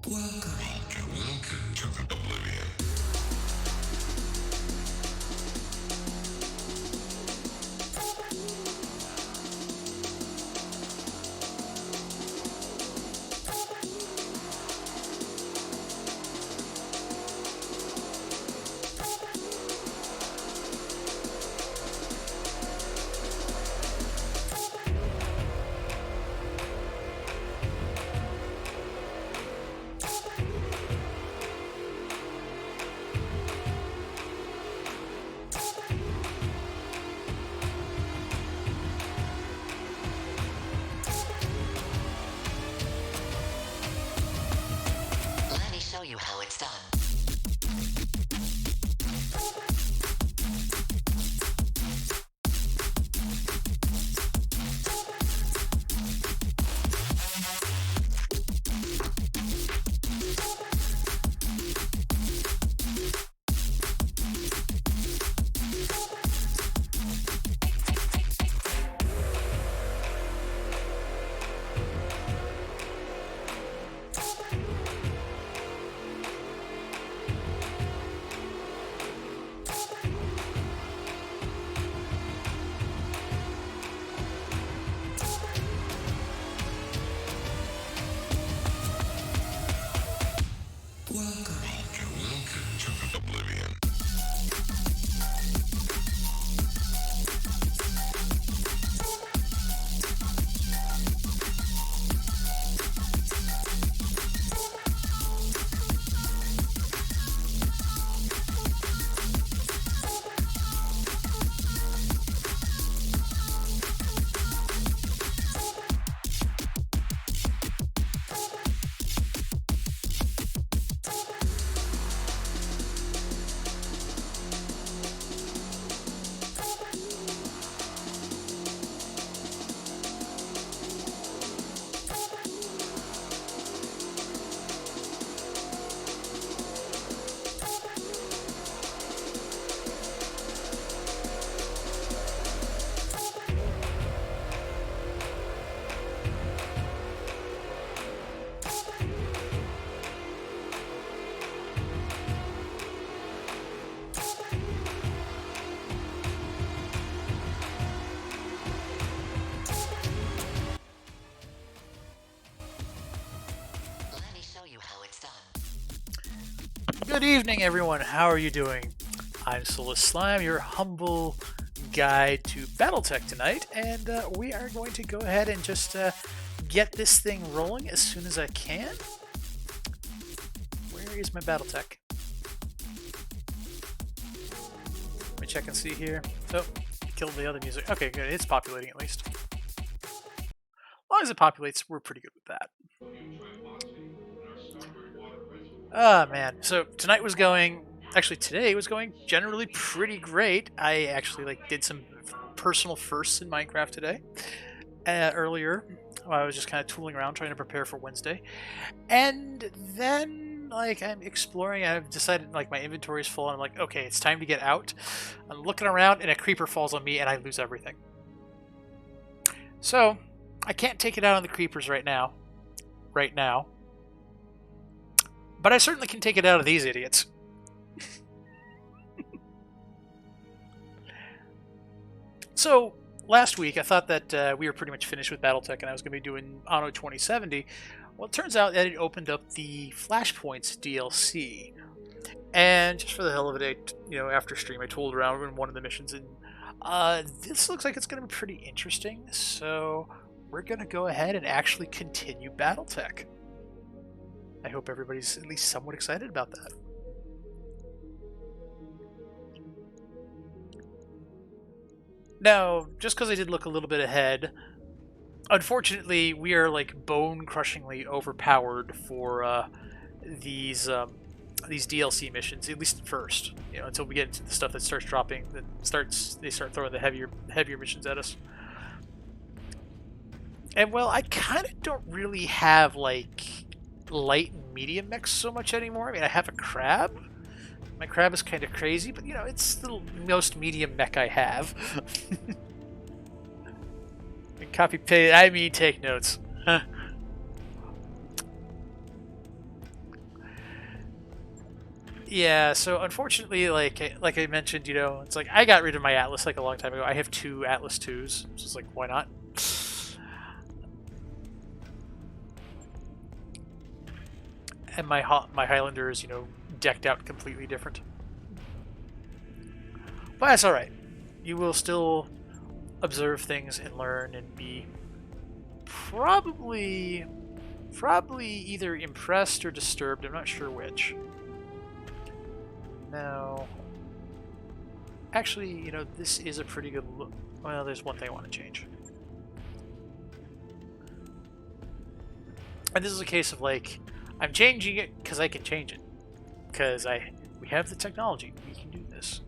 Welcome to the Oblivion. Let me show you how it's done. Welcome to the Oblivion. Let me show you how it's done. Good evening, everyone. How are you doing? I'm Solus Slime, your humble guide to BattleTech tonight, and we are going to go ahead and just get this thing rolling as soon as I can. Where is my BattleTech? Let me check and see here. Oh, killed the other music. Okay, good. It's populating at least. As long as it populates, we're pretty good with that. Ah, man. So tonight was going. Actually, today was going generally pretty great. I actually did some personal firsts in Minecraft today. Earlier, I was just kind of tooling around trying to prepare for Wednesday, and then I'm exploring. I've decided my inventory is full. And I'm like, okay, it's time to get out. I'm looking around, and a creeper falls on me, and I lose everything. So I can't take it out on the creepers right now. But I certainly can take it out of these idiots. So, last week I thought that we were pretty much finished with BattleTech and I was going to be doing Anno 2070. Well, it turns out that it opened up the Flashpoints DLC. And just for the hell of it, after stream, I tooled around in one of the missions, and this looks like it's going to be pretty interesting. So, we're going to go ahead and actually continue BattleTech. I hope everybody's at least somewhat excited about that. Now, just because I did look a little bit ahead, unfortunately, we are bone-crushingly overpowered for these DLC missions, at least at first. Until we get into the stuff that starts dropping, they start throwing the heavier missions at us. And well, I kind of don't really have light and medium mechs so much anymore. I mean, I have a crab. My crab is kind of crazy, but it's the most medium mech I have. Copy paste. I mean, take notes. Yeah, so unfortunately, like I mentioned, it's like I got rid of my Atlas like a long time ago. I have two Atlas 2s, so it's like, why not? And my Highlander is, decked out completely different. But that's alright. You will still observe things and learn and be probably either impressed or disturbed. I'm not sure which. Now, actually, this is a pretty good look. Well, there's one thing I want to change. And this is a case of like, I'm changing it because I can change it. Because we have the technology. We can do this.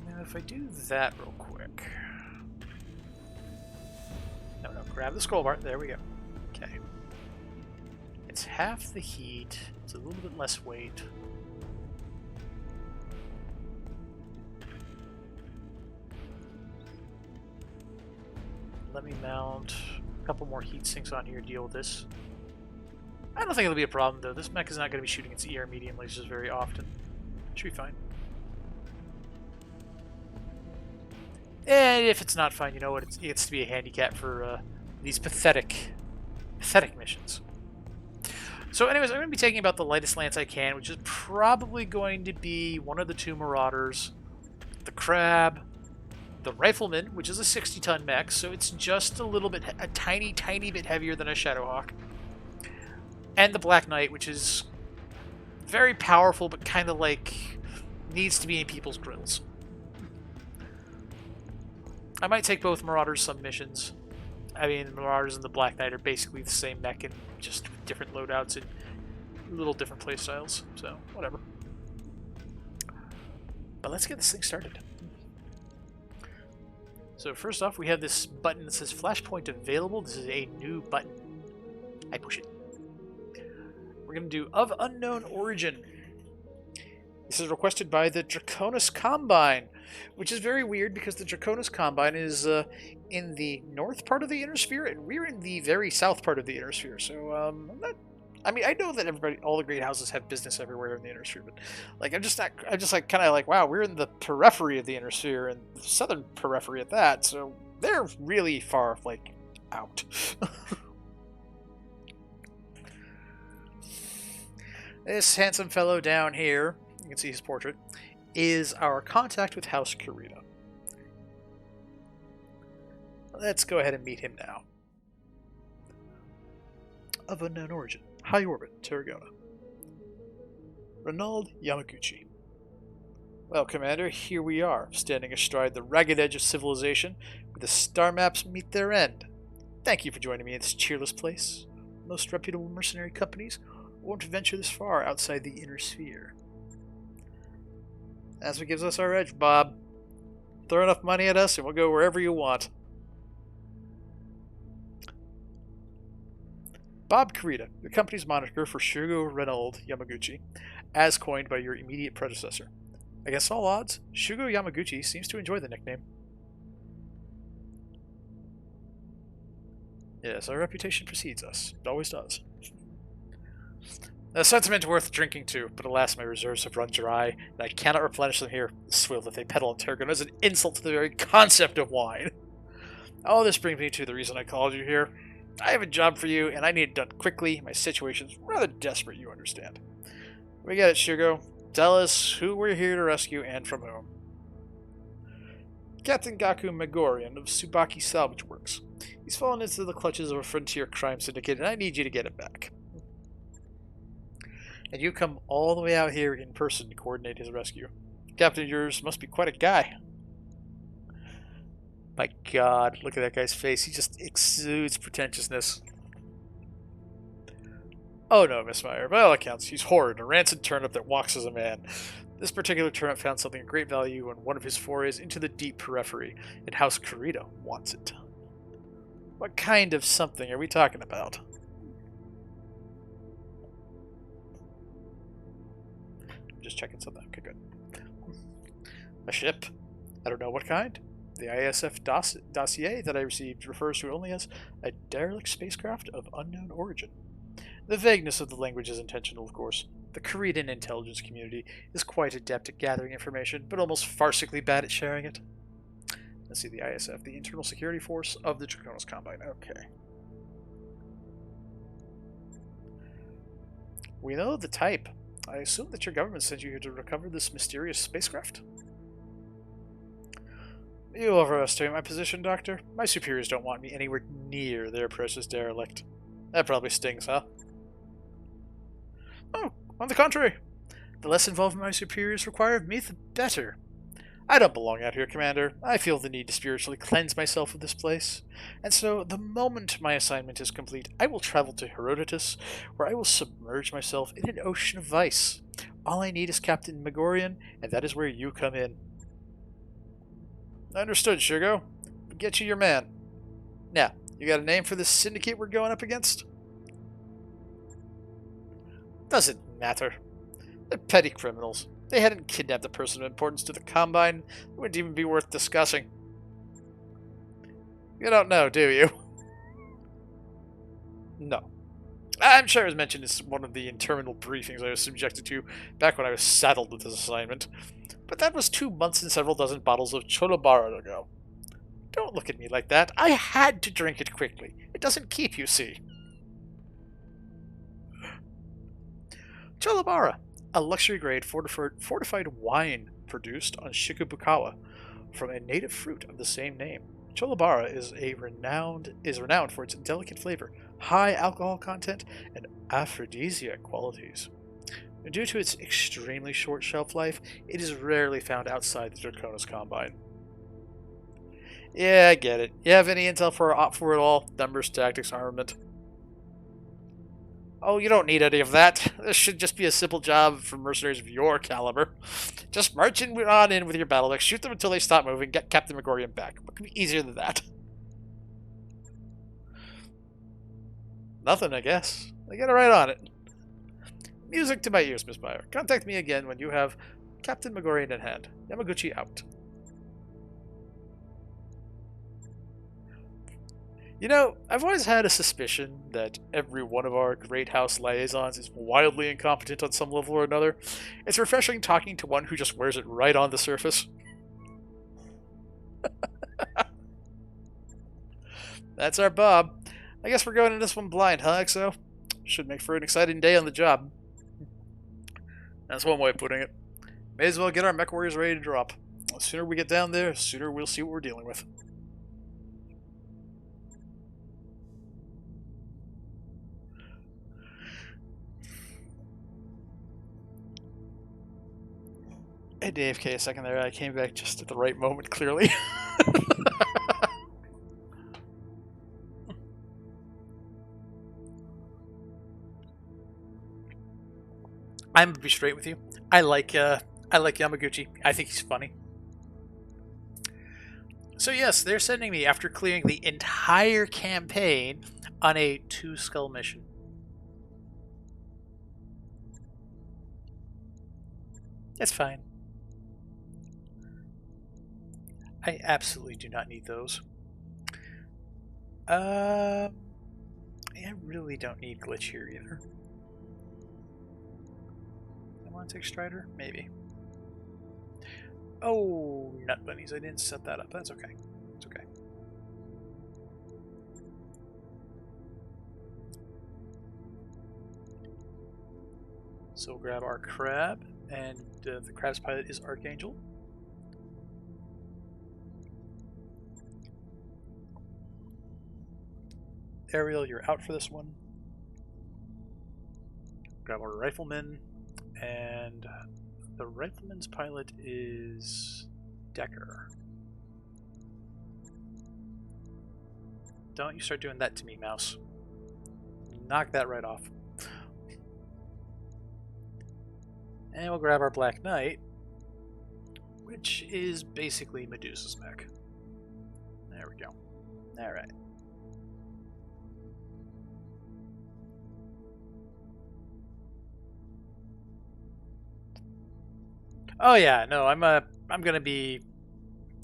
Now, if I do that real quick. No, grab the scroll bar. There we go. Okay. It's half the heat. It's a little bit less weight. Let me mount a couple more heat sinks on here to deal with this. I don't think it'll be a problem, though. This mech is not going to be shooting its ER medium lasers very often. Should be fine. And if it's not fine, you know what? It gets to be a handicap for these pathetic missions. So anyways, I'm going to be taking about the lightest lance I can, which is probably going to be one of the two Marauders, the Crab, the Rifleman, which is a 60-ton mech, so it's just a tiny bit heavier than a Shadowhawk, and the Black Knight, which is very powerful, but kind of like needs to be in people's grills. I might take both Marauders some missions. I mean, the Marauders and the Black Knight are basically the same mech and just different loadouts and little different playstyles, so whatever. But let's get this thing started. So first off, we have this button that says Flashpoint available. This is a new button. I push it. We're going to do Of Unknown Origin. This is requested by the Draconis Combine, which is very weird because the Draconis Combine is in the north part of the Inner Sphere, and we're in the very south part of the Inner Sphere. So I know that all the great houses have business everywhere in the Inner Sphere, but like I'm just kind of like, wow, we're in the periphery of the Inner Sphere and the southern periphery at that. So they're really far like out. This handsome fellow down here, you can see his portrait, is our contact with House Kurita. Let's go ahead and meet him now. Of Unknown Origin, High Orbit, Tarragona. Ronald Yamaguchi. Well, Commander, here we are, standing astride the ragged edge of civilization, where the star maps meet their end. Thank you for joining me in this cheerless place. Most reputable mercenary companies won't venture this far outside the Inner Sphere. That's what gives us our edge, Bob. Throw enough money at us and we'll go wherever you want. Bob Kurita, your company's moniker for Shugo Ronald Yamaguchi, as coined by your immediate predecessor. Against all odds, Shugo Yamaguchi seems to enjoy the nickname. Yes, our reputation precedes us. It always does. A sentiment worth drinking to, but alas, my reserves have run dry, and I cannot replenish them here. The swill that they peddle in Tarragona is an insult to the very concept of wine. Oh, this brings me to the reason I called you here. I have a job for you, and I need it done quickly. My situation's rather desperate, you understand. We get it, Shugo. Tell us who we're here to rescue and from whom. Captain Gaku Megorian of Tsubaki Salvage Works. He's fallen into the clutches of a frontier crime syndicate, and I need you to get him back. And you come all the way out here in person to coordinate his rescue. Captain, yours must be quite a guy. My God, look at that guy's face. He just exudes pretentiousness. Oh no, Miss Meyer. By all accounts, he's horrid, a rancid turnip that walks as a man. This particular turnip found something of great value on one of his forays into the deep periphery, and House Kurita wants it. What kind of something are we talking about? I'm just checking something. Okay, good. A ship? I don't know what kind. The ISF dossier that I received refers to it only as a derelict spacecraft of unknown origin. The vagueness of the language is intentional, of course. The Korean intelligence community is quite adept at gathering information, but almost farcically bad at sharing it. Let's see, the ISF, the Internal Security Force of the Draconis Combine. Okay. We know the type. I assume that your government sent you here to recover this mysterious spacecraft? You overestimate my position, Doctor. My superiors don't want me anywhere near their precious derelict. That probably stings, huh? Oh, on the contrary. The less involvement my superiors require of me, the better. I don't belong out here, Commander. I feel the need to spiritually cleanse myself of this place. And so, the moment my assignment is complete, I will travel to Herodotus, where I will submerge myself in an ocean of vice. All I need is Captain Megorian, and that is where you come in. Understood, Shugo. Get you your man. Now, you got a name for this syndicate we're going up against? Doesn't matter. They're petty criminals. They hadn't kidnapped a person of importance to the Combine. It wouldn't even be worth discussing. You don't know, do you? No. I'm sure it was mentioned as one of the interminable briefings I was subjected to back when I was saddled with this assignment. But that was 2 months and several dozen bottles of Cholabara ago. Don't look at me like that. I had to drink it quickly. It doesn't keep, you see. Cholabara, a luxury-grade fortified wine produced on Shikibukawa from a native fruit of the same name. Cholabara is renowned for its delicate flavor, high alcohol content, and aphrodisiac qualities. Due to its extremely short shelf life, it is rarely found outside the Draconis Combine. Yeah, I get it. You have any intel for it all? Numbers, tactics, armament? Oh, you don't need any of that. This should just be a simple job for mercenaries of your caliber. Just march on in with your BattleTech, shoot them until they stop moving, get Captain Megorian back. What could be easier than that? Nothing, I guess. I get right on it. Music to my ears, Miss Meyer. Contact me again when you have Captain Megorian in hand. Yamaguchi out. You know, I've always had a suspicion that every one of our Great House liaisons is wildly incompetent on some level or another. It's refreshing talking to one who just wears it right on the surface. That's our Bob. I guess we're going in this one blind, huh, XO? Should make for an exciting day on the job. That's one way of putting it. May as well get our mech warriors ready to drop. The sooner we get down there, the sooner we'll see what we're dealing with. I did AFK a second there. I came back just at the right moment, clearly. I'm gonna be straight with you. I like Yamaguchi. I think he's funny. So yes, they're sending me after clearing the entire campaign on a 2-skull mission. It's fine. I absolutely do not need those. I really don't need glitch here either. I want to take Strider? Maybe. Oh, nut bunnies. I didn't set that up. That's okay. It's okay. So we'll grab our crab, and the crab's pilot is Archangel. Ariel, you're out for this one. Grab our rifleman, and the rifleman's pilot is Decker. Don't you start doing that to me, mouse. Knock that right off. And we'll grab our Black Knight, which is basically Medusa's mech. There we go. Alright. Oh yeah, no, I'm gonna be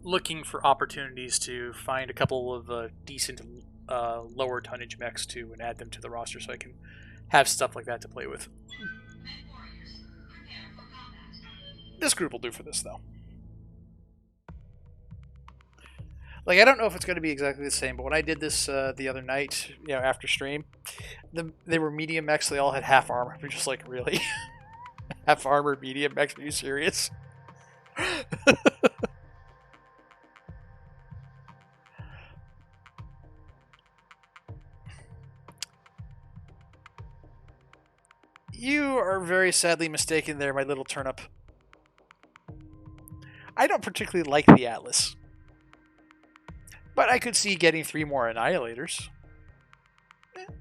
looking for opportunities to find a couple of decent lower tonnage mechs too, and add them to the roster so I can have stuff like that to play with. This group will do for this though. Like, I don't know if it's going to be exactly the same, but when I did this the other night, after stream, they were medium mechs. They all had half armor. We're just like, really? Half armor, medium mechs? Are you serious? You are very sadly mistaken there, my little turnip. I don't particularly like the Atlas, but I could see getting 3 more Annihilators.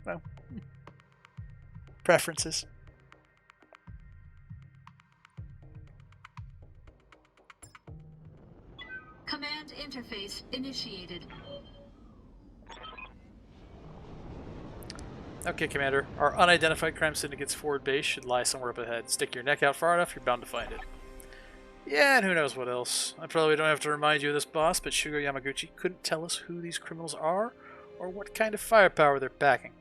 Well, preferences. Command interface initiated. Okay, Commander. Our unidentified crime syndicate's forward base should lie somewhere up ahead. Stick your neck out far enough, you're bound to find it. Yeah, and who knows what else. I probably don't have to remind you of this, boss, but Shugo Yamaguchi couldn't tell us who these criminals are or what kind of firepower they're backing.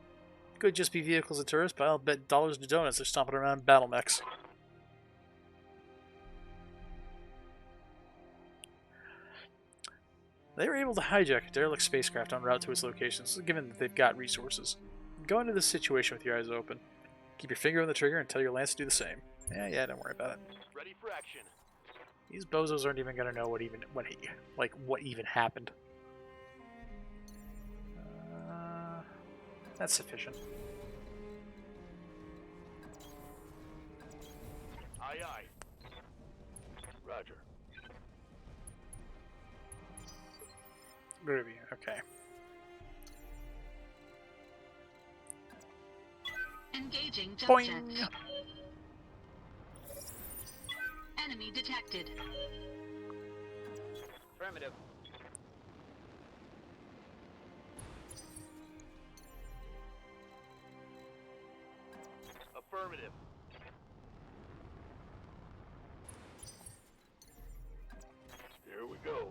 Could just be vehicles and tourists, but I'll bet dollars to donuts they're stomping around battle mechs. They were able to hijack a derelict spacecraft en route to its locations, given that they've got resources. Go into this situation with your eyes open. Keep your finger on the trigger and tell your lance to do the same. Yeah, don't worry about it. Ready for action. These bozos aren't even gonna know what even happened. That's sufficient. Aye, aye. Roger. Groovy, okay. Engaging jump Boing. jets. Enemy detected. Affirmative. Affirmative. Here we go.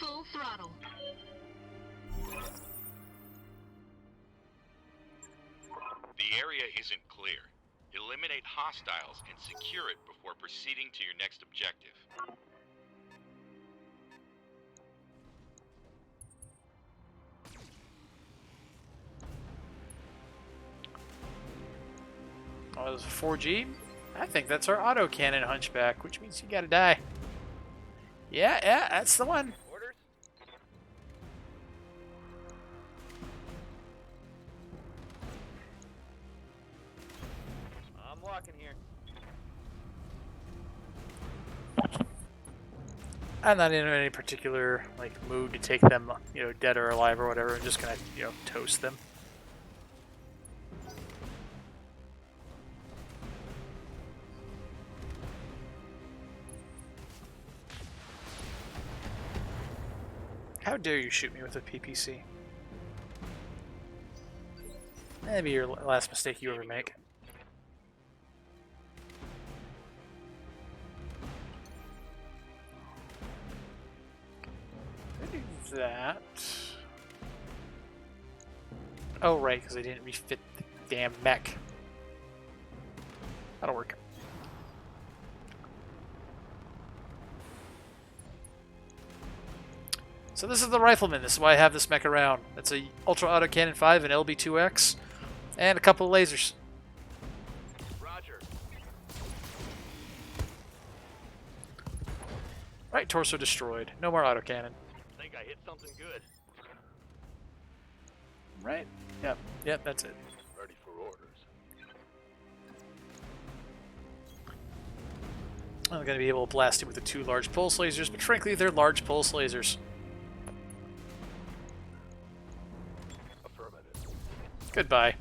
Full throttle. The area isn't clear. Eliminate hostiles and secure it before proceeding to your next objective. Oh, there's a 4G? I think that's our autocannon hunchback, which means you gotta die. Yeah, that's the one. Orders? I'm walking here. I'm not in any particular mood to take them, dead or alive or whatever. I'm just gonna, toast them. How dare you shoot me with a PPC? That'd be your last mistake you ever make. I do that. Oh, right, because I didn't refit the damn mech. That'll work. So this is the Rifleman. This is why I have this mech around. It's a Ultra Autocannon 5 and LB2X, and a couple of lasers. Roger. Right torso destroyed. No more autocannon. Think I hit something good. Right? Yep, that's it. Ready for orders. I'm going to be able to blast it with the 2 large pulse lasers, but frankly, they're large pulse lasers. Affirmative. Goodbye.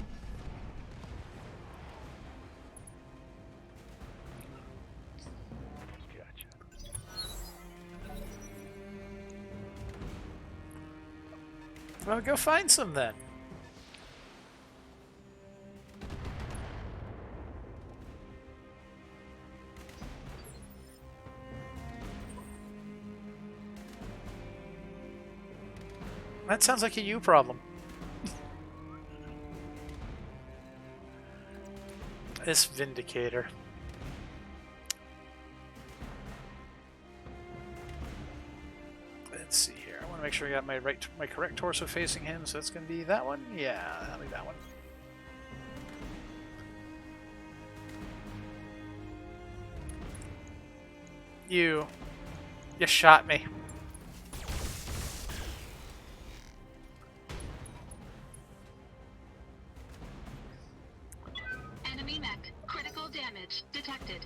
Well, go find some then. That sounds like a you problem. This Vindicator. Let's see here. I want to make sure I got my correct torso facing him, so that's going to be that one. Yeah, that'll be that one. You shot me. Enemy mech. Critical damage detected.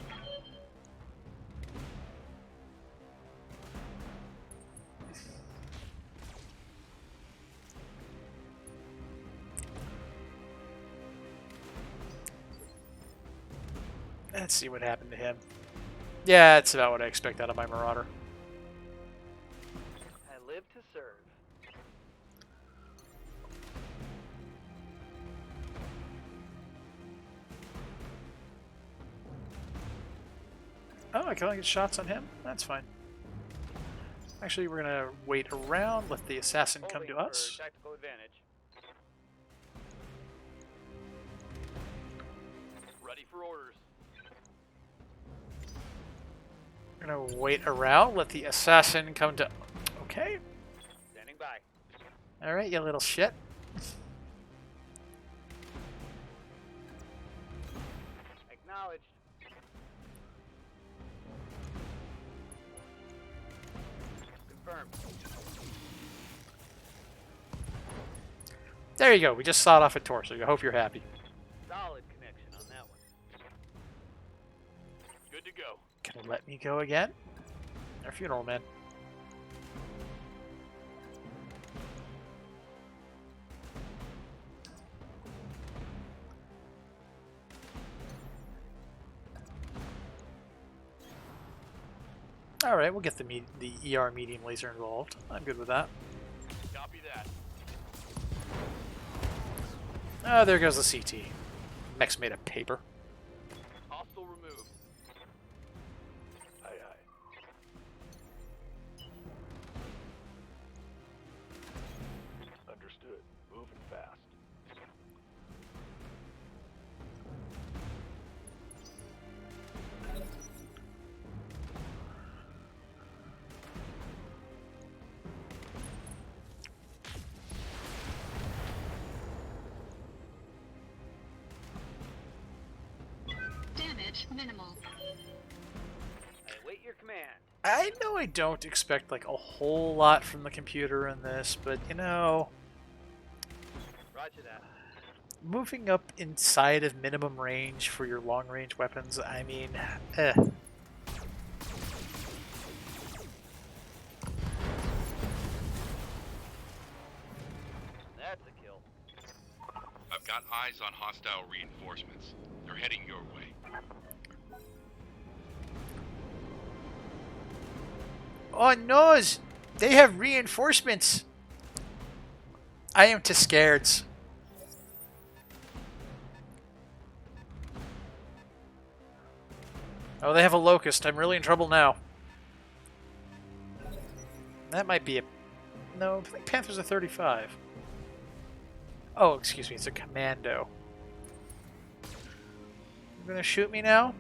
Let's see what happened to him. Yeah, that's about what I expect out of my Marauder. I live to serve. Oh, I can only get shots on him? That's fine. Actually, we're gonna wait around, let the assassin come Holding to for us. tactical advantage. Ready for orders. We're gonna wait around, let the assassin come to... Okay. Standing by. Alright, you little shit. Acknowledged. Confirmed. There you go, we just sawed off a torso. I hope you're happy. Solid connection on that one. Good to go. Can it let me go again? Our funeral, man. Alright, we'll get the ER medium laser involved. I'm good with that. Copy that. Oh, there goes the CT. Mech's made of paper. Hostile removed. Aye, aye. Understood. Moving fast. Damage minimal. I await your command. I know I don't expect like a whole lot from the computer in this, but you know, Roger that. moving up inside of minimum range for your long range weapons, I mean, That's a kill. I've got eyes on hostile reinforcements. They're heading your way. Oh noes! They have reinforcements! I am to scareds. Oh, they have a locust. I'm really in trouble now. That might be a... No, I think Panther's a 35. Oh, excuse me, it's a commando. You're gonna shoot me now?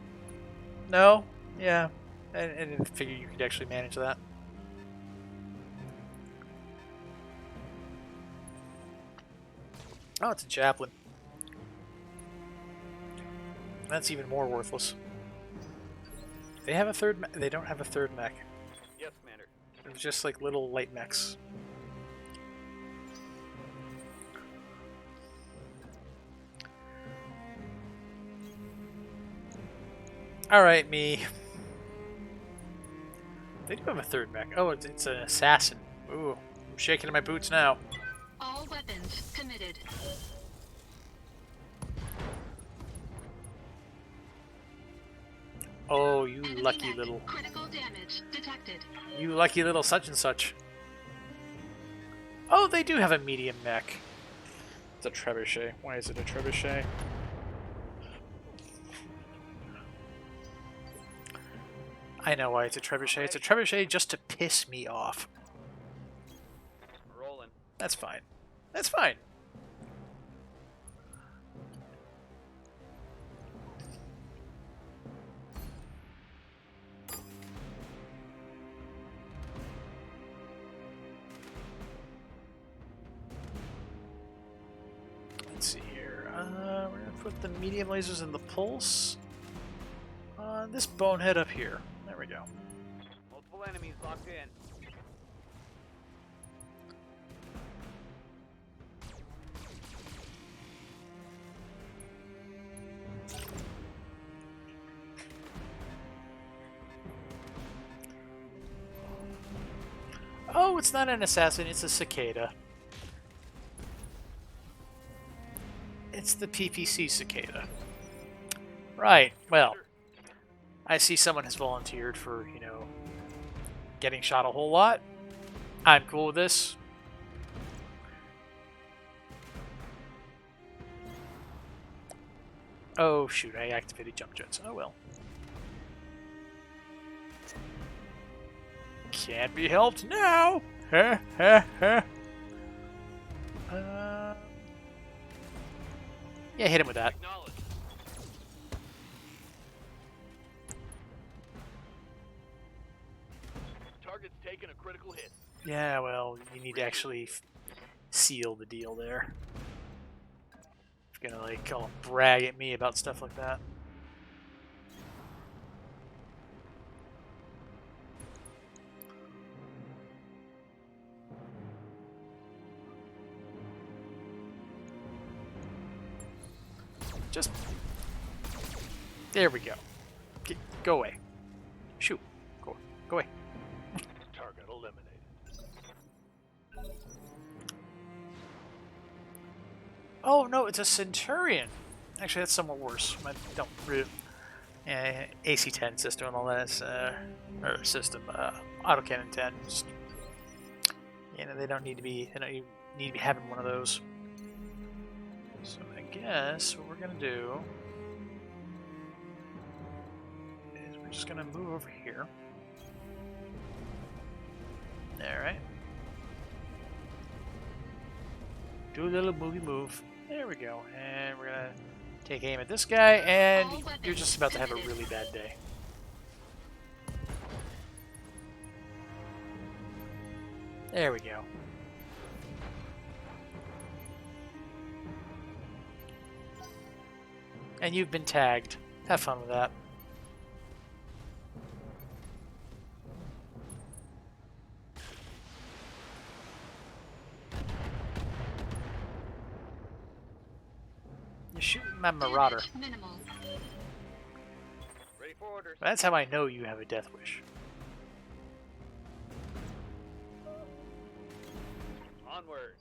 No? Yeah. I didn't figure you could actually manage that. Oh, it's a chaplain. That's even more worthless. They have a third mech. They don't have a third mech. Yes, Commander. They're just like little light mechs. Alright, me. They do have a third mech. Oh, it's an assassin. Ooh, I'm shaking in my boots now. All weapons committed. Oh, you Enemy lucky mech. little... Critical damage detected. You lucky little such and such. Oh, they do have a medium mech. It's a trebuchet. Why is it a trebuchet? I know why it's a trebuchet. It's a trebuchet just to piss me off. Rolling. That's fine. That's fine. Let's see here. We're gonna put the medium lasers in the pulse. This bonehead up here. There we go. Multiple enemies locked in. Oh, it's not an assassin, it's a cicada. It's the PPC cicada. Right, well, I see someone has volunteered for, you know, getting shot a whole lot. I'm cool with this. Oh, shoot, I activated jump jets. Oh, well. Can't be helped now! Heh, heh, heh. Yeah, hit him with that. Acknowledged. Target's taking a critical hit. Yeah, well, you need to actually seal the deal there. If you're gonna, like, all brag at me about stuff like that. Just... There we go. Go away. Shoot. Go away. Target eliminated. Oh, no, it's a Centurion. Actually, that's somewhat worse. I don't really... AC-10 system and all that is, or system, autocannon 10. Just, you know, they don't need to be, they don't need to be having one of those. So I guess what we're gonna do is we're just gonna move over here. Alright. Do a little movie move. There we go. And we're gonna take aim at this guy, and you're just about to have a really bad day. There we go. And you've been tagged. Have fun with that. You're shooting my Marauder. Damage minimal. Ready for orders. That's how I know you have a death wish. Onward.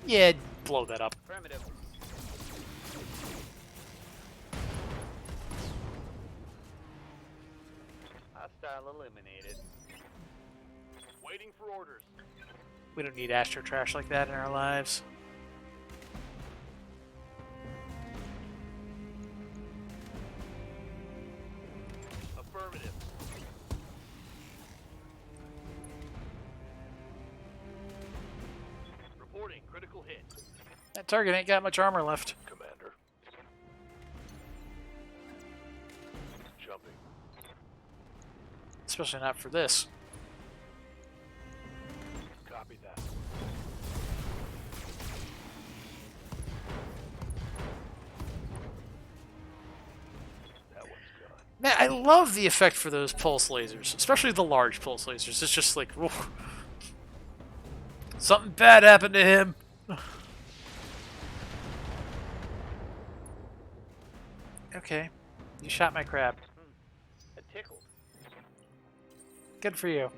Yeah, blow that up. Affirmative. Hostile eliminated. Waiting for orders. We don't need Astro Trash like that in our lives. Affirmative. Reporting critical hit. That target ain't got much armor left. Commander. Jumping. Especially not for this. Copy that. That one's gone. Man, I love the effect for those pulse lasers, especially the large pulse lasers. It's just like, whoa. Something bad happened to him. Okay, you shot my crab. It tickled. Good for you.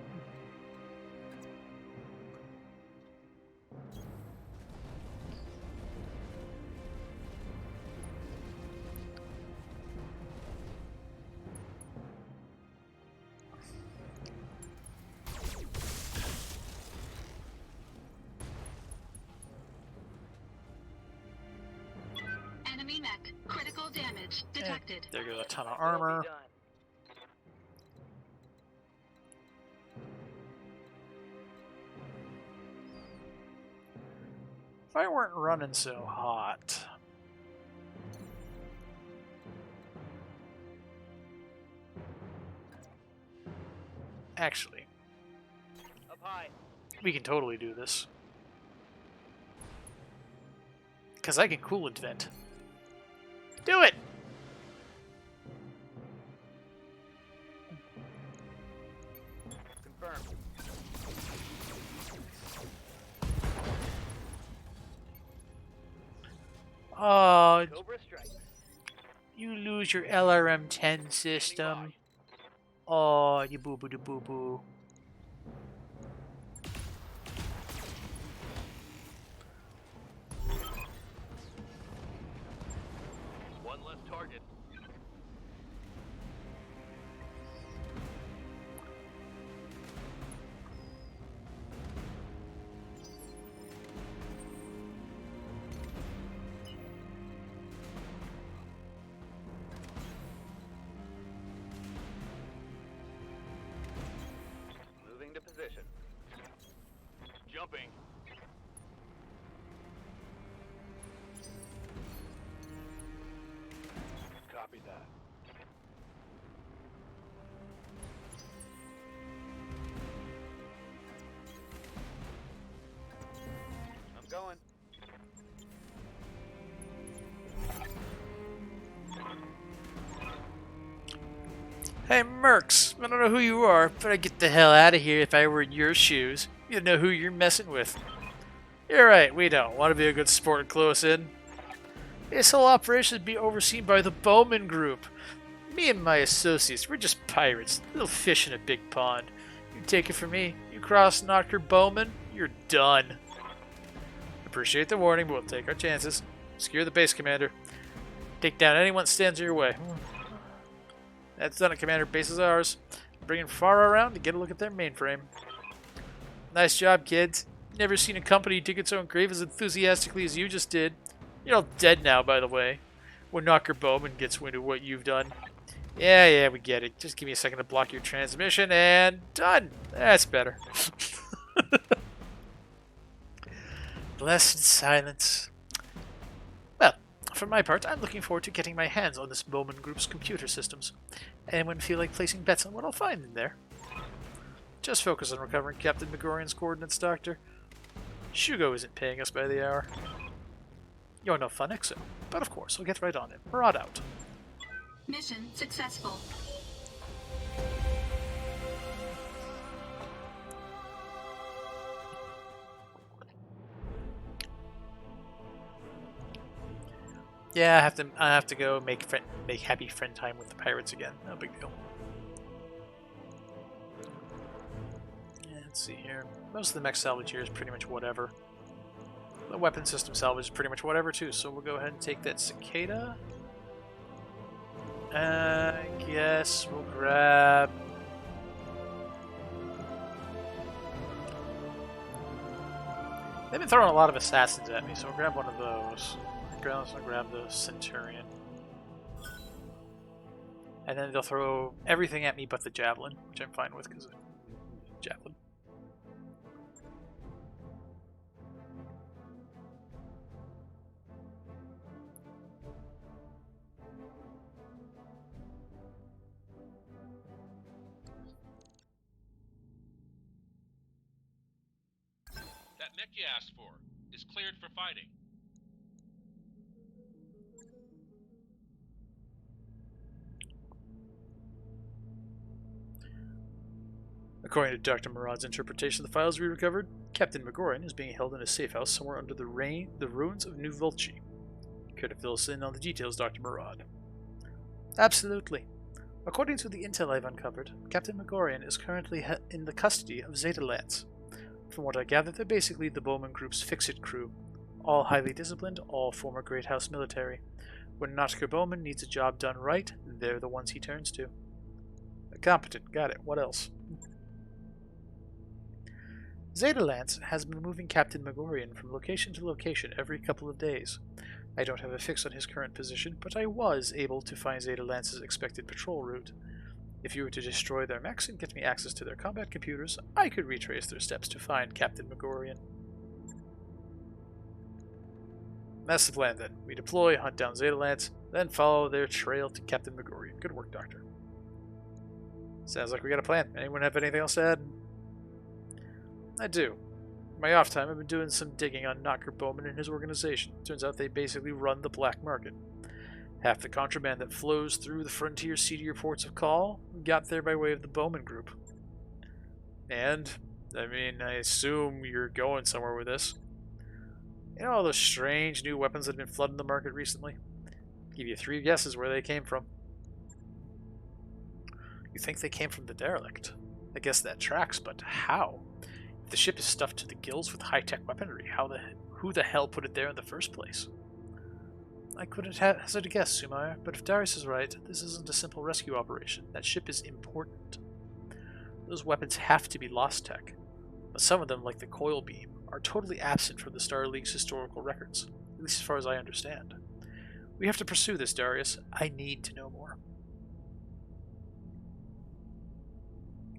Critical damage detected. There goes a ton of It'll be armor. done. If I weren't running so hot. Actually, Up high. we can totally do this. Because I can coolant vent. Do it! Confirmed. Oh, Cobra strike. you lose your LRM-10 system. Oh, you boo-boo-de-boo-boo. One less target. Moving to position. Jumping. Copy that. I'm going. Hey, Mercs, I don't know who you are, but I'd get the hell out of here if I were in your shoes. You'd know who you're messing with. You're right, we don't. Want to be a good sport and close in? This whole operation would be overseen by the Bowman Group. Me and my associates, we're just pirates, little fish in a big pond. You take it from me, you cross Knocker Bowman, you're done. Appreciate the warning, but we'll take our chances. Secure the base, Commander. Take down anyone that stands in your way. That's done it, Commander. Base is ours. Bringing far around to get a look at their mainframe. Nice job, kids. Never seen a company dig its own grave as enthusiastically as you just did. You're all dead now, by the way. When Knocker Bowman gets wind of what you've done. Yeah, we get it. Just give me a second to block your transmission, and done. That's better. Blessed silence. Well, for my part, I'm looking forward to getting my hands on this Bowman Group's computer systems. Anyone feel like placing bets on what I'll find in there? Just focus on recovering Captain Megorian's coordinates, Doctor. Shugo isn't paying us by the hour. You're no fun, Exo. But of course, we'll get right on it. Murad out. Mission successful. Yeah, I have to go make happy friend time with the pirates again. No big deal. Yeah, let's see here. Most of the mech salvage here is pretty much whatever. The weapon system salvage is pretty much whatever too, so we'll go ahead and take that cicada. I guess we'll grab... They've been throwing a lot of assassins at me, so we'll grab one of those. I'll grab the Centurion. And then they'll throw everything at me but the Javelin, which I'm fine with because of Javelin. That mech you asked for is cleared for fighting. According to Dr. Murad's interpretation of the files we recovered, Captain Megorian is being held in a safe house somewhere under the ruins of New Volci. Care to fill us in on the details, Dr. Murad? Absolutely. According to the intel I've uncovered, Captain Megorian is currently in the custody of Zeta Lance. From what I gather, they're basically the Bowman Group's fix-it crew. All highly disciplined, all former Great House military. When Notker Bowman needs a job done right, they're the ones he turns to. Competent, got it. What else? Zeta Lance has been moving Captain Megorian from location to location every couple of days. I don't have a fix on his current position, but I was able to find Zeta Lance's expected patrol route. If you were to destroy their mechs and get me access to their combat computers, I could retrace their steps to find Captain Megorian. That's the plan then. We deploy, hunt down Zeta Lance, then follow their trail to Captain Megorian. Good work, Doctor. Sounds like we got a plan. Anyone have anything else to add? I do. In my off time, I've been doing some digging on Knocker Bowman and his organization. Turns out they basically run the black market. Half the contraband that flows through the frontier seedier ports of call got there by way of the Bowman Group. And, I assume you're going somewhere with this. You know all those strange new weapons that have been flooding the market recently? I'll give you 3 guesses where they came from. You think they came from the derelict? I guess that tracks, but how? If the ship is stuffed to the gills with high-tech weaponry, who the hell put it there in the first place? I couldn't hazard a guess, Sumire, but if Darius is right, this isn't a simple rescue operation. That ship is important. Those weapons have to be lost tech, but some of them, like the coil beam, are totally absent from the Star League's historical records, at least as far as I understand. We have to pursue this, Darius. I need to know more.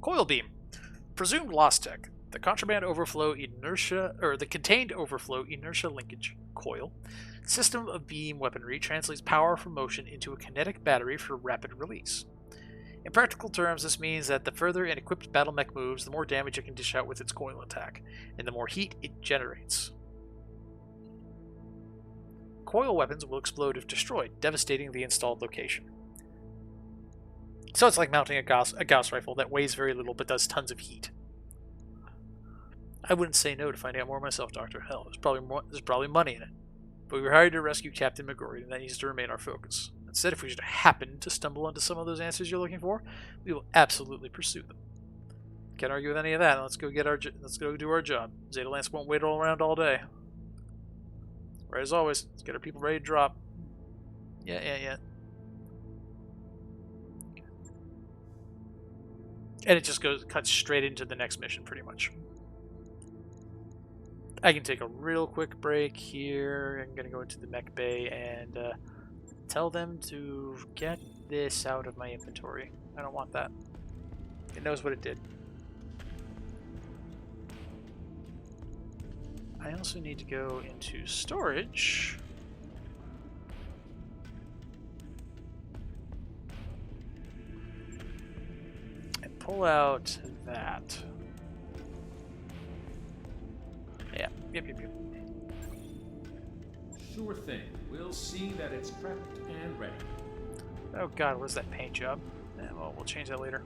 Coil beam. Presumed lost tech. The contraband overflow inertia, or the contained overflow inertia linkage coil system of beam weaponry translates power from motion into a kinetic battery for rapid release. In practical terms, this means that the further an equipped battle mech moves, the more damage it can dish out with its coil attack, and the more heat it generates. Coil weapons will explode if destroyed, devastating the installed location. So it's like mounting a Gauss rifle that weighs very little but does tons of heat. I wouldn't say no to finding out more myself, Doctor. Hell, there's probably money in it. But we were hired to rescue Captain Megorian, and that needs to remain our focus. Instead, if we should happen to stumble onto some of those answers you're looking for, we will absolutely pursue them. Can't argue with any of that. Let's go do our job. Zeta Lance won't wait around all day. Right as always, let's get our people ready to drop. Yeah. And it just cuts straight into the next mission, pretty much. I can take a real quick break here. I'm going to go into the mech bay and tell them to get this out of my inventory. I don't want that. It knows what it did. I also need to go into storage. And pull out that. Yep. Sure thing. We'll see that it's prepped and ready. Oh god, what's that paint job? Yeah, well, we'll change that later.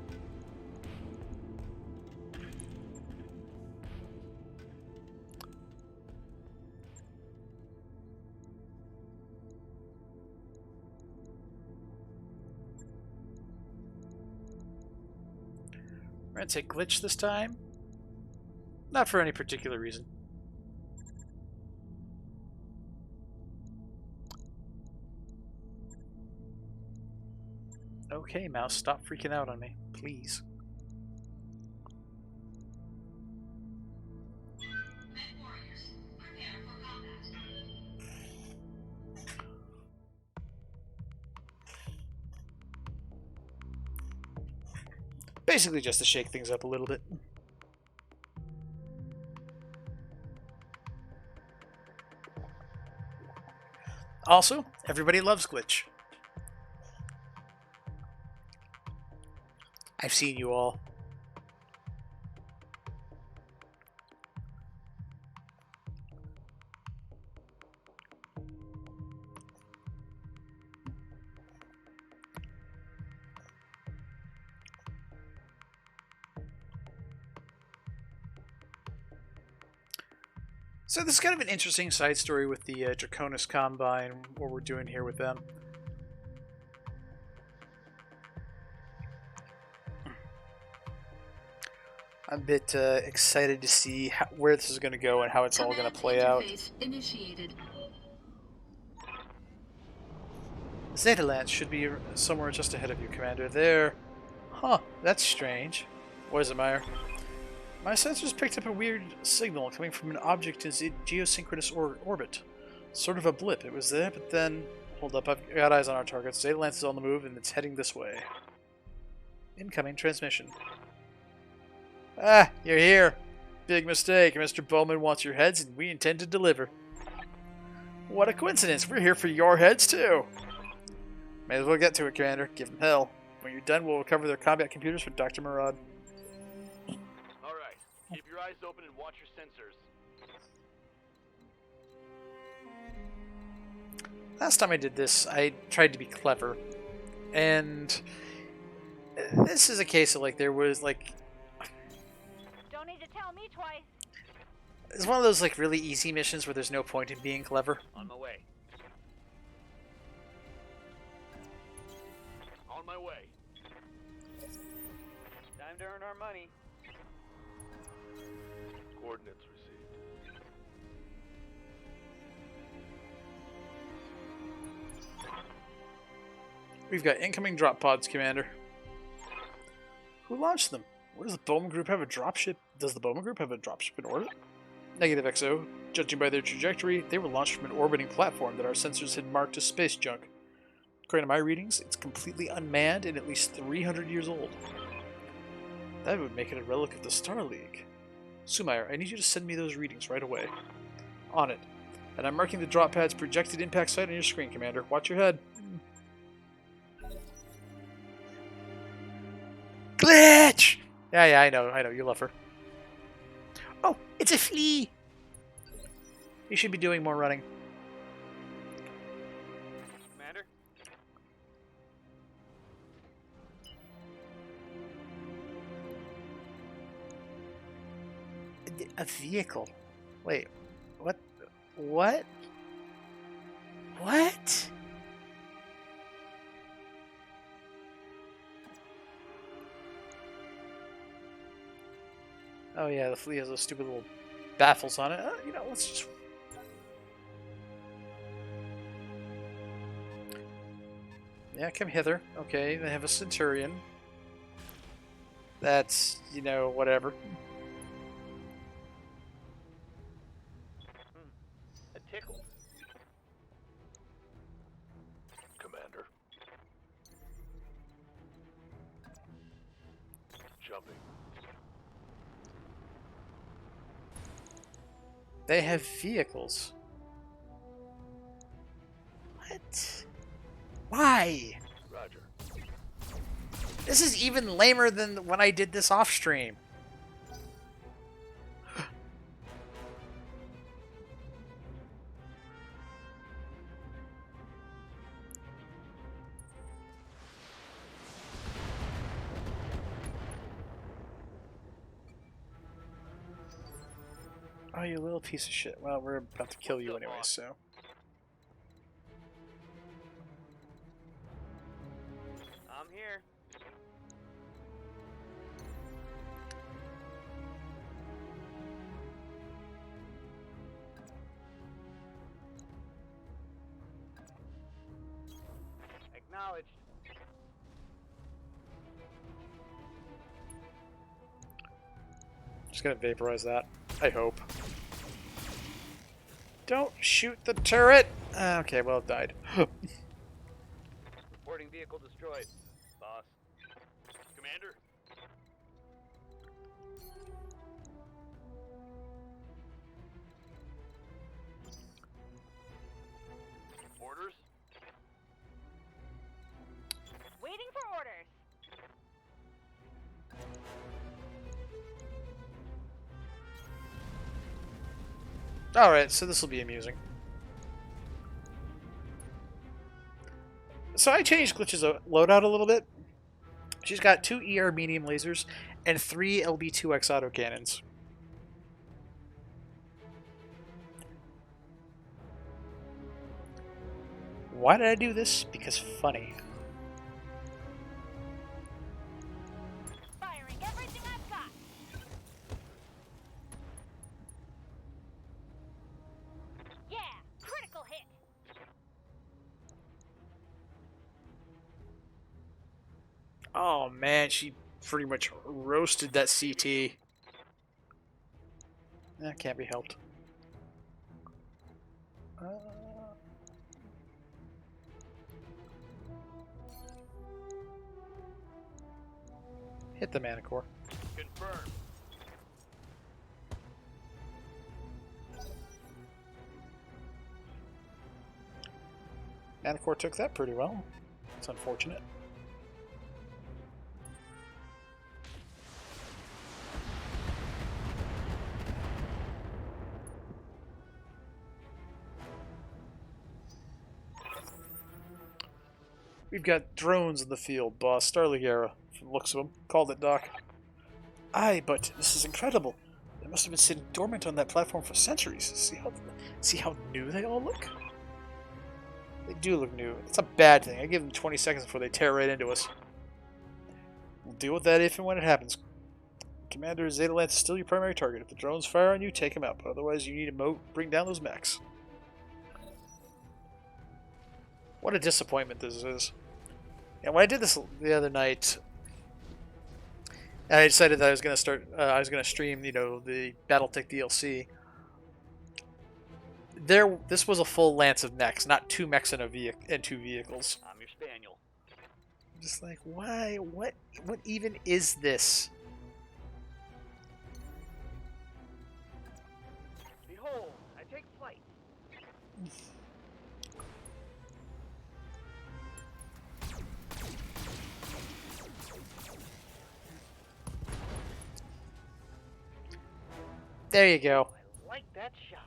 We're gonna take glitch this time. Not for any particular reason. Okay, mouse, stop freaking out on me, please. Basically just to shake things up a little bit. Also, everybody loves glitch. I've seen you all. So this is kind of an interesting side story with the Draconis Combine, what we're doing here with them. I'm a bit excited to see where this is going to go and how it's all going to play out. Initiated. Zeta Lance should be somewhere just ahead of you, Commander. There. Huh, that's strange. What is it, Meyer? My sensors picked up a weird signal coming from an object in its geosynchronous orbit. Sort of a blip. It was there, but then... Hold up, I've got eyes on our targets. Data Lance is on the move, and it's heading this way. Incoming transmission. Ah, you're here. Big mistake. Mr. Bowman wants your heads, and we intend to deliver. What a coincidence. We're here for your heads, too. May as well get to it, Commander. Give them hell. When you're done, we'll recover their combat computers for Dr. Murad. Alright, keep your eyes open and watch your sensors. Last time I did this, I tried to be clever. And this is a case of, like, there was, like... Don't need to tell me twice. It's one of those, like, really easy missions where there's no point in being clever. On my way. On my way. Time to earn our money. Coordinates received. We've got incoming drop pods, Commander. Who launched them? Where does the Bowman Group have a dropship? Does the Bowman Group have a dropship in orbit? Negative, XO. Judging by their trajectory, they were launched from an orbiting platform that our sensors had marked as space junk. According to my readings, it's completely unmanned and at least 300 years old. That would make it a relic of the Star League. Sumair, I need you to send me those readings right away. On it. And I'm marking the drop pad's projected impact site on your screen, Commander. Watch your head. Glitch! Yeah, I know, you love her. Oh, it's a flea! You should be doing more running. Commander? A vehicle? Wait, what? What? What? Oh yeah, the flea has those stupid little baffles on it. You know, let's just... Yeah, come hither. Okay, they have a Centurion. That's, you know, whatever. A tickle. Commander. Jumping. They have vehicles. What? Why? Roger. This is even lamer than when I did this off stream. Oh, you little piece of shit. Well, we're about to kill you anyway, so... I'm here. Acknowledged. Just gonna vaporize that. I hope. Don't shoot the turret! Okay, well, it died. Reporting vehicle destroyed. Boss. Commander? Orders? Waiting for orders. Alright, so this will be amusing. So I changed Glitch's loadout a little bit. She's got 2 ER medium lasers and 3 LB2X autocannons. Why did I do this? Because funny. Firing everything I've got. Yeah, critical hit. Oh man, she pretty much roasted that CT. That can't be helped. Hit the mana core. Confirmed. Mana core took that pretty well. It's unfortunate. We've got drones in the field, boss. Starling era, from the looks of them. Called it, Doc. Aye, but this is incredible. They must have been sitting dormant on that platform for centuries. See how new they all look? They do look new. It's a bad thing. I give them 20 seconds before they tear right into us. We'll deal with that if and when it happens. Commander, Zeta Lance is still your primary target. If the drones fire on you, take them out. But otherwise, you need to bring down those mechs. What a disappointment this is. And when I did this the other night, I decided that I was going to start. I was going to stream, the BattleTech DLC. This was a full lance of mechs, not two mechs and two vehicles. I'm your spaniel. I'm just like, why? What even is this? Behold, I take flight. There you go. I like that shot.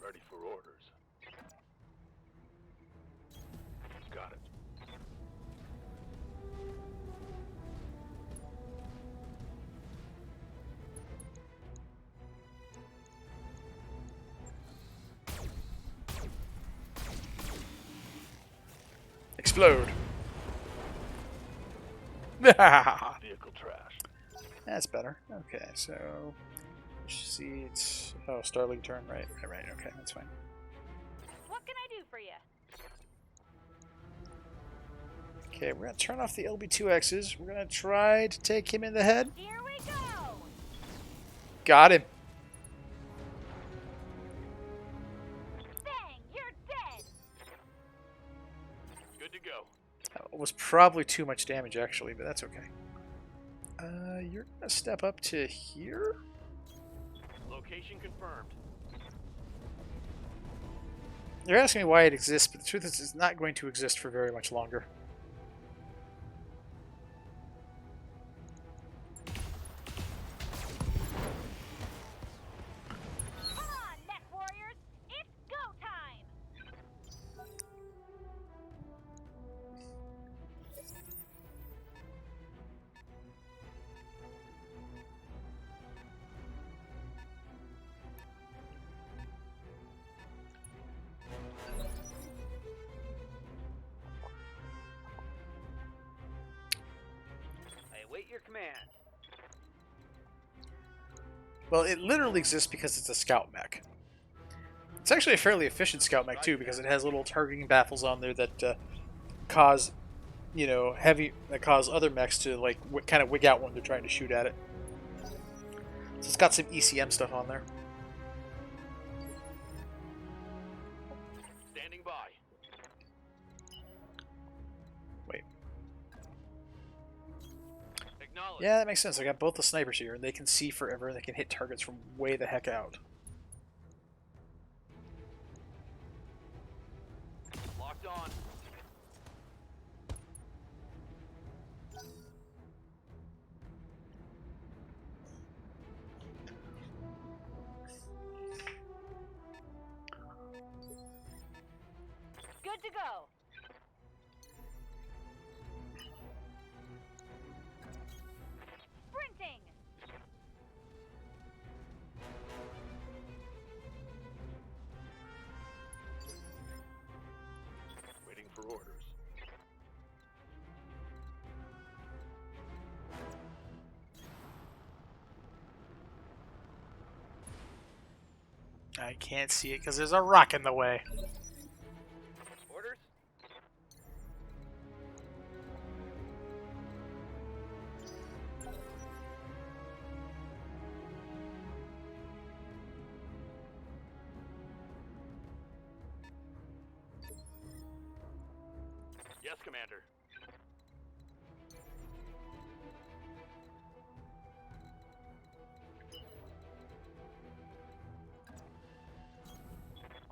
Ready for orders. Got it. Explode. Vehicle trash. That's better. Okay, so see, it's Starling turn, right? Right. Okay, that's fine. What can I do for you? Okay, we're gonna turn off the LB2Xs. We're gonna try to take him in the head. Here we go! Got him. Bang! You're dead! Good to go. That was probably too much damage, actually, but that's okay. You're gonna step up to here? Location confirmed. You're asking me why it exists, but the truth is it's not going to exist for very much longer. Come on, mech warriors! It's go time! I await your command. Well, it literally exists because it's a scout mech. It's actually a fairly efficient scout mech too, because it has little targeting baffles on there that cause, that cause other mechs to kind of wig out when they're trying to shoot at it. So it's got some ECM stuff on there. Standing by. Wait. Acknowledge. Yeah, that makes sense. I got both the snipers here, and they can see forever, and they can hit targets from way the heck out. Locked on. Good to go! Sprinting! for orders. I can't see it because there's a rock in the way. Orders? Yes, Commander.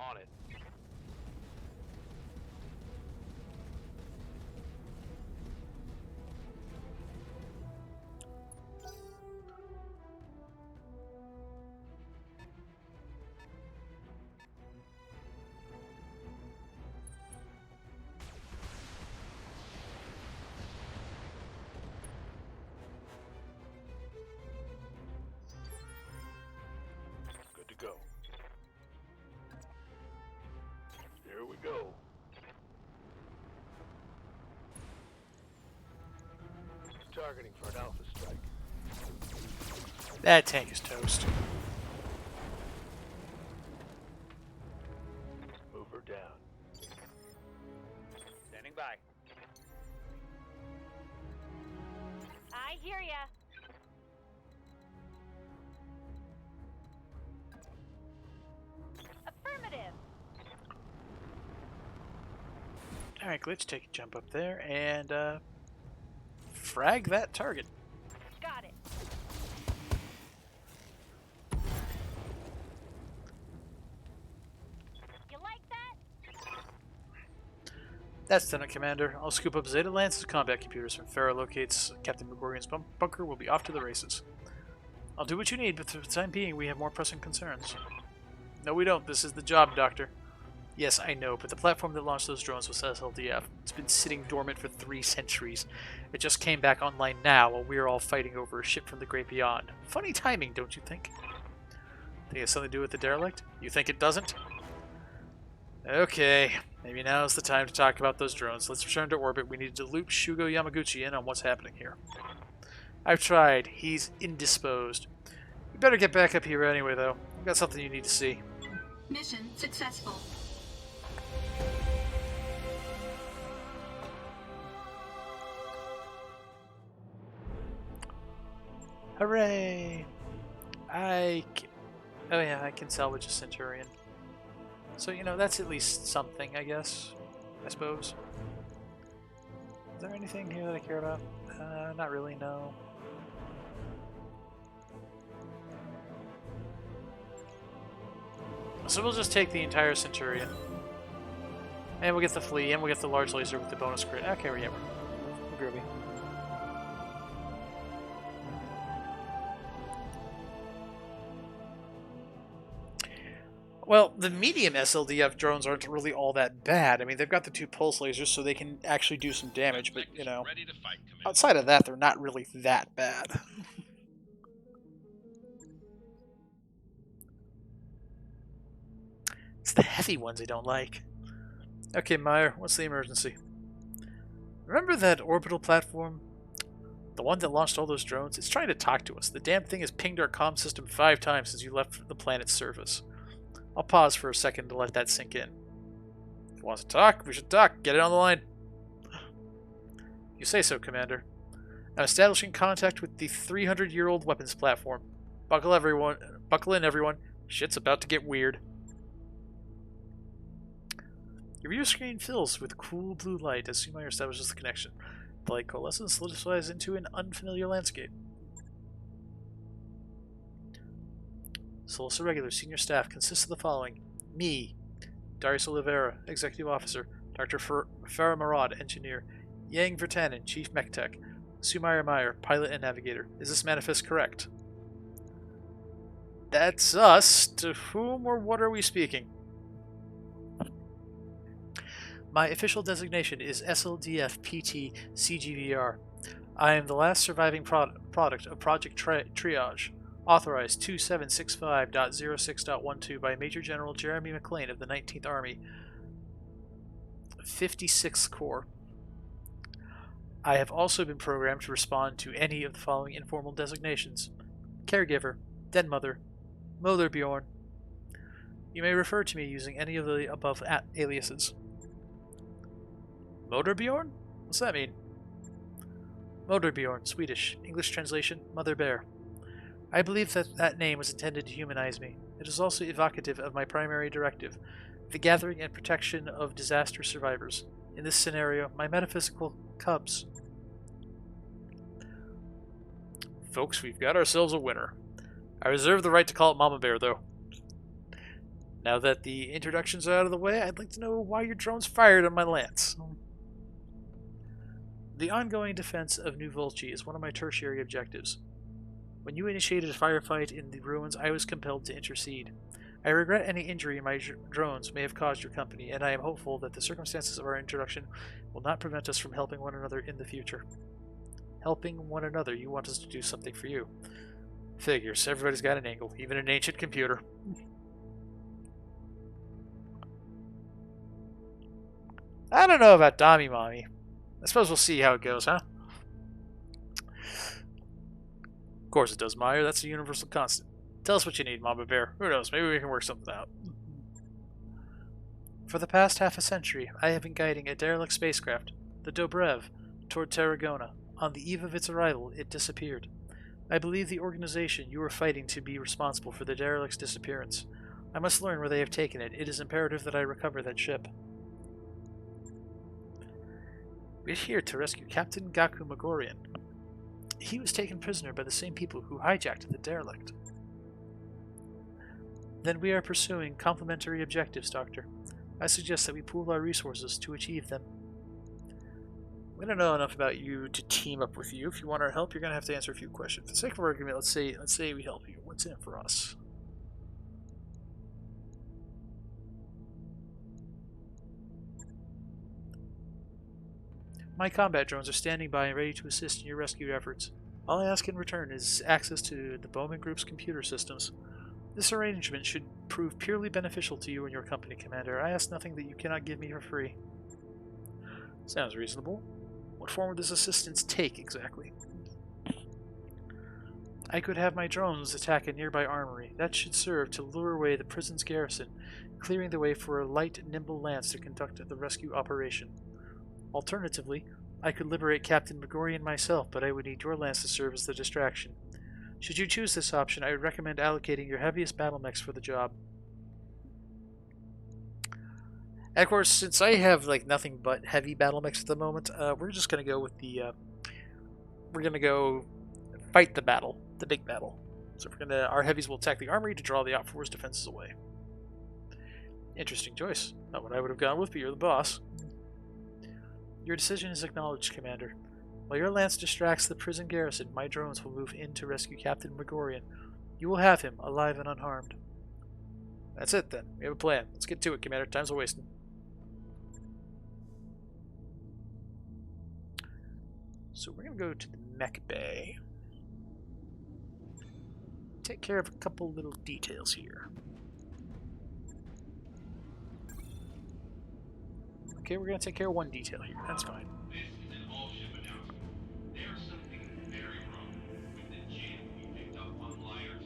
On it. Good to go. Here we go. Targeting for an alpha strike. That tank is toast. Move her down. Standing by. I hear ya. Affirmative. Alright, Glitch, take a jump up there and frag that target. Got it. You like that? That's done it, Commander. I'll scoop up Zeta Lance's combat computers when Farah locates Captain Megorian's bunker. We'll be off to the races. I'll do what you need, but for the time being, we have more pressing concerns. No, we don't. This is the job, Doctor. Yes, I know, but the platform that launched those drones was SLDF. It's been sitting dormant for 3 centuries. It just came back online now while we are all fighting over a ship from the great beyond. Funny timing, don't you think? Think it has something to do with the derelict? You think it doesn't? Okay, maybe now is the time to talk about those drones. Let's return to orbit. We need to loop Shugo Yamaguchi in on what's happening here. I've tried. He's indisposed. You better get back up here anyway, though. I've got something you need to see. Mission successful. Hooray! Oh yeah, I can salvage a Centurion. So, you know, that's at least something, I guess. I suppose. Is there anything here that I care about? Not really, no. So we'll just take the entire Centurion. And we'll get the Flea, and we'll get the large laser with the bonus crit. Okay, we're groovy. Well, the medium SLDF drones aren't really all that bad. I mean, they've got the 2 pulse lasers, so they can actually do some damage, but, you know, Ready to fight, Commander. outside of that, they're not really that bad. It's the heavy ones I don't like. Okay, Meyer, what's the emergency? Remember that orbital platform? The one that launched all those drones? It's trying to talk to us. The damn thing has pinged our comm system 5 times since you left the planet's surface. I'll pause for a second to let that sink in. If it wants to talk, we should talk. Get it on the line. You say so, Commander. I'm establishing contact with the 300-year-old weapons platform. Buckle in, everyone. Shit's about to get weird. Your view screen fills with cool blue light as Sumair establishes the connection. The light coalesces and solidifies into an unfamiliar landscape. Solus Irregular Senior Staff consists of the following. Me, Darius Oliveira, Executive Officer, Dr. Farah Marad, Engineer, Yang Vertanen, Chief Mech Tech, Sumair Meyer, Pilot and Navigator. Is this manifest correct? That's us. To whom or what are we speaking? My official designation is SLDF PT CGVR. I am the last surviving product of Project Triage, authorized 2765.06.12 by Major General Jeremy McLean of the 19th Army. 56th Corps. I have also been programmed to respond to any of the following informal designations: Caregiver, Den Mother, Motherbjorn. You may refer to me using any of the above aliases. Motorbjorn? What's that mean? Motorbjorn, Swedish. English translation, Mother Bear. I believe that name was intended to humanize me. It is also evocative of my primary directive, the gathering and protection of disaster survivors. In this scenario, my metaphysical cubs. Folks, we've got ourselves a winner. I reserve the right to call it Mama Bear, though. Now that the introductions are out of the way, I'd like to know why your drones fired on my lance. The ongoing defense of New Volchi is one of my tertiary objectives. When you initiated a firefight in the ruins, I was compelled to intercede. I regret any injury my drones may have caused your company, and I am hopeful that the circumstances of our introduction will not prevent us from helping one another in the future. Helping one another, you want us to do something for you. Figures, everybody's got an angle, even an ancient computer. I don't know about Dommy Mommy. I suppose we'll see how it goes, huh? Of course it does, Meyer. That's a universal constant. Tell us what you need, Mama Bear. Who knows? Maybe we can work something out. For the past half a century, I have been guiding a derelict spacecraft, the Dobrev, toward Tarragona. On the eve of its arrival, it disappeared. I believe the organization you are fighting to be responsible for the derelict's disappearance. I must learn where they have taken it. It is imperative that I recover that ship. We're here to rescue Captain Gaku Magorian. He was taken prisoner by the same people who hijacked the derelict. Then we are pursuing complementary objectives, Doctor. I suggest that we pool our resources to achieve them. We don't know enough about you to team up with you. If you want our help, you're going to have to answer a few questions. For the sake of argument, let's say we help you. What's in it for us? My combat drones are standing by and ready to assist in your rescue efforts. All I ask in return is access to the Bowman Group's computer systems. This arrangement should prove purely beneficial to you and your company, Commander. I ask nothing that you cannot give me for free. Sounds reasonable. What form would this assistance take, exactly? I could have my drones attack a nearby armory. That should serve to lure away the prison's garrison, clearing the way for a light, nimble lance to conduct the rescue operation. Alternatively, I could liberate Captain Magorian myself, but I would need your lance to serve as the distraction. Should you choose this option, I would recommend allocating your heaviest battle mechs for the job. And of course, since I have like nothing but heavy battle mechs at the moment, we're just gonna go with the we're gonna go fight the battle, the big battle. So our heavies will attack the armory to draw the outforce defenses away. Interesting choice. Not what I would have gone with, but you're the boss. Your decision is acknowledged, Commander. While your lance distracts the prison garrison, my drones will move in to rescue Captain Magorian. You will have him, alive and unharmed. That's it, then. We have a plan. Let's get to it, Commander. Time's wasting. So we're going to go to the mech bay. Take care of a couple little details here. Okay, we're going to take care of one detail here. That's fine. This is an all-ship announcement. There's something very wrong with the jam we picked up on Liar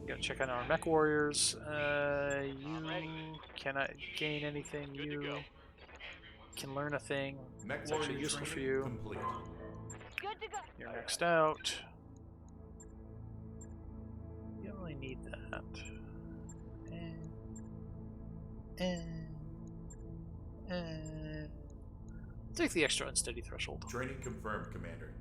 2. Gotta check on our mech warriors. You cannot gain anything. You can learn a thing. It's actually useful for you. Complete. Good to go. You're maxed out. You don't really need that. Take the extra unsteady threshold. Training confirmed, Commander.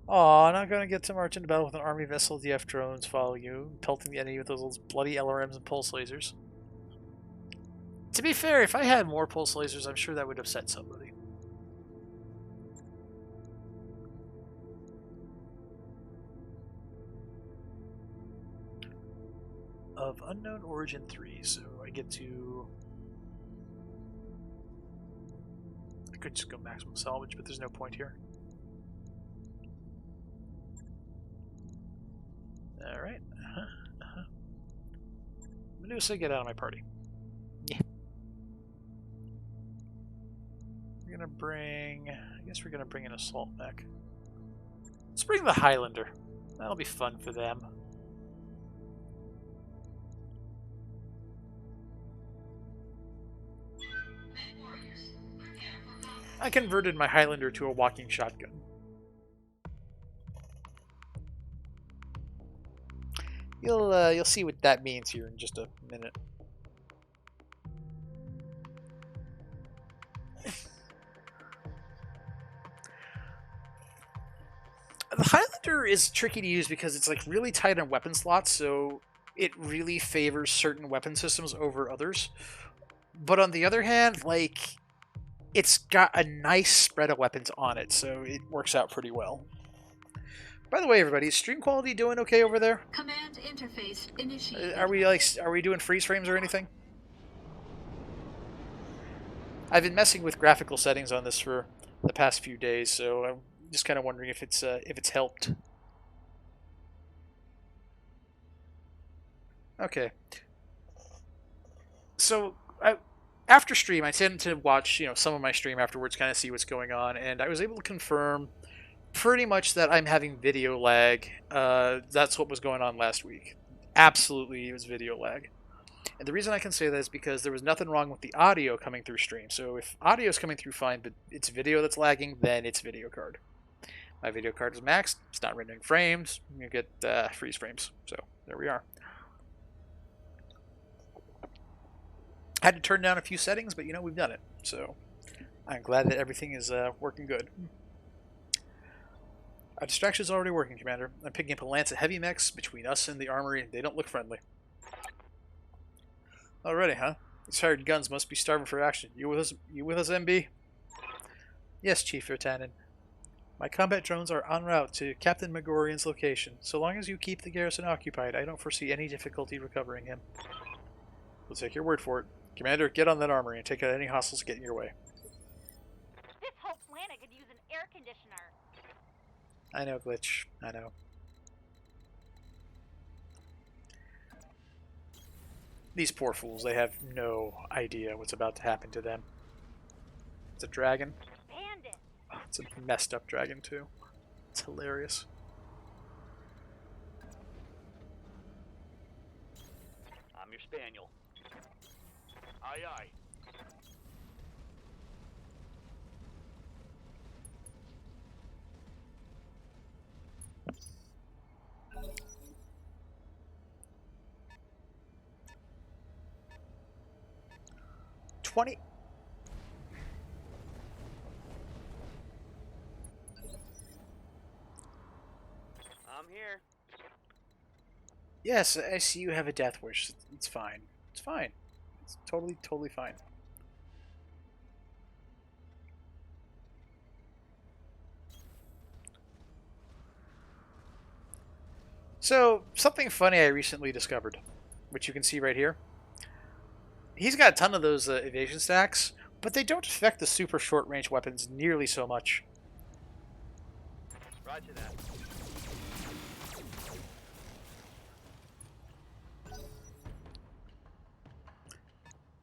Aw, not gonna get to march into battle with an army vessel. DF drones follow you, pelting the enemy with those bloody LRMs and pulse lasers. To be fair, if I had more pulse lasers, I'm sure that would upset somebody. Of unknown origin 3, so I get to... I could just go maximum salvage, but there's no point here. Alright. Medusa, get out of my party. Yeah. We're gonna bring... I guess we're gonna bring an assault mech. Let's bring the Highlander. That'll be fun for them. I converted my Highlander to a walking shotgun. You'll see what that means here in just a minute. The Highlander is tricky to use because it's like really tight on weapon slots, so it really favors certain weapon systems over others. But on the other hand, like, it's got a nice spread of weapons on it, so it works out pretty well. By the way, everybody, is stream quality doing okay over there? Command interface initiated. Are we doing freeze frames or anything? I've been messing with graphical settings on this for the past few days, so I'm just kind of wondering if it's helped. Okay. So after stream, I tend to watch some of my stream afterwards, kind of see what's going on, and I was able to confirm pretty much that I'm having video lag. That's what was going on last week. Absolutely, it was video lag. And the reason I can say that is because there was nothing wrong with the audio coming through stream. So if audio is coming through fine, but it's video that's lagging, then it's video card. My video card is maxed. It's not rendering frames. You get freeze frames. So there we are. Had to turn down a few settings, but we've done it. So I'm glad that everything is working good. Our distraction is already working, Commander. I'm picking up a lance of heavy mechs between us and the armory. They don't look friendly. Already, huh? These hired guns must be starving for action. You with us, MB? Yes, Chief Vertanen. My combat drones are en route to Captain Megorian's location. So long as you keep the garrison occupied, I don't foresee any difficulty recovering him. We'll take your word for it. Commander, get on that armory and take out any hostiles that get in your way. This whole planet could use an air conditioner. I know, Glitch. I know. These poor fools, they have no idea what's about to happen to them. It's a dragon. Bandit. Oh, it's a messed up dragon, too. It's hilarious. I'm your spaniel. Aye, aye. I'm here. Yes, I see you have a death wish. It's fine. It's fine. It's totally fine. So, something funny I recently discovered, which you can see right here. He's got a ton of those evasion stacks, but they don't affect the super short-range weapons nearly so much. Roger that.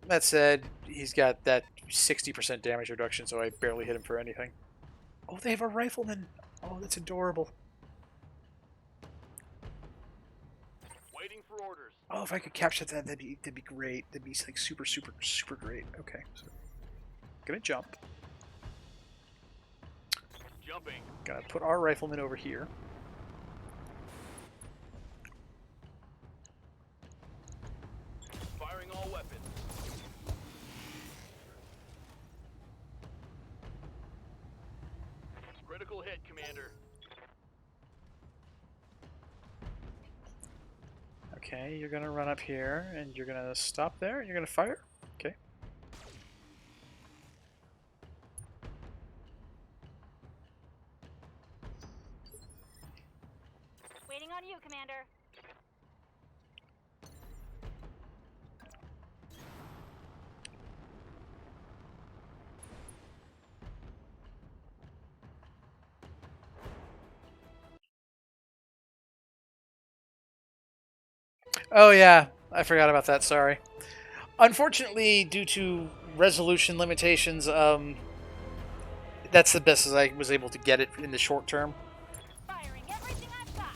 That said, he's got that 60% damage reduction, so I barely hit him for anything. Oh, they have a rifleman! Oh, that's adorable. Waiting for orders. Oh, if I could capture that, that'd be great. That'd be like super great. Okay, so gonna jump. Jumping. Gonna put our rifleman over here. Firing all weapons. Critical hit, Commander. Okay, you're gonna run up here, and you're gonna stop there, and you're gonna fire? Okay. Waiting on you, Commander. Oh yeah, I forgot about that, sorry. Unfortunately, due to resolution limitations, that's the best as I was able to get it in the short term. Firing everything I've got.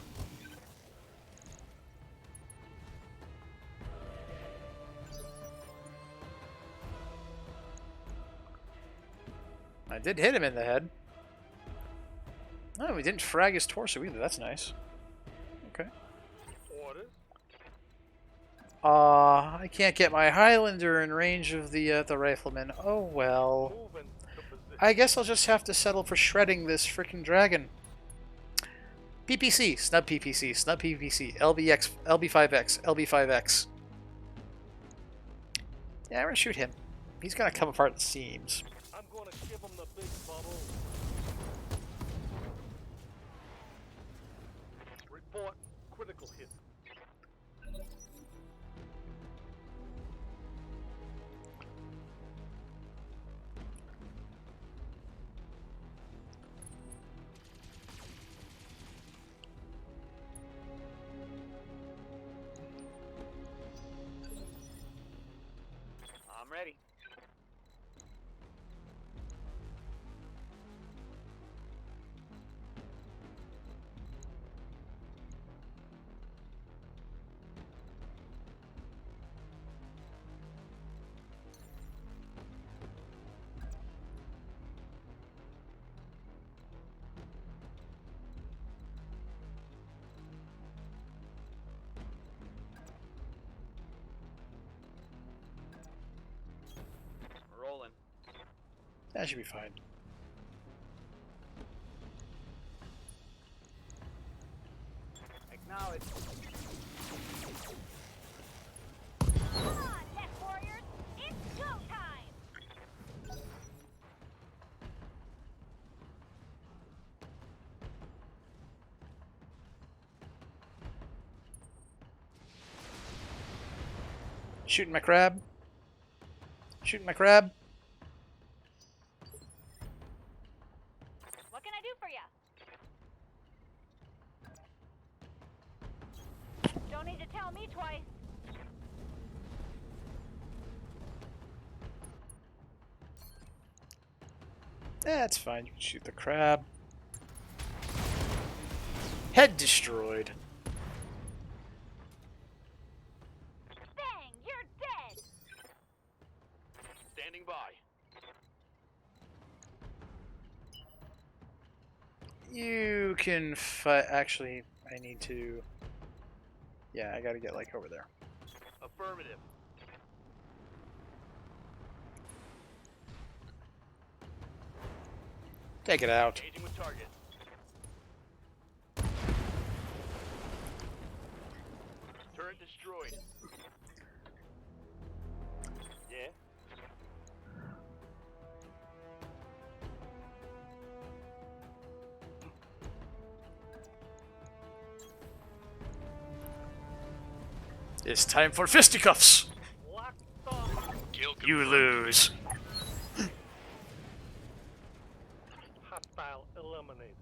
I did hit him in the head. Oh, we didn't frag his torso either. That's nice. Okay. Orders. I can't get my Highlander in range of the rifleman. Oh well. Moving to position. I guess I'll just have to settle for shredding this freaking dragon. PPC, snub PPC, snub PPC, LBX, LB5X, LB5X. Yeah, I'm gonna shoot him. He's gonna come apart at the seams. I'm gonna give him the big bubble. Report critical hit. I'm ready. Rolling. That should be fine. Acknowledge. Come on, Neck Warriors. It's go time. Shooting my crab. Shooting my crab. What can I do for you? Don't need to tell me twice. That's fine. You can shoot the crab. Head destroyed. Bang! You're dead. Standing by. You can fight. Actually, I need to. Yeah, I gotta get like over there. Affirmative. Take it out. Engaging with target. Turret destroyed. Yeah. It's time for fisticuffs. Locked on. Kill You confirmed. lose. Hostile eliminated.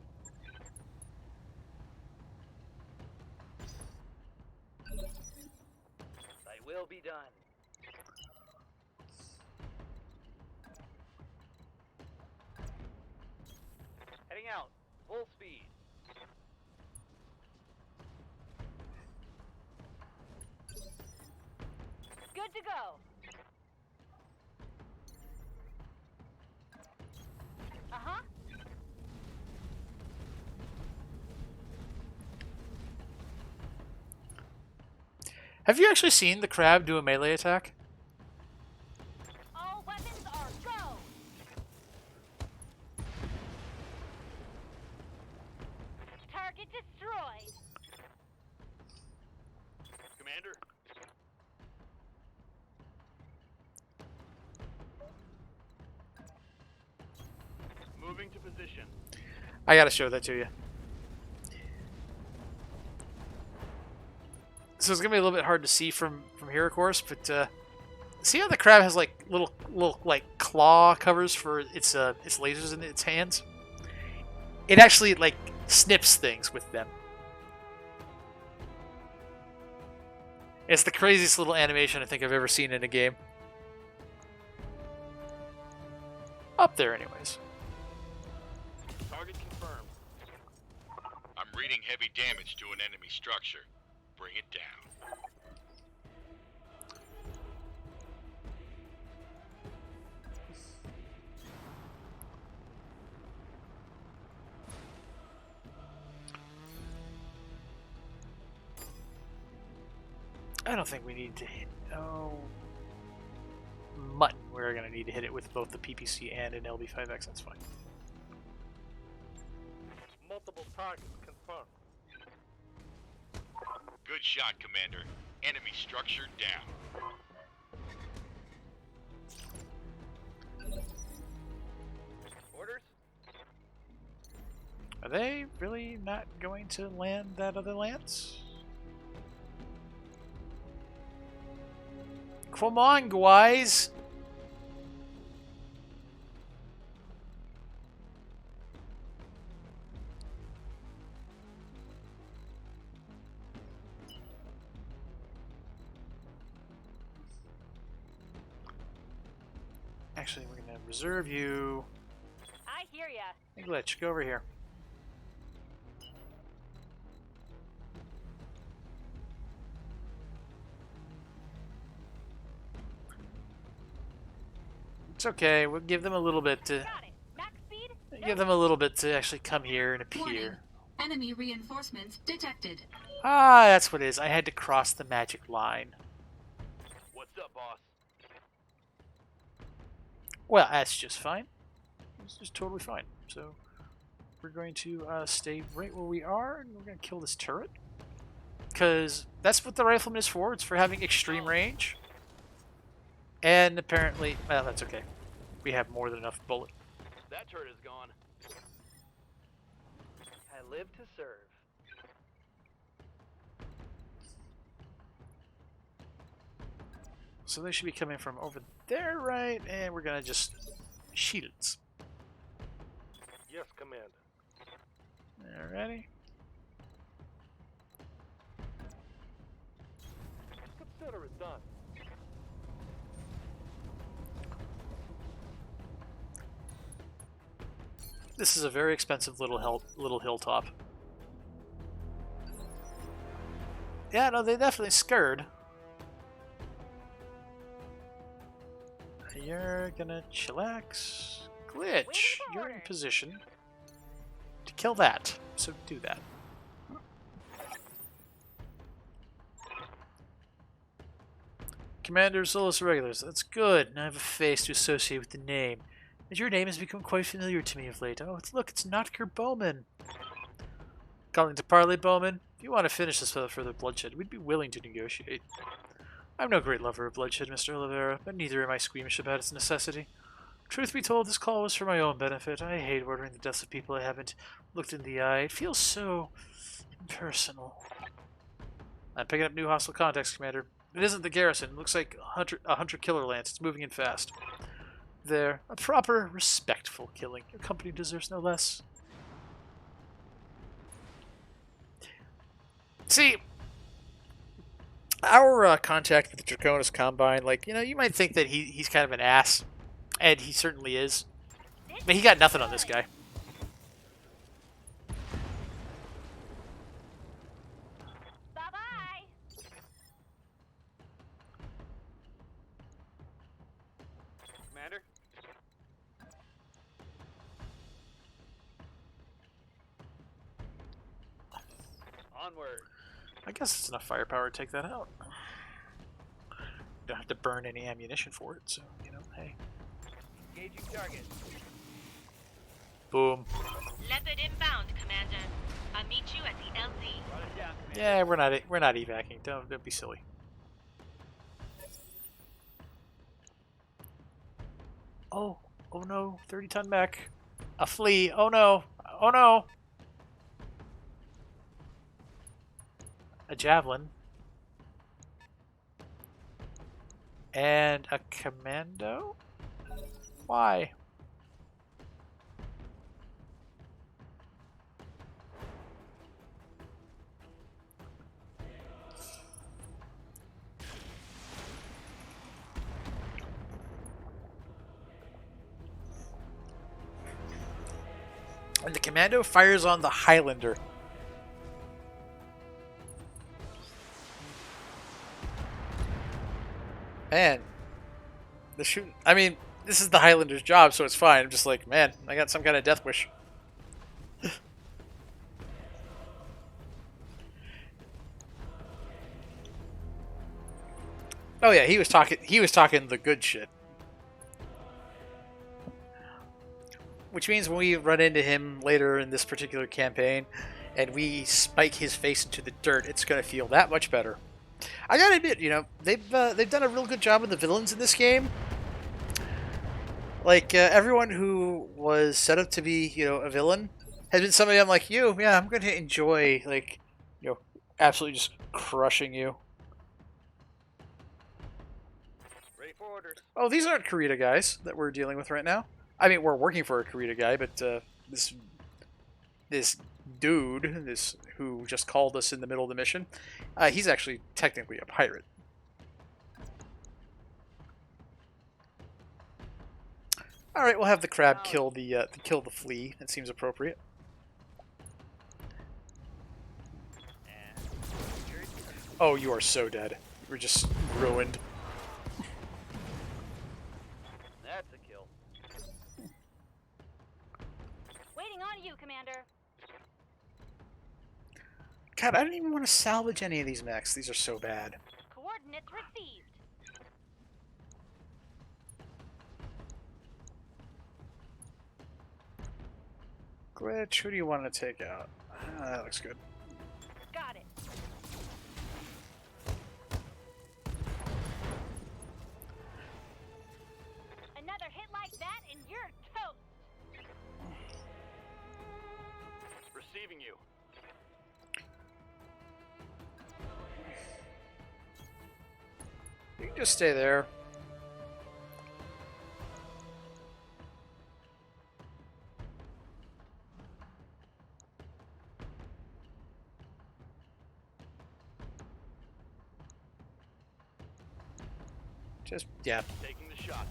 They will be done. Heading out. Full speed. Good to go. Uh-huh. Have you actually seen the crab do a melee attack? All weapons are go. Target destroyed. Commander. Moving to position. I gotta show that to you. So it's gonna be a little bit hard to see from here, of course, but see how the crab has like little like claw covers for its lasers in its hands? It actually like snips things with them. It's the craziest little animation I think I've ever seen in a game. Up there, anyways. Target confirmed. I'm reading heavy damage to an enemy structure. Bring it down. I don't think we need to hit. Oh. Mutton. We're going to need to hit it with both the PPC and an LB5X. That's fine. Multiple targets confirmed. Good shot, Commander. Enemy structure down. Orders? Are they really not going to land that other lance? Come on, guys! Actually, we're going to reserve you. I hear ya. Hey, Glitch, go over here. It's okay. We'll give them a little bit to Got it. Max speed? give them a little bit to actually come here and appear. Warning. Enemy reinforcements detected. Ah, that's what it is. I had to cross the magic line. What's up, boss? Well, that's just fine. It's just totally fine. So we're going to stay right where we are, and we're going to kill this turret. Because that's what the rifleman is for. It's for having extreme range. And apparently, well, that's okay. We have more than enough bullet. That turret is gone. I live to serve. So they should be coming from over there, right? And we're going to just shields. Yes, Commander. Alrighty. Consider it done. This is a very expensive little hilltop. Yeah, no, they definitely scared. You're gonna chillax. Glitch, you're in position to kill that. So do that. Commander Solus Regulars, that's good. Now I have a face to associate with the name. And your name has become quite familiar to me of late. Oh, look, it's Notker Bowman. Calling to parley, Bowman. If you want to finish this without further bloodshed, we'd be willing to negotiate. I'm no great lover of bloodshed, Mr. Oliveira, but neither am I squeamish about its necessity. Truth be told, this call was for my own benefit. I hate ordering the deaths of people I haven't looked in the eye. It feels so impersonal. I'm picking up new hostile contacts, Commander. It isn't the garrison. It looks like a hunter-killer lance. It's moving in fast. There. A proper, respectful killing. Your company deserves no less. See, our contact with the Draconis Combine, like, you might think that he's kind of an ass. And he certainly is. But he got nothing on this guy. Bye-bye. Commander? Onward. I guess it's enough firepower to take that out. Don't have to burn any ammunition for it, so, hey. Engaging target. Boom. Leopard inbound, Commander. I'll meet you at the LZ. Run it down, Commander. Yeah, we're not evacing. Don't be silly. Oh no, 30-ton mech. A flea. Oh no. Oh no. A javelin. And a commando? Why? And the commando fires on the Highlander. Man, the shoot. I mean, this is the Highlander's job, so it's fine. I'm just like, man, I got some kind of death wish. Oh yeah, he was talking. He was talking the good shit. Which means when we run into him later in this particular campaign, and we spike his face into the dirt, it's gonna feel that much better. I gotta admit, you know, they've done a real good job with the villains in this game. Like everyone who was set up to be, you know, a villain has been somebody I'm like, you, yeah, I'm gonna enjoy, like, you know, absolutely just crushing you. Ready for orders. Oh, these aren't Kurita guys that we're dealing with right now. I mean, we're working for a Kurita guy, but this dude, this who just called us in the middle of the mission, he's actually technically a pirate. All right, we'll have the crab kill the flea. That seems appropriate. Oh, you are so dead. We're just ruined. That's a kill. Waiting on you, Commander. God, I don't even want to salvage any of these mechs. These are so bad. Coordinates received. Glitch, who do you want to take out? That looks good. Got it. Another hit like that and you're toast. Receiving you. You can just stay there. Just, yeah. Taking the shot.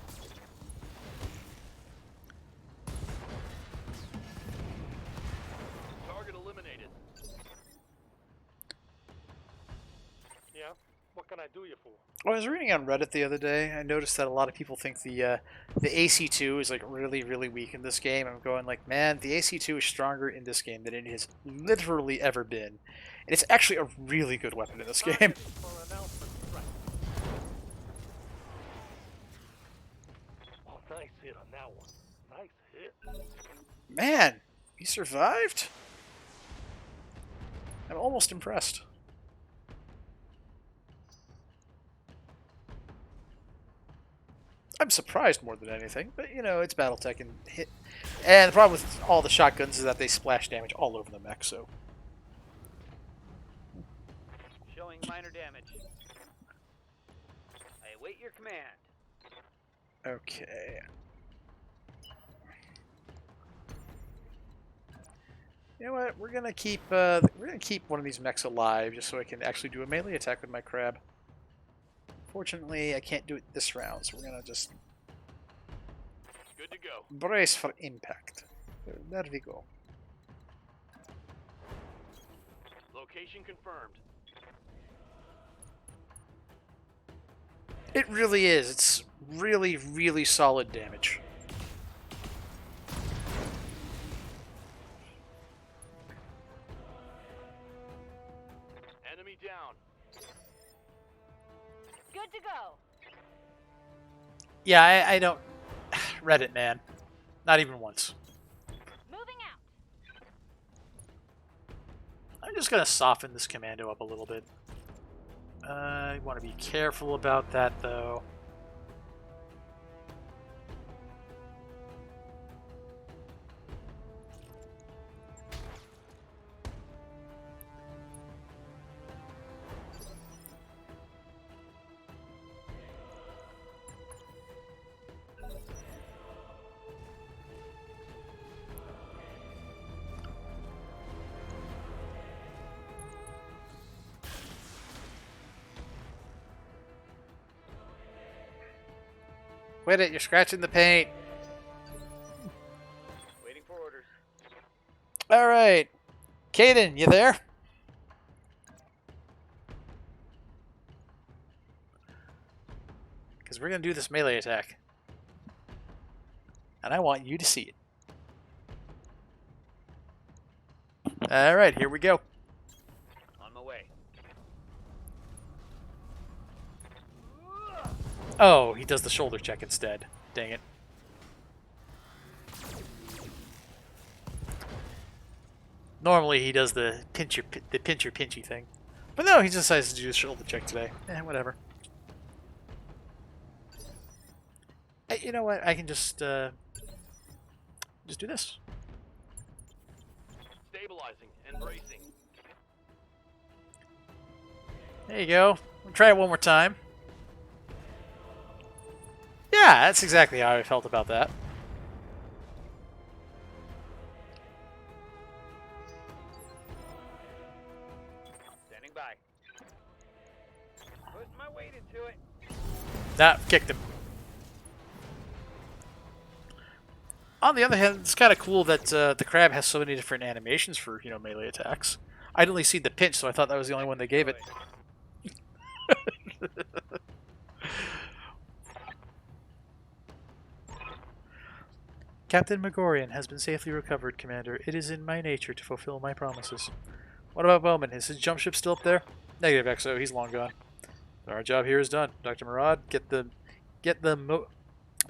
Target eliminated. Yeah? What can I do you for? I was reading on Reddit the other day. I noticed that a lot of people think the AC2 is like really, really weak in this game. I'm going like, man, the AC2 is stronger in this game than it has literally ever been, and it's actually a really good weapon in this game. For announcement, right. Oh, nice hit on that one. Nice hit. Man, he survived. I'm almost impressed. I'm surprised more than anything, but you know, it's BattleTech and hit. And the problem with all the shotguns is that they splash damage all over the mech, so. Showing minor damage. I await your command. Okay. You know what? We're gonna keep one of these mechs alive just so I can actually do a melee attack with my crab. Fortunately, I can't do it this round, so we're gonna just Good to go. brace for impact. There we go. Location confirmed. It really is. It's really, really solid damage. Enemy down. Good to go. Yeah, I don't... Reddit, man. Not even once. Moving out. I'm just gonna soften this commando up a little bit. I want to be careful about that, though. Quit it, you're scratching the paint. Waiting for orders. All right. Caden, you there? Because we're going to do this melee attack. And I want you to see it. All right, here we go. On my way. Oh, he does the shoulder check instead. Dang it. Normally he does the pinchy thing. But no, he just decides to do the shoulder check today. Whatever. Hey, you know what? I can just do this. Stabilizing and bracing. There you go. We'll try it one more time. Yeah, that's exactly how I felt about that. Standing by. Putting my weight into it. Nah, kicked him. On the other hand, it's kind of cool that the crab has so many different animations for, melee attacks. I'd only seen the pinch, so I thought that was the only one they gave it. Captain Megorian has been safely recovered, Commander. It is in my nature to fulfill my promises. What about Bowman? Is his jump ship still up there? Negative, XO. He's long gone. Our job here is done. Dr. Murad, get the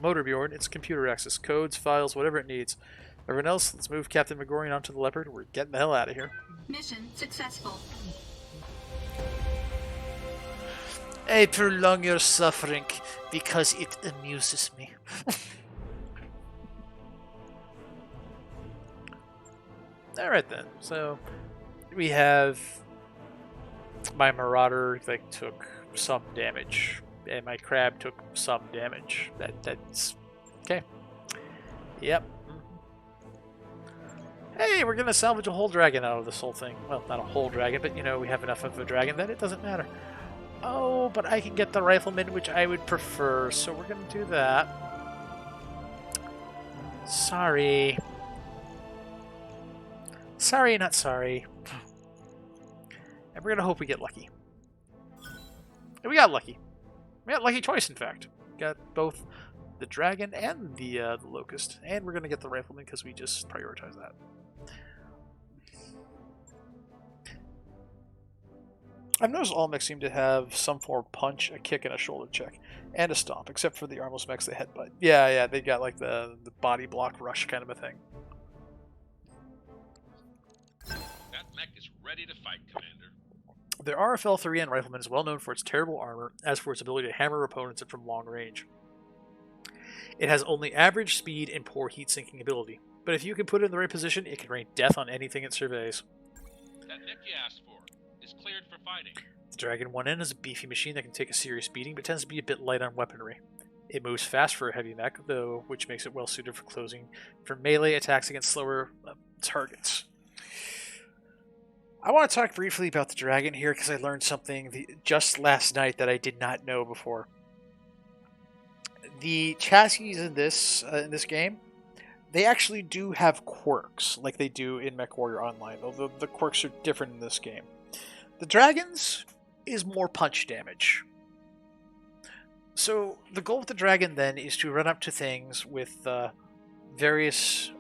motor Bjorn. It's computer access, codes, files, whatever it needs. Everyone else, let's move Captain Megorian onto the Leopard. We're getting the hell out of here. Mission successful. I prolong your suffering because it amuses me. Alright then, so we have my Marauder took some damage, and my Crab took some damage. That's okay. Yep. Hey, we're gonna salvage a whole dragon out of this whole thing. Well, not a whole dragon, but we have enough of a dragon that it doesn't matter. Oh, but I can get the rifleman, which I would prefer, so we're gonna do that. Sorry. Sorry, not sorry. And we're gonna hope we get lucky. And we got lucky. We got lucky twice, in fact. Got both the dragon and the locust, and we're gonna get the rifleman because we just prioritize that. I've noticed all mechs seem to have some form of punch, a kick, and a shoulder check, and a stomp, except for the armless mechs, the headbutt. Yeah, they got like the body block rush kind of a thing. That mech is ready to fight, Commander. The RFL-3N rifleman is well known for its terrible armor, as for its ability to hammer opponents in from long range. It has only average speed and poor heat-sinking ability, but if you can put it in the right position, it can rain death on anything it surveys. That mech you asked for is cleared for fighting. The Dragon 1N is a beefy machine that can take a serious beating, but tends to be a bit light on weaponry. It moves fast for a heavy mech, though, which makes it well suited for melee attacks against slower targets. I want to talk briefly about the Dragon here because I learned something just last night that I did not know before. The chassis in this game, they actually do have quirks like they do in MechWarrior Online, although the quirks are different in this game. The Dragon's is more punch damage. So the goal with the Dragon then is to run up to things with various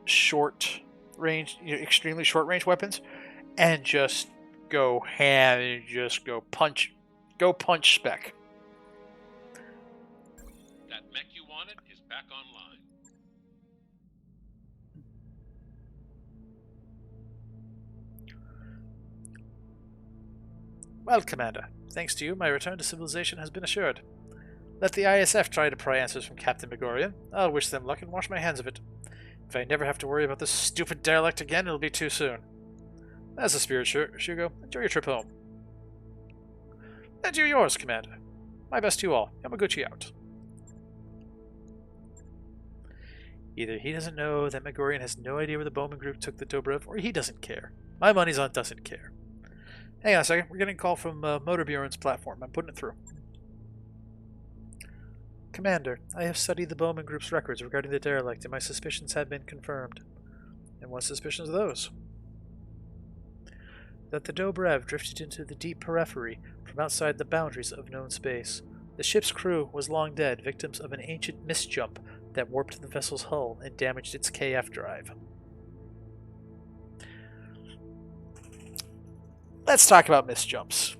short range, extremely short range weapons, and just go ham and just go punch spec. That mech you wanted is back online. Well, Commander, thanks to you, my return to civilization has been assured. Let the ISF try to pry answers from Captain Megorian. I'll wish them luck and wash my hands of it. If I never have to worry about this stupid derelict again, it'll be too soon. That's the spirit, Shugo. Enjoy your trip home. And you yours, Commander. My best to you all. Yamaguchi out. Either he doesn't know that Megorian has no idea where the Bowman group took the Dobrev, or he doesn't care. My money's on doesn't care. Hang on a second. We're getting a call from Motor Bjorn's platform. I'm putting it through. Commander, I have studied the Bowman Group's records regarding the derelict, and my suspicions have been confirmed. And what suspicions of those? That the Dobrev drifted into the deep periphery from outside the boundaries of known space. The ship's crew was long dead, victims of an ancient misjump that warped the vessel's hull and damaged its KF drive. Let's talk about misjumps.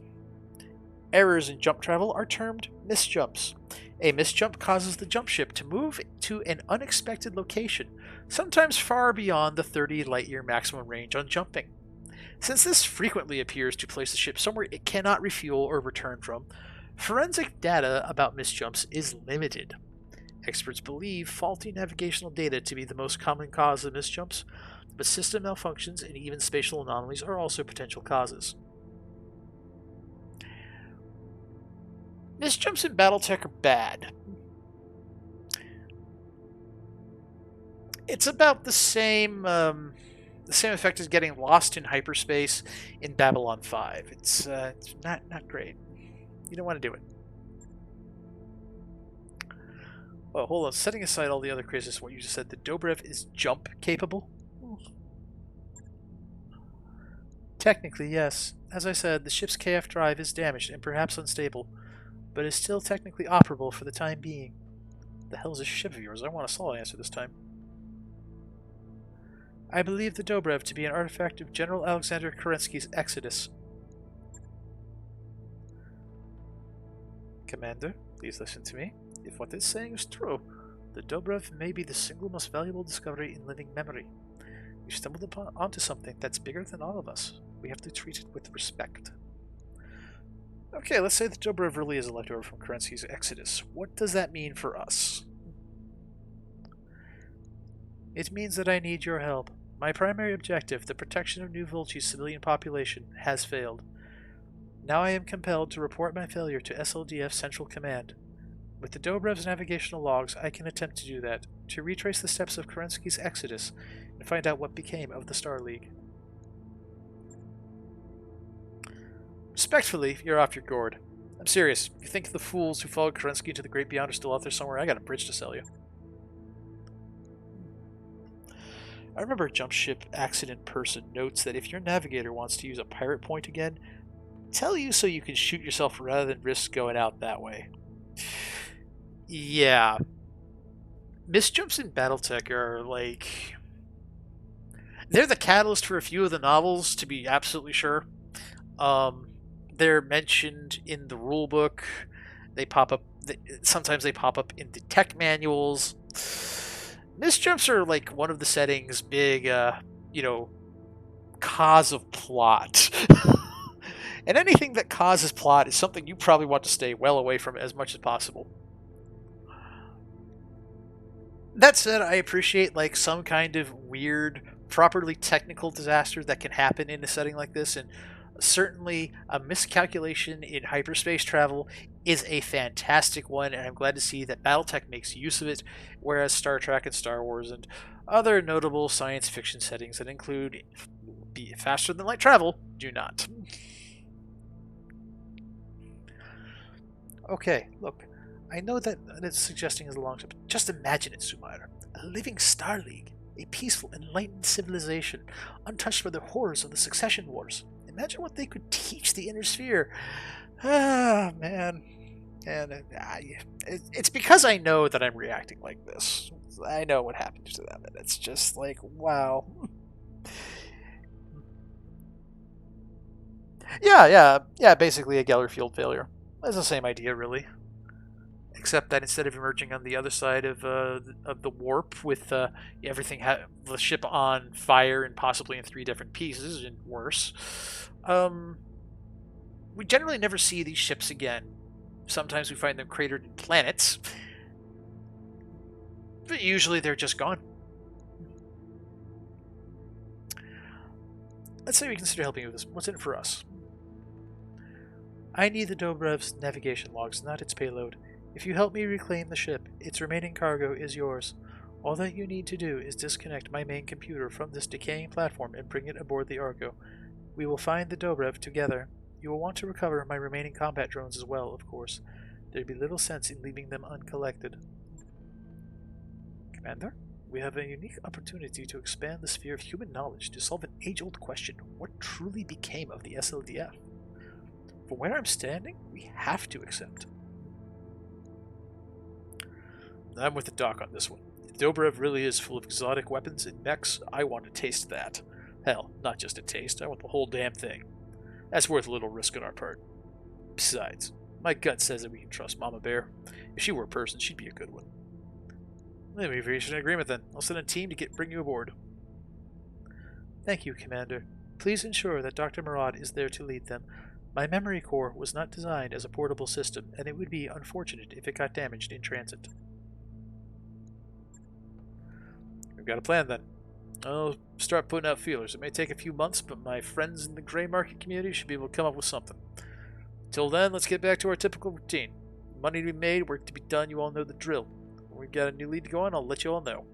Errors in jump travel are termed misjumps. A misjump causes the jump ship to move to an unexpected location, sometimes far beyond the 30 light-year maximum range on jumping. Since this frequently appears to place the ship somewhere it cannot refuel or return from, forensic data about misjumps is limited. Experts believe faulty navigational data to be the most common cause of misjumps, but system malfunctions and even spatial anomalies are also potential causes. Misjumps in BattleTech are bad. It's about the same effect as getting lost in hyperspace in Babylon 5. It's not great. You don't want to do it. Oh, hold on. Setting aside all the other craziness, what you just said, the Dobrev is jump capable? Technically, yes. As I said, the ship's KF drive is damaged and perhaps unstable, but is still technically operable for the time being. The hell is this ship of yours? I want a solid answer this time. I believe the Dobrev to be an artifact of General Alexander Kerensky's Exodus. Commander, please listen to me. If what it's saying is true, the Dobrev may be the single most valuable discovery in living memory. We stumbled onto something that's bigger than all of us. We have to treat it with respect. Okay, let's say the Dobrev really is a leftover from Kerensky's Exodus. What does that mean for us? It means that I need your help. My primary objective, the protection of New Volchi's civilian population, has failed. Now I am compelled to report my failure to SLDF Central Command. With the Dobrev's navigational logs, I can attempt to do that, to retrace the steps of Kerensky's Exodus, and find out what became of the Star League. Respectfully, you're off your gourd. I'm serious. If you think the fools who followed Kerensky into the great beyond are still out there somewhere, I got a bridge to sell you. I remember a jump ship accident person notes that if your navigator wants to use a pirate point again, tell you so you can shoot yourself rather than risk going out that way. Yeah. Misjumps in BattleTech are like... they're the catalyst for a few of the novels, to be absolutely sure. They're mentioned in the rulebook. They pop up... sometimes they pop up in the tech manuals. Misjumps are like one of the settings' big, cause of plot. And anything that causes plot is something you probably want to stay well away from as much as possible. That said, I appreciate like some kind of weird, properly technical disaster that can happen in a setting like this, and certainly a miscalculation in hyperspace travel is a fantastic one, and I'm glad to see that BattleTech makes use of it, whereas Star Trek and Star Wars and other notable science fiction settings that include faster than light travel do not. Okay, look, I know that it's suggesting is a long shot, but just imagine it, Sumaira. A living Star League, a peaceful, enlightened civilization, untouched by the horrors of the succession wars. Imagine what they could teach the Inner Sphere. Ah, man. And it's because I know that I'm reacting like this. I know what happens to them, and it's just like, wow. Yeah, basically a Geller field failure. That's the same idea, really. Except that instead of emerging on the other side of the warp with everything, the ship on fire and possibly in 3 different pieces, and worse, we generally never see these ships again. Sometimes we find them cratered in planets, but usually they're just gone. Let's say we consider helping you with this. What's in it for us? I need the Dobrev's navigation logs, not its payload. If you help me reclaim the ship, its remaining cargo is yours. All that you need to do is disconnect my main computer from this decaying platform and bring it aboard the Argo. We will find the Dobrev together. You will want to recover my remaining combat drones as well, of course. There'd be little sense in leaving them uncollected. Commander? We have a unique opportunity to expand the sphere of human knowledge to solve an age-old question: what truly became of the SLDF? From where I'm standing, we have to accept. I'm with the doc on this one. If Dobrev really is full of exotic weapons and mechs, I want to taste that. Hell, not just a taste, I want the whole damn thing. That's worth a little risk on our part. Besides, my gut says that we can trust Mama Bear. If she were a person, she'd be a good one. Maybe we've reached an agreement then. I'll send a team to bring you aboard. Thank you, Commander. Please ensure that Dr. Murad is there to lead them. My memory core was not designed as a portable system, and it would be unfortunate if it got damaged in transit. We've got a plan then. I'll start putting out feelers. It may take a few months, but my friends in the gray market community should be able to come up with something. Till then, let's get back to our typical routine. Money to be made, work to be done, you all know the drill. When we've got a new lead to go on, I'll let you all know.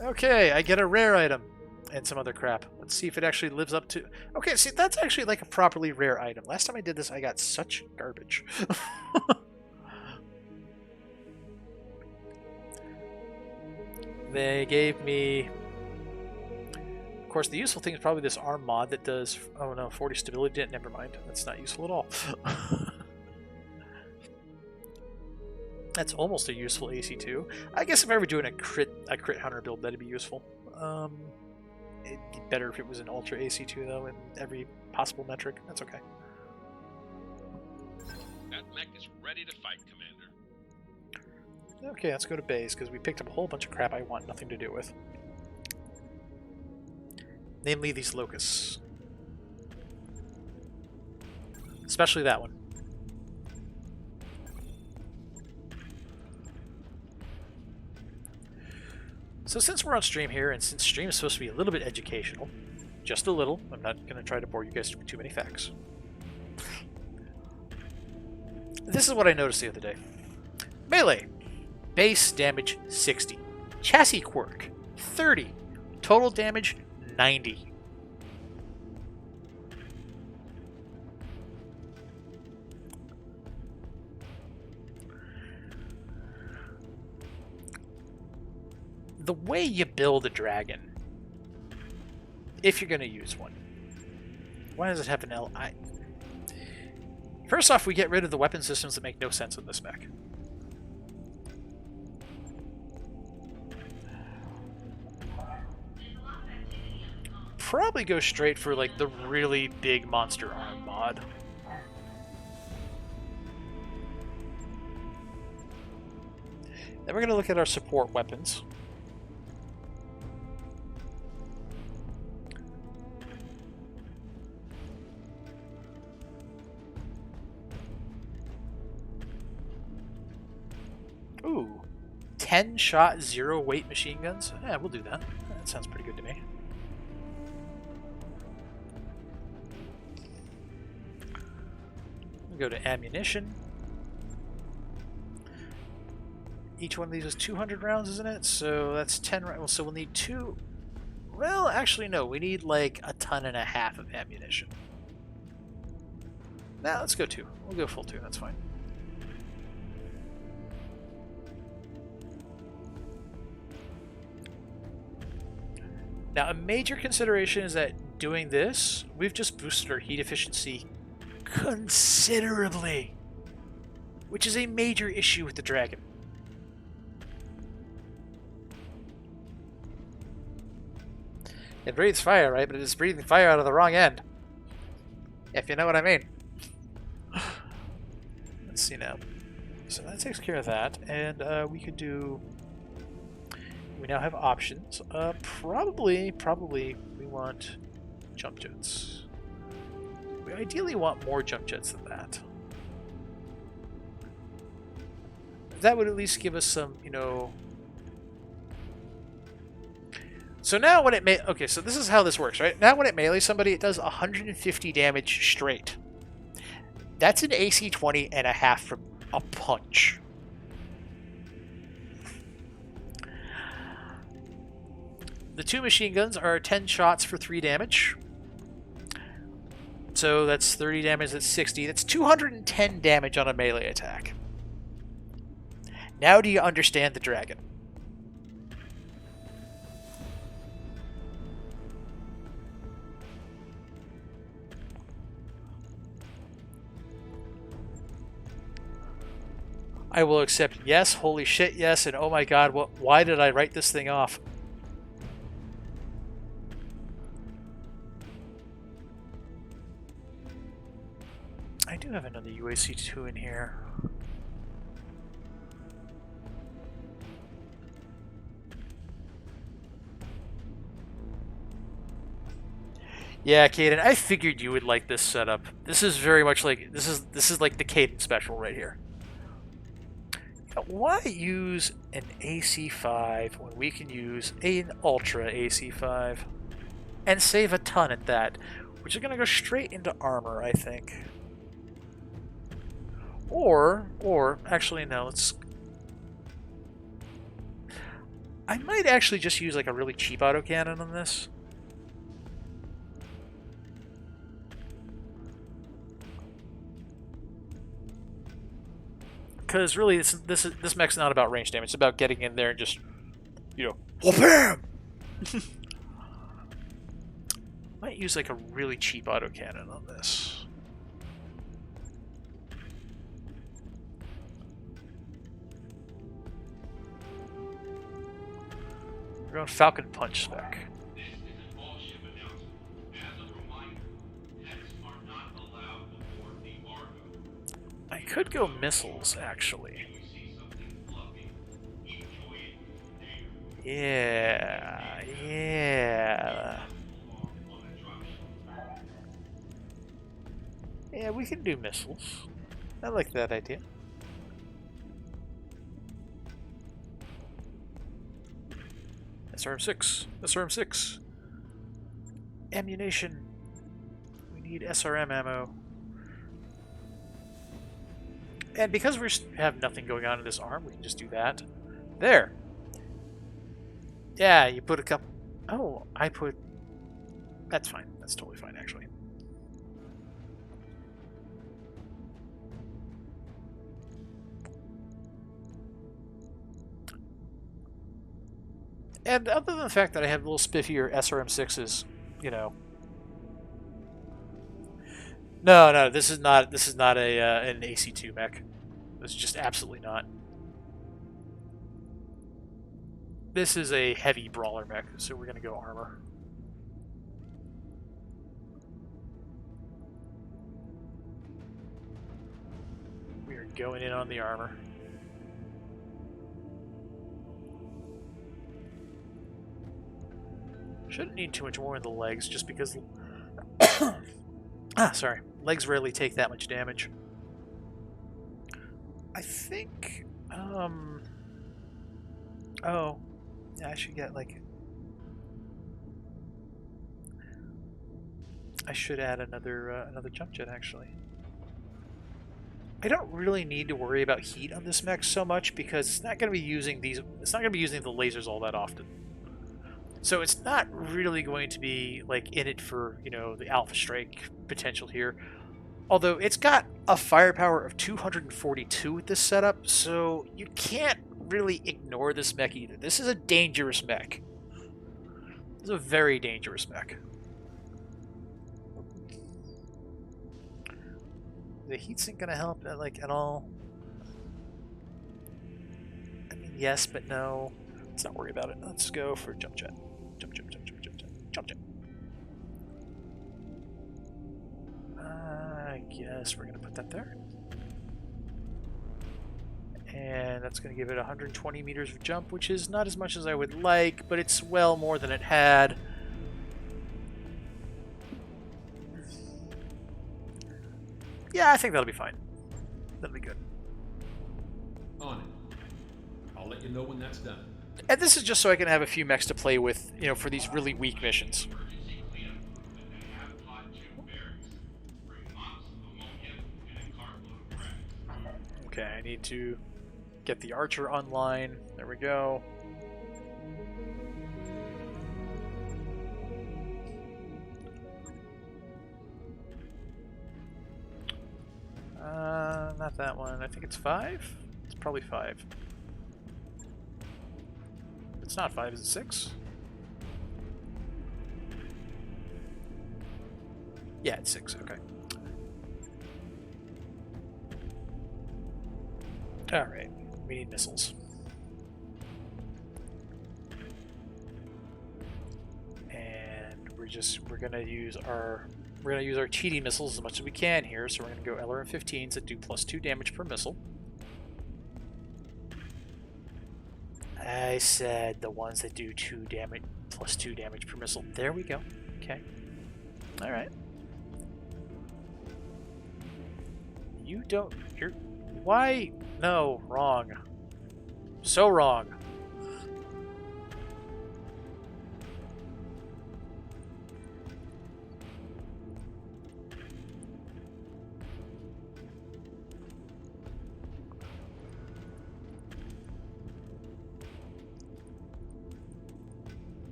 Okay, I get a rare item. And some other crap. Let's see if it actually lives up to... Okay, see, that's actually like a properly rare item. Last time I did this, I got such garbage. They gave me... Of course, the useful thing is probably this arm mod that does... Oh no, 40 stability. Never mind. That's not useful at all. That's almost a useful AC2. I guess if I were doing a crit hunter build, that'd be useful. It'd be better if it was an Ultra AC2, though, in every possible metric. That's okay. That mech is ready to fight, Commander. Okay, let's go to base, because we picked up a whole bunch of crap I want nothing to do with. Namely, these locusts. Especially that one. So since we're on stream here, and since stream is supposed to be a little bit educational, just a little, I'm not going to try to bore you guys with too many facts. This is what I noticed the other day. Melee. Base damage 60. Chassis quirk 30. Total damage 90. The way you build a dragon, if you're going to use one, why does it have an LI? First off, we get rid of the weapon systems that make no sense in this mech. Probably go straight for like the really big monster arm mod. Then we're going to look at our support weapons. Ooh, 10-shot, 0-weight machine guns? Yeah, we'll do that. That sounds pretty good to me. We'll go to ammunition. Each one of these is 200 rounds, isn't it? So that's 10 rounds. So we'll need 2... Well, actually, no. We need like a ton and a half of ammunition. Nah, let's go 2. We'll go full 2. That's fine. Now, a major consideration is that doing this, we've just boosted our heat efficiency considerably, which is a major issue with the dragon. It breathes fire, right? But it's breathing fire out of the wrong end. If you know what I mean. Let's see now. So that takes care of that, and we could do... We now have options. Probably we want jump jets. We ideally want more jump jets than that. That would at least give us some, you know... So now when it okay, so this is how this works, right? Now when it melees somebody, it does 150 damage straight. That's an AC 20 and a half from a punch. The 2 machine guns are 10 shots for 3 damage. So that's 30 damage, that's 60. That's 210 damage on a melee attack. Now do you understand the dragon? I will accept yes, holy shit, yes, and oh my god, why did I write this thing off? I do have another UAC-2 in here. Yeah, Caden, I figured you would like this setup. This is very much like this is like the Caden special right here. Why use an AC5 when we can use an Ultra AC5 and save a ton at that, which is going to go straight into armor, I think. Or actually no, I might actually just use like a really cheap autocannon on this. Because really, this mech's not about range damage. It's about getting in there and just, whoop-bam! Might use like a really cheap autocannon on this. We're going Falcon Punch spec. I could go missiles, actually. Yeah. Yeah, we can do missiles. I like that idea. SRM-6. SRM-6. Ammunition. We need SRM ammo. And because we have nothing going on in this arm, we can just do that. There. Yeah, you put a couple... Oh, I put... That's fine. That's totally fine, actually. And other than the fact that I have little spiffier SRM-6s, No, this is not an AC2 mech. This is just absolutely not. This is a heavy brawler mech, so we're gonna go armor. We are going in on the armor. Shouldn't need too much more in the legs, just because... sorry. Legs rarely take that much damage. I think... Oh. Yeah, I should get, like... I should add another jump jet, actually. I don't really need to worry about heat on this mech so much, because it's not going to be using these... It's not going to be using the lasers all that often. So it's not really going to be like in it for, the Alpha Strike potential here. Although it's got a firepower of 242 with this setup, so you can't really ignore this mech either. This is a dangerous mech. This is a very dangerous mech. Is the heatsink going to help at all? I mean, yes, but no. Let's not worry about it. Let's go for jump jet. Jump jet. I guess we're going to put that there. And that's going to give it 120 meters of jump, which is not as much as I would like, but it's well more than it had. Yeah, I think that'll be fine. That'll be good. On it. I'll let you know when that's done. And this is just so I can have a few mechs to play with, for these really weak missions. Okay, I need to get the archer online. There we go. Not that one. I think it's 5? It's probably 5. It's not 5, is it 6? Yeah, it's 6, okay. Alright, we need missiles. And we're gonna use our TD missiles as much as we can here, so we're gonna go LRM-15s that do +2 damage per missile. I said the ones that do +2 damage per missile. There we go. Okay. Alright. Why? No, wrong. So wrong.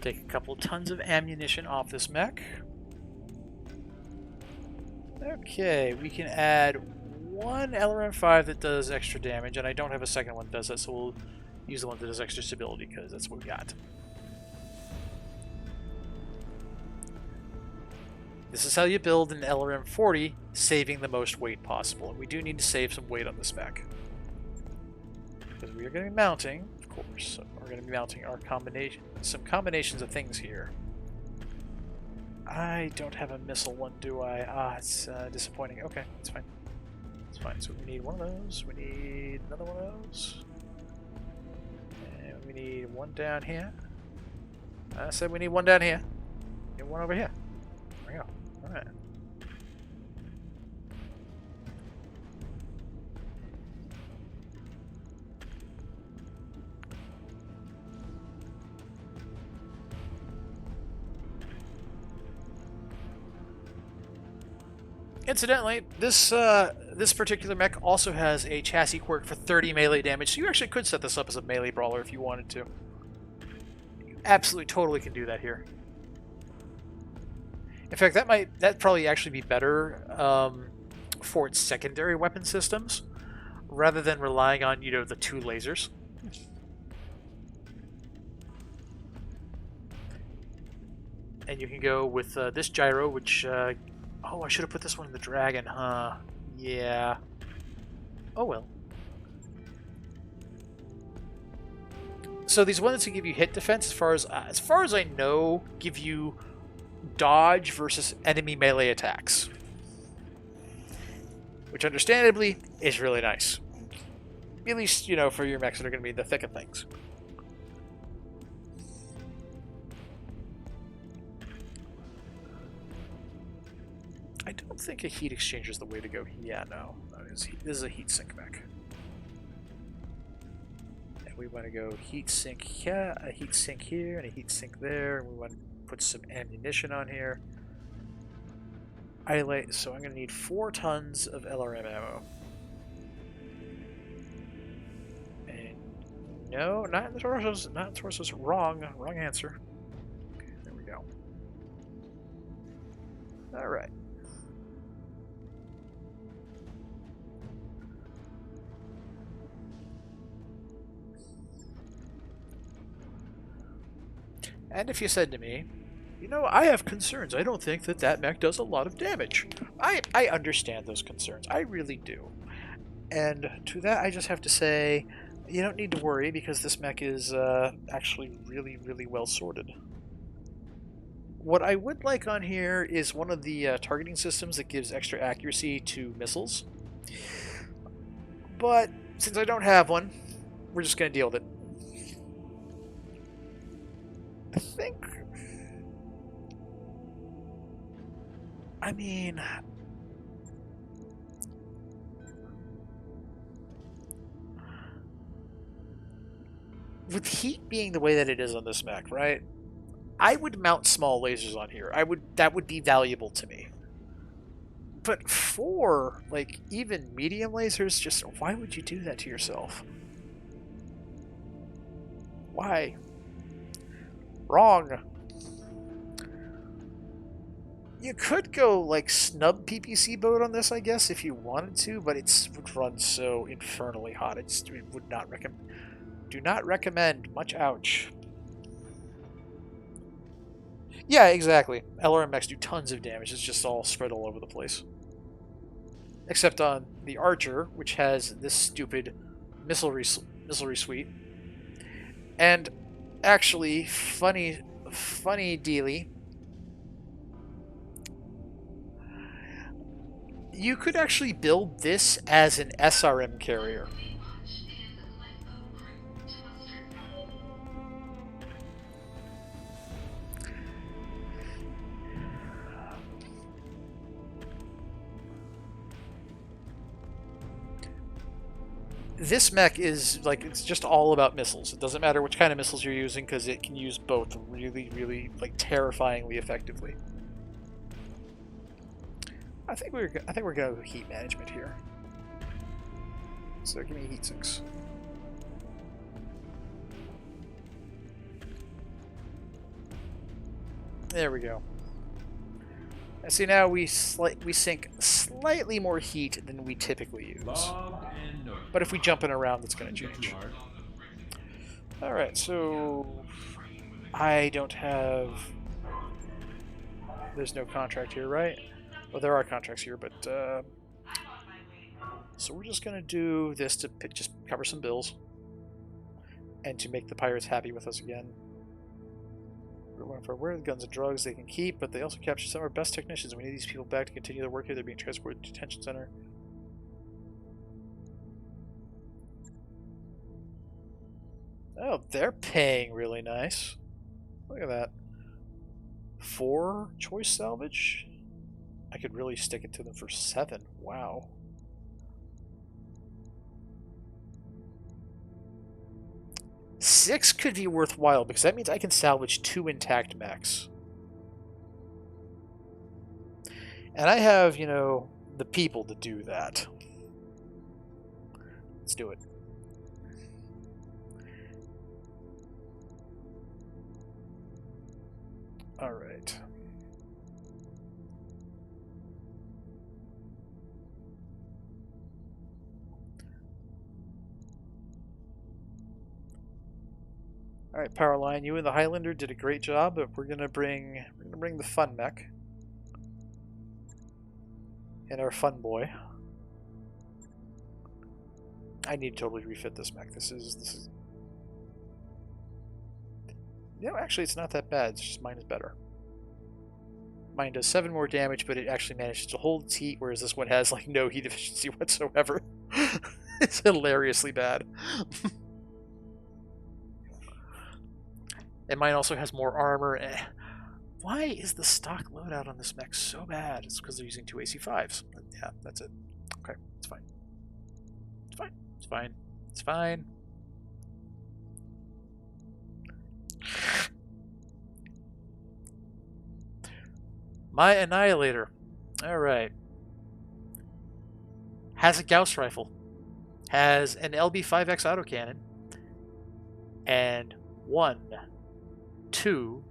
Take a couple tons of ammunition off this mech. Okay, we can add one LRM-5 that does extra damage, and I don't have a second one that does that, so we'll use the one that does extra stability because that's what we got. This is how you build an LRM-40, saving the most weight possible. And we do need to save some weight on this mech. Because we are going to be mounting, of course, so we're going to be mounting our some combinations of things here. I don't have a missile one, do I? Ah, it's disappointing. Okay, it's fine. It's fine. So we need one of those. We need another one of those. And we need one down here. I said we need one down here. We need one over here. There we go. Alright. Incidentally, this particular mech also has a chassis quirk for 30 melee damage, so you actually could set this up as a melee brawler if you wanted to. You absolutely totally can do that here. In fact, that'd probably actually be better for its secondary weapon systems, rather than relying on, you know, the 2 lasers. And you can go with this gyro, which oh, I should have put this one in the dragon, huh? Yeah. Oh well. So these ones that give you hit defense, as far as I know, give you dodge versus enemy melee attacks, which understandably is really nice. At least, you know, for your mechs that are going to be in the thick of things. I don't think a heat exchanger is the way to go. Yeah, no. This is a heat sink mech. And we want to go heat sink here, a heat sink here, and a heat sink there. And we want to put some ammunition on here. So I'm going to need 4 tons of LRM ammo. And no, not in the torsos. Not in the torsos. Wrong answer. Okay, there we go. All right. And if you said to me, you know, I have concerns. I don't think that mech does a lot of damage. I understand those concerns. I really do. And to that, I just have to say, you don't need to worry because this mech is actually really, really well sorted. What I would like on here is one of the targeting systems that gives extra accuracy to missiles. But since I don't have one, we're just going to deal with it. I think... I mean... with heat being the way that it is on this mech, right? I would mount small lasers on here. That would be valuable to me. But for, like, even medium lasers, just why would you do that to yourself? Why? Wrong. You could go like snub PPC boat on this, I guess, if you wanted to, but it would run so infernally hot. It would not recommend. Do not recommend. Much ouch. Yeah, exactly. LRM mechs do tons of damage. It's just all spread all over the place. Except on the Archer, which has this stupid missilery suite. And actually, funny dealy, you could actually build this as an SRM carrier. This mech is like, it's just all about missiles. It doesn't matter which kind of missiles you're using because it can use both really, really like terrifyingly effectively. I think we're gonna go heat management here. So give me heat sinks. There we go. And see, now we sink slightly more heat than we typically use. Logged and noted. But if we jump in around, it's going to Don't get change. too hard. Alright, so I don't have... There's no contract here, right? Well, there are contracts here, but... So we're just going to do this to just cover some bills. And to make the pirates happy with us again. We're going for where the guns and drugs they can keep, but they also capture some of our best technicians. We need these people back to continue their work here. They're being transported to detention center. Oh, they're paying really nice. Look at that. 4 choice salvage? I could really stick it to them for 7. Wow. Six could be worthwhile because that means I can salvage 2 intact mechs. And I have, you know, the people to do that. Let's do it. All right. All right, Powerline, you and the Highlander did a great job, but we're gonna bring the fun mech and our fun boy. I need to totally refit this mech. This is. You know, actually, it's not that bad. It's just mine is better. Mine does 7 more damage, but it actually manages to hold its heat, whereas this one has like no heat efficiency whatsoever. It's hilariously bad. And mine also has more armor. Why is the stock loadout on this mech so bad? It's because they're using 2 AC5s. Yeah, that's it. Okay, it's fine. It's fine. It's fine. It's fine. My Annihilator. Alright. Has a Gauss rifle. Has an LB5X autocannon. And 1, 2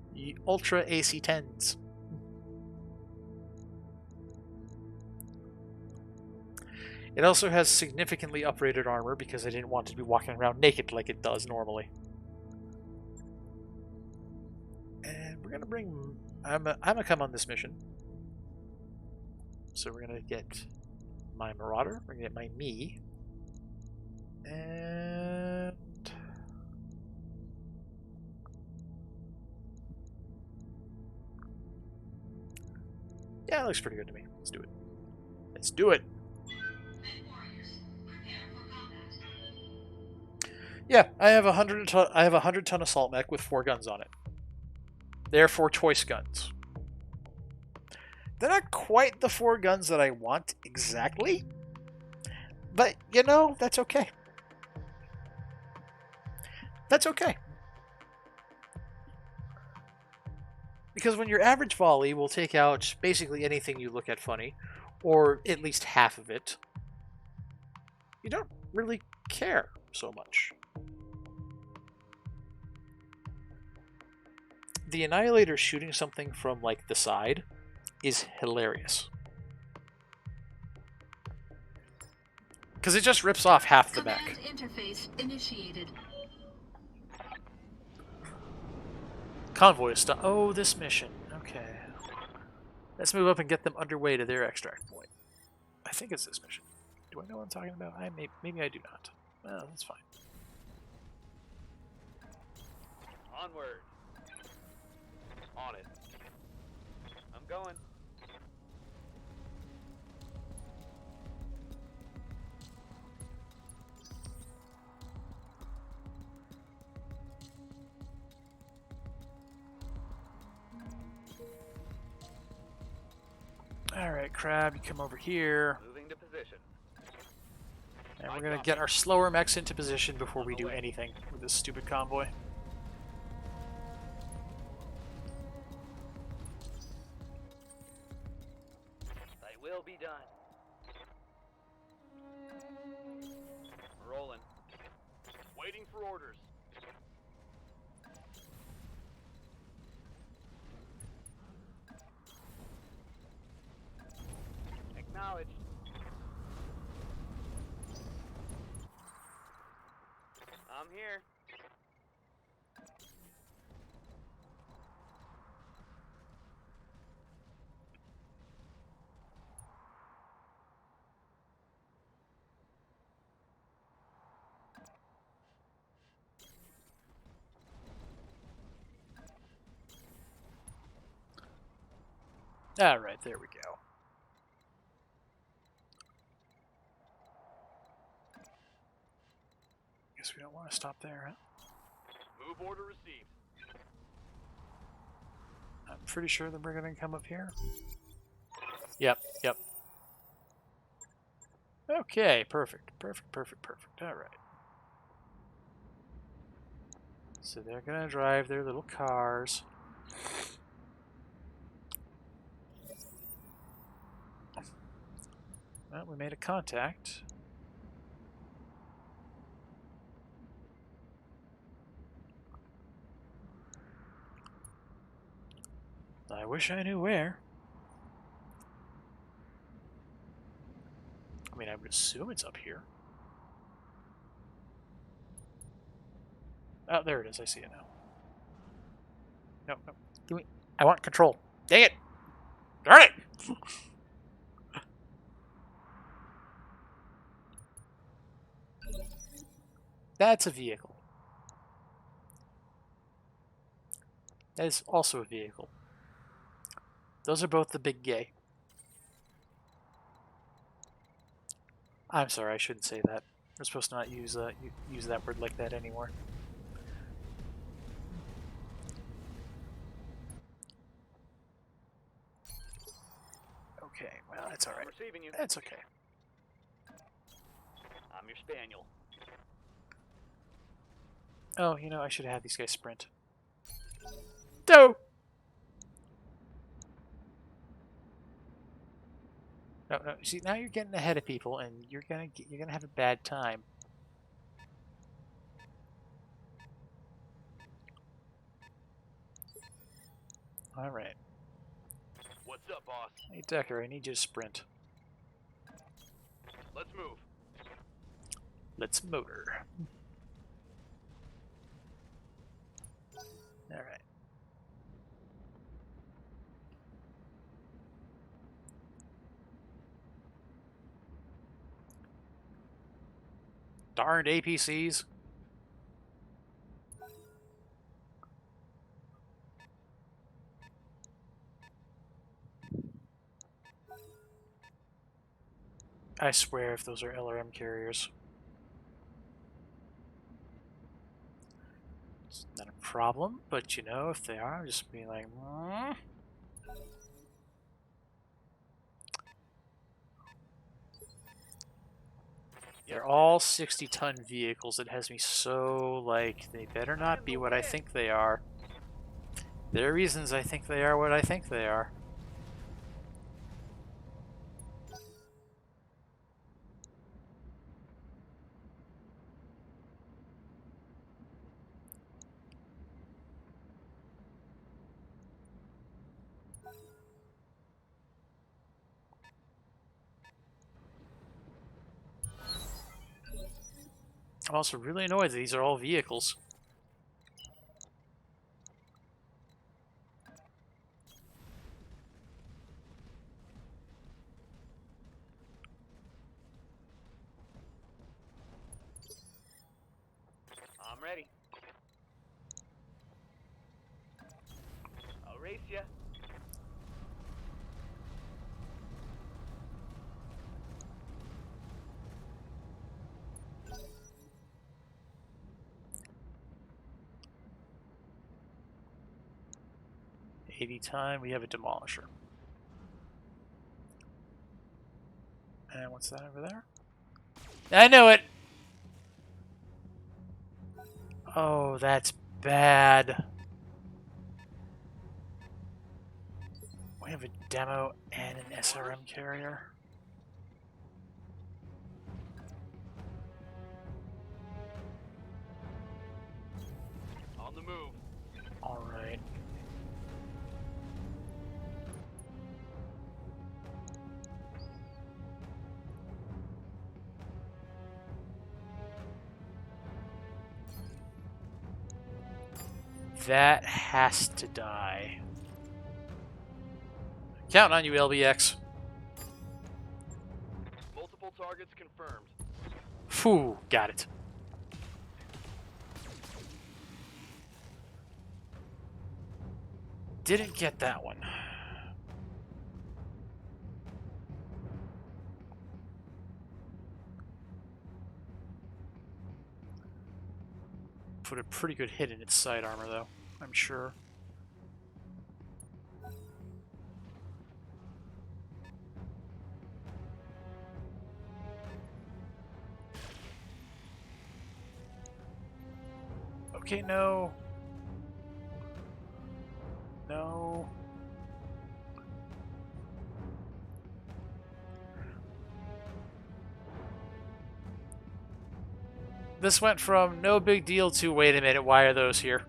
Ultra AC-10s. It also has significantly upgraded armor because I didn't want it to be walking around naked like it does normally. And we're gonna bring... I'm gonna come on this mission. So we're gonna get my Marauder, we're gonna get my Me, and yeah, it looks pretty good to me. Let's do it. Let's do it. Yeah, I have a 100-ton assault mech with 4 guns on it. They're 4 choice guns. They're not quite the 4 guns that I want exactly, but you know, that's okay. That's okay. Because when your average volley will take out basically anything you look at funny, or at least half of it, you don't really care so much. The Annihilator shooting something from like the side is hilarious. Because it just rips off half the mech. Command interface initiated. Convoy is done. Oh, this mission. Okay. Let's move up and get them underway to their extract point. I think it's this mission. Do I know what I'm talking about? Maybe I do not. Well, that's fine. Onward. On it. I'm going. Alright, Crab, you come over here. Moving to position. And we're going to get our slower mechs into position before we do anything with this stupid convoy. Thy will be done. Rolling. Waiting for orders. Acknowledged. I'm here. Alright, there we go. Guess we don't want to stop there, huh? Move order received. I'm pretty sure that we're going to come up here. Yep. Okay, perfect. Alright. So they're going to drive their little cars. Well, we made a contact. I wish I knew where. I mean, I would assume it's up here. Oh, there it is. I see it now. No. Give me. I want control. Dang it! Darn it! That's a vehicle. That is also a vehicle. Those are both the big gay. I'm sorry, I shouldn't say that. We're supposed to not use that word like that anymore. Okay, well, that's alright. Receiving you. That's okay. I'm your spaniel. Oh, you know, I should have had these guys sprint. No! No. See, now you're getting ahead of people, and you're gonna have a bad time. All right. What's up, boss? Hey, Decker, I need you to sprint. Let's move. Let's motor. All right. Darned APCs. I swear if those are LRM carriers. It's not a problem, but you know, if they are, I'm just be like, They're all 60-ton vehicles. It has me so, like, they better not be what I think they are. There are reasons I think they are what I think they are. I'm also really annoyed that these are all vehicles. ya? 80 time, we have a demolisher. And what's that over there? I knew it! Oh, that's bad. We have a demo and an SRM carrier. On the move. Alright. That has to die. Counting on you, LBX. Multiple targets confirmed. Phew, got it. Didn't get that one. Put a pretty good hit in its side armor, though, I'm sure. Okay, no. No. This went from no big deal to, wait a minute, why are those here?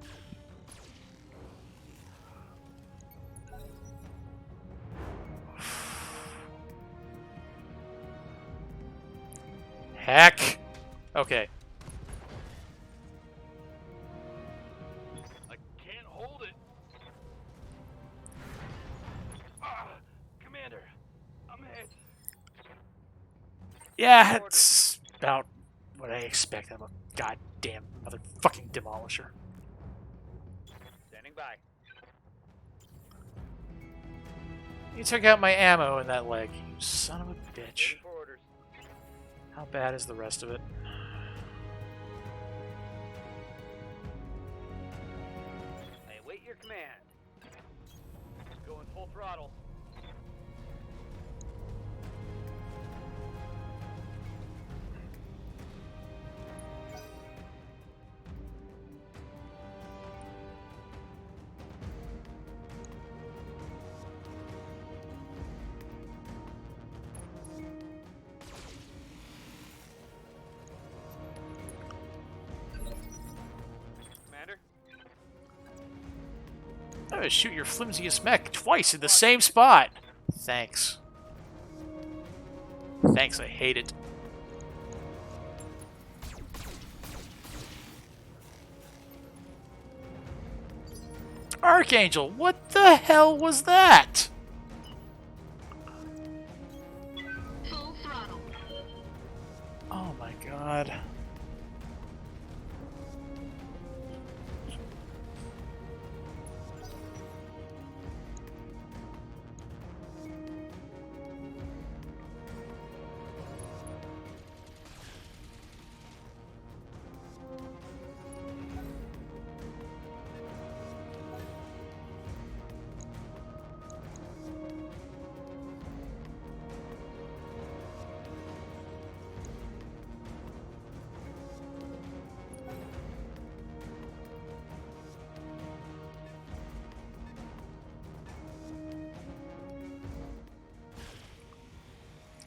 Heck. Okay. I can't hold it. Ah, Commander, I'm hit. Yeah, it's about what I expect. I'm a goddamn motherfucking demolisher. Standing by. You took out my ammo in that leg, you son of a bitch. Waiting for orders. How bad is the rest of it? I await your command. Going full throttle. Commander? I'm gonna shoot your flimsiest mech twice in the same spot. Thanks. Thanks, I hate it. Archangel, what the hell was that? Full throttle. Oh my god.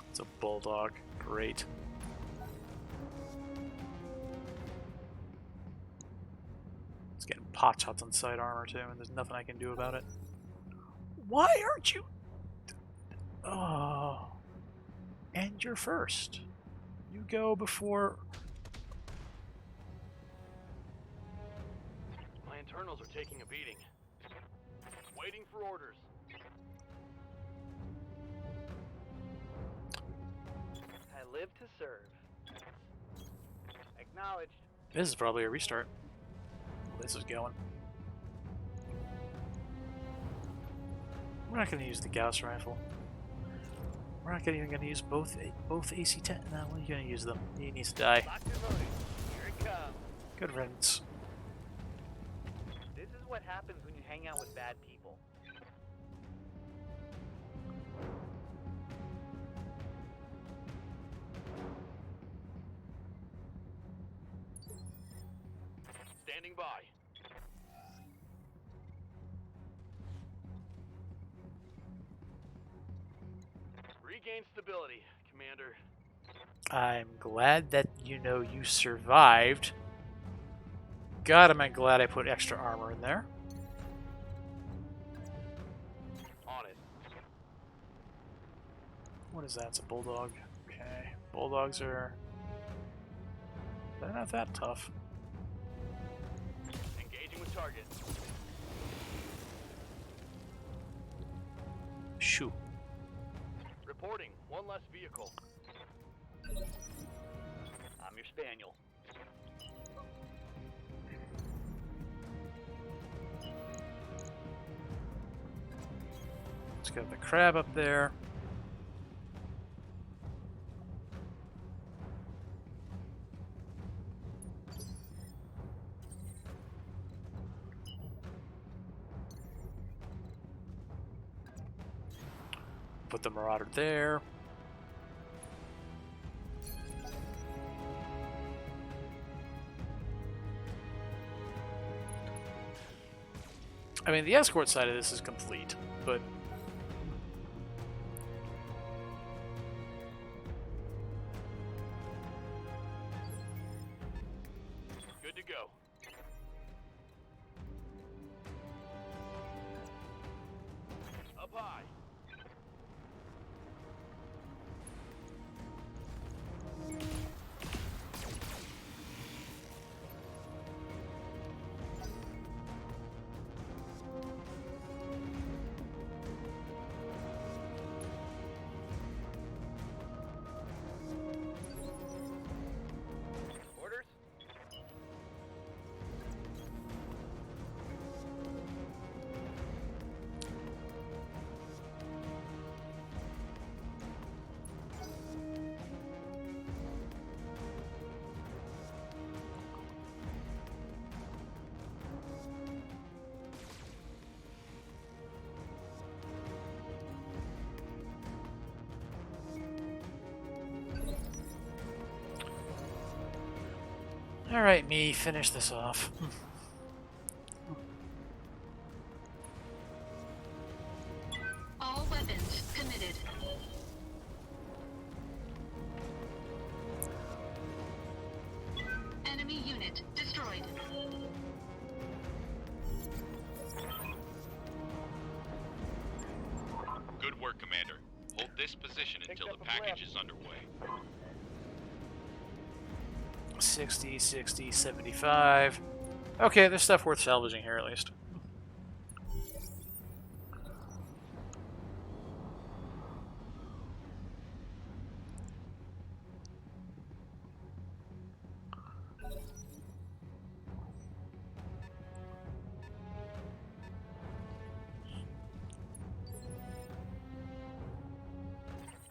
It's a bulldog. Great. It's getting pot shots on side armor too, and there's nothing I can do about it. Why aren't you? Oh. And you're first. You go before. My internals are taking a beating. Waiting for orders. I live to serve. Acknowledged. This is probably a restart. This is going. We're not going to use the Gauss rifle. We're not even going to use both AC-10. No, we're going to use them. He needs to die. Locked and loaded. Here it comes. Good riddance. This is what happens when you hang out with bad people. Standing by. Regain stability, Commander. I'm glad that you survived. God, am I glad I put extra armor in there. On it. What is that? It's a bulldog. Okay. Bulldogs are... they're not that tough. Engaging with target. Shoo. Reporting. One less vehicle. I'm your spaniel. Let's get the crab up there. Put the Marauder there. I mean, the escort side of this is complete, but Good to go. Up high. Orders? all right, me finish this off. All weapons committed. Enemy unit destroyed. Good work, Commander. Hold this position until up the a package flap. is underway. 60, 60, 75. Okay, there's stuff worth salvaging here at least.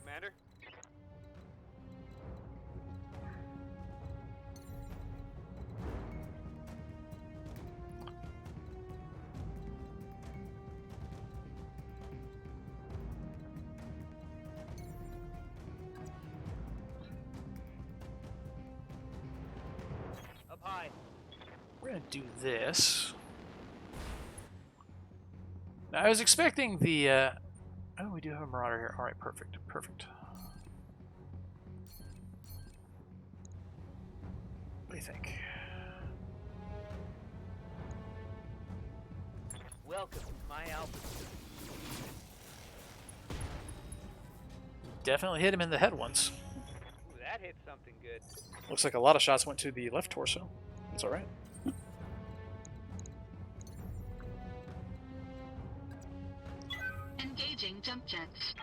Commander? Up high. We're gonna do this. Now, I was expecting the. Oh, we do have a Marauder here. All right, perfect, perfect. What do you think? Welcome to my altitude. Definitely hit him in the head once. Ooh, that hit something good. Looks like a lot of shots went to the left torso. That's all right. Engaging jump jets.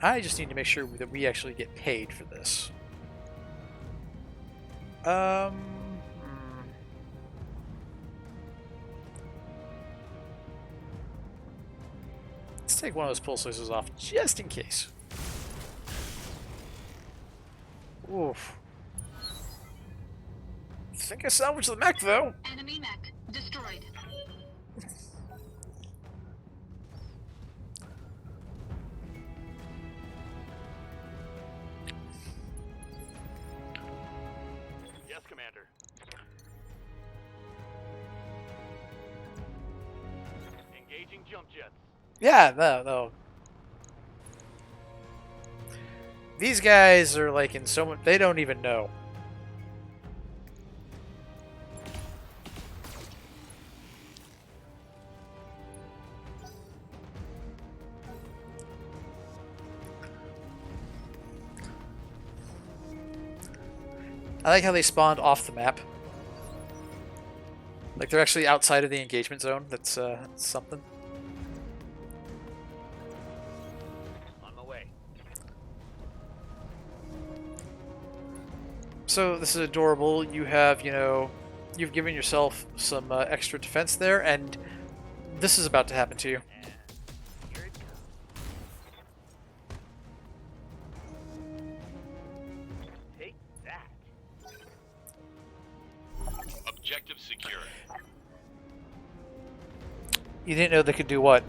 I just need to make sure that we actually get paid for this. Hmm. Let's take one of those pulse lasers off, just in case. Oof. Think I salvaged the mech, though. Enemy mech destroyed. Yes, Commander. Engaging jump jets. Yeah, no. These guys are like in so much. They don't even know. I like how they spawned off the map. Like they're actually outside of the engagement zone. That's something. On my way. So this is adorable. You have, you've given yourself some extra defense there, and this is about to happen to you. And here it comes. Take that. Objective secure. You didn't know they could do what?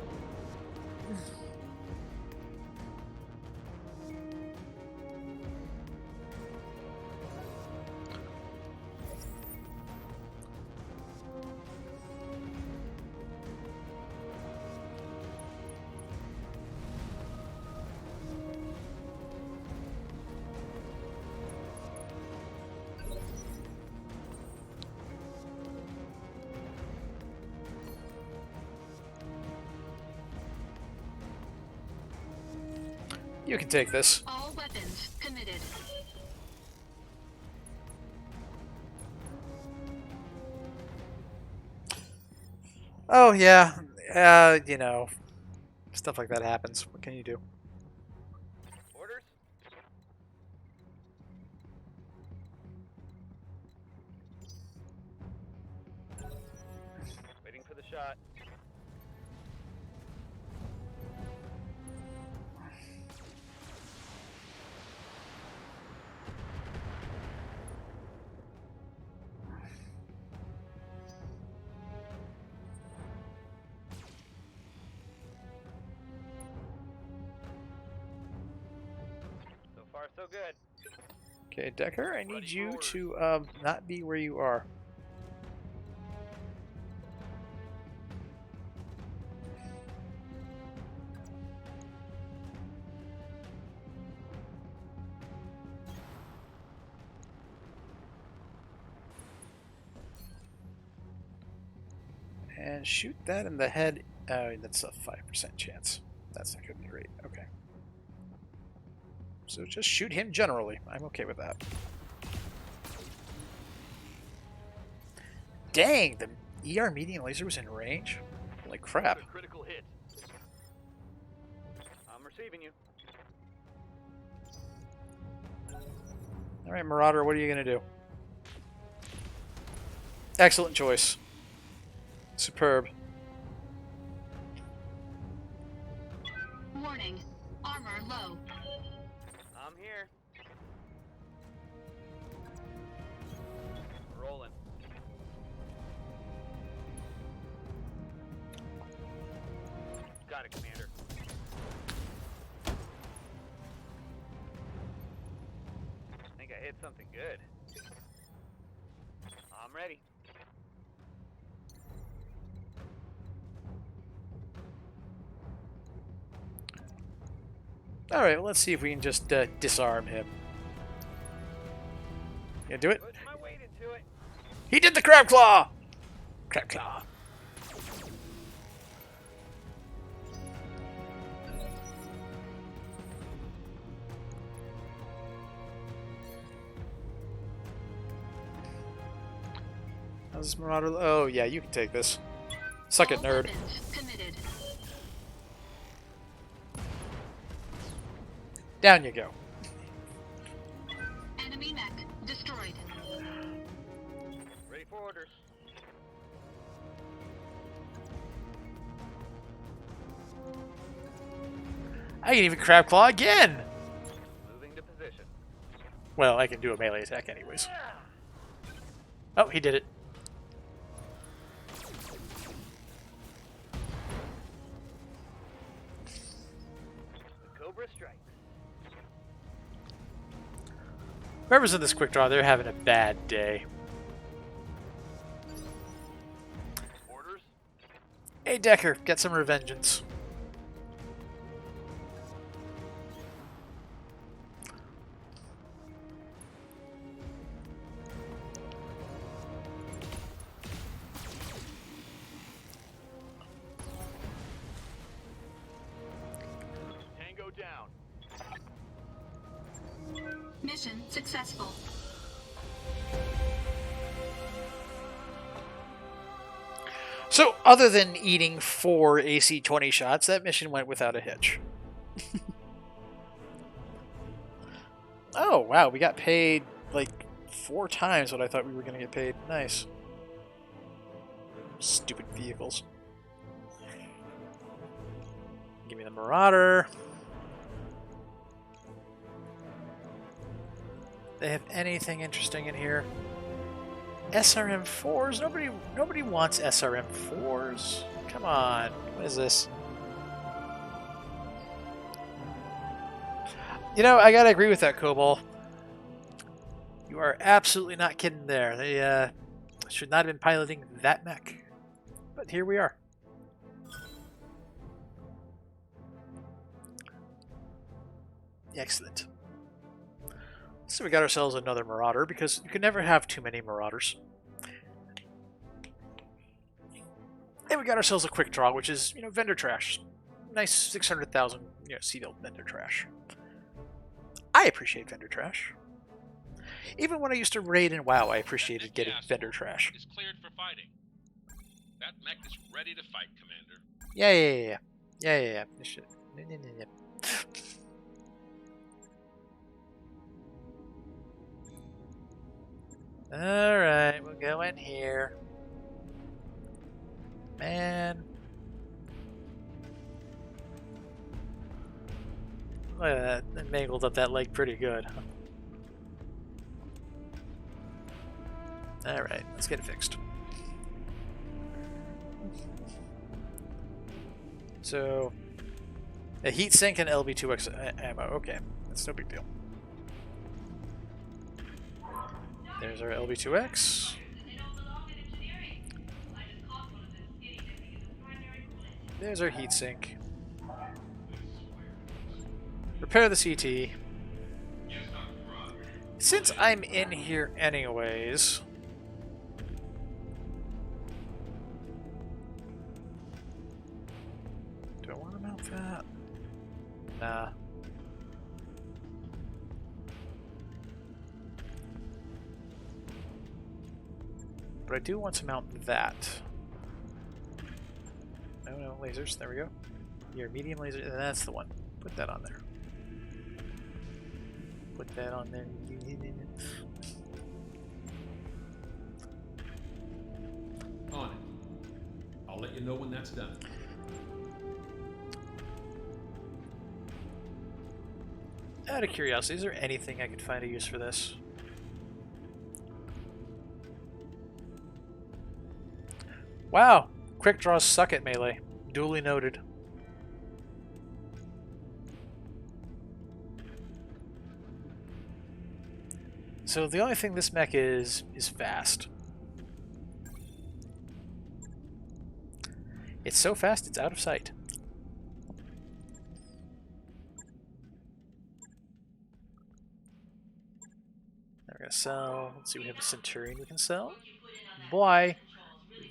You can take this. All weapons committed. Oh yeah, stuff like that happens. What can you do? Orders? Waiting for the shot. So far, so good. Okay, Decker, I need you to not be where you are. And shoot that in the head. Oh, that's a 5% chance. That's not going to be great. Okay. So just shoot him generally. I'm okay with that. Dang, the ER medium laser was in range? Holy crap. A critical hit. I'm receiving you. Alright, Marauder, what are you going to do? Excellent choice. Superb. Warning. Armor low. I'm here. Rolling. Got it, Commander. I think I hit something good. I'm ready. Alright, well, let's see if we can just disarm him. You do it? Put my weight into it. He did the crab claw! Crab claw. How's this Marauder? Oh, yeah, you can take this. Suck it, All nerd. weapons committed. Down you go. Enemy mech destroyed. Ready for orders. I can even crab claw again! Moving to position. Well, I can do a melee attack anyways. Oh, he did it. Cobra strike. Whoever's in this quick draw, they're having a bad day. Orders. Hey, Decker, get some revengeance. Tango down. Mission successful. So, other than eating 4 AC-20 shots, that mission went without a hitch. Oh, wow, we got paid like 4 times what I thought we were going to get paid. Nice. Stupid vehicles. Give me the Marauder. They have anything interesting in here? SRM4s? Nobody wants SRM4s. Come on. What is this? You know, I gotta agree with that, Cobalt. You are absolutely not kidding there. They should not have been piloting that mech. But here we are. Excellent. So we got ourselves another Marauder, because you can never have too many Marauders. And we got ourselves a quick draw, which is, vendor trash. Nice 600,000, sealed vendor trash. I appreciate vendor trash. Even when I used to raid in WoW, I appreciated getting vendor trash. Is cleared for fighting. That mech is ready to fight, Commander. Yeah. This shit. Alright, we'll go in here. Man. Look at that. They mangled up that leg pretty good. Alright, let's get it fixed. So, a heat sink and LB2X ammo. Okay, that's no big deal. There's our LB2X. There's our heatsink. Repair the CT. Since I'm in here anyways... Do I want to mount that? Nah. But I do want to mount that. No, lasers. There we go. Your medium laser. That's the one. Put that on there. Put that on there. On it. I'll let you know when that's done. Out of curiosity, is there anything I could find a use for this? Wow! Quick draws suck at melee. Duly noted. So the only thing this mech is fast. It's so fast it's out of sight. Now we're gonna sell. Let's see, we have a Centurion we can sell. Boy.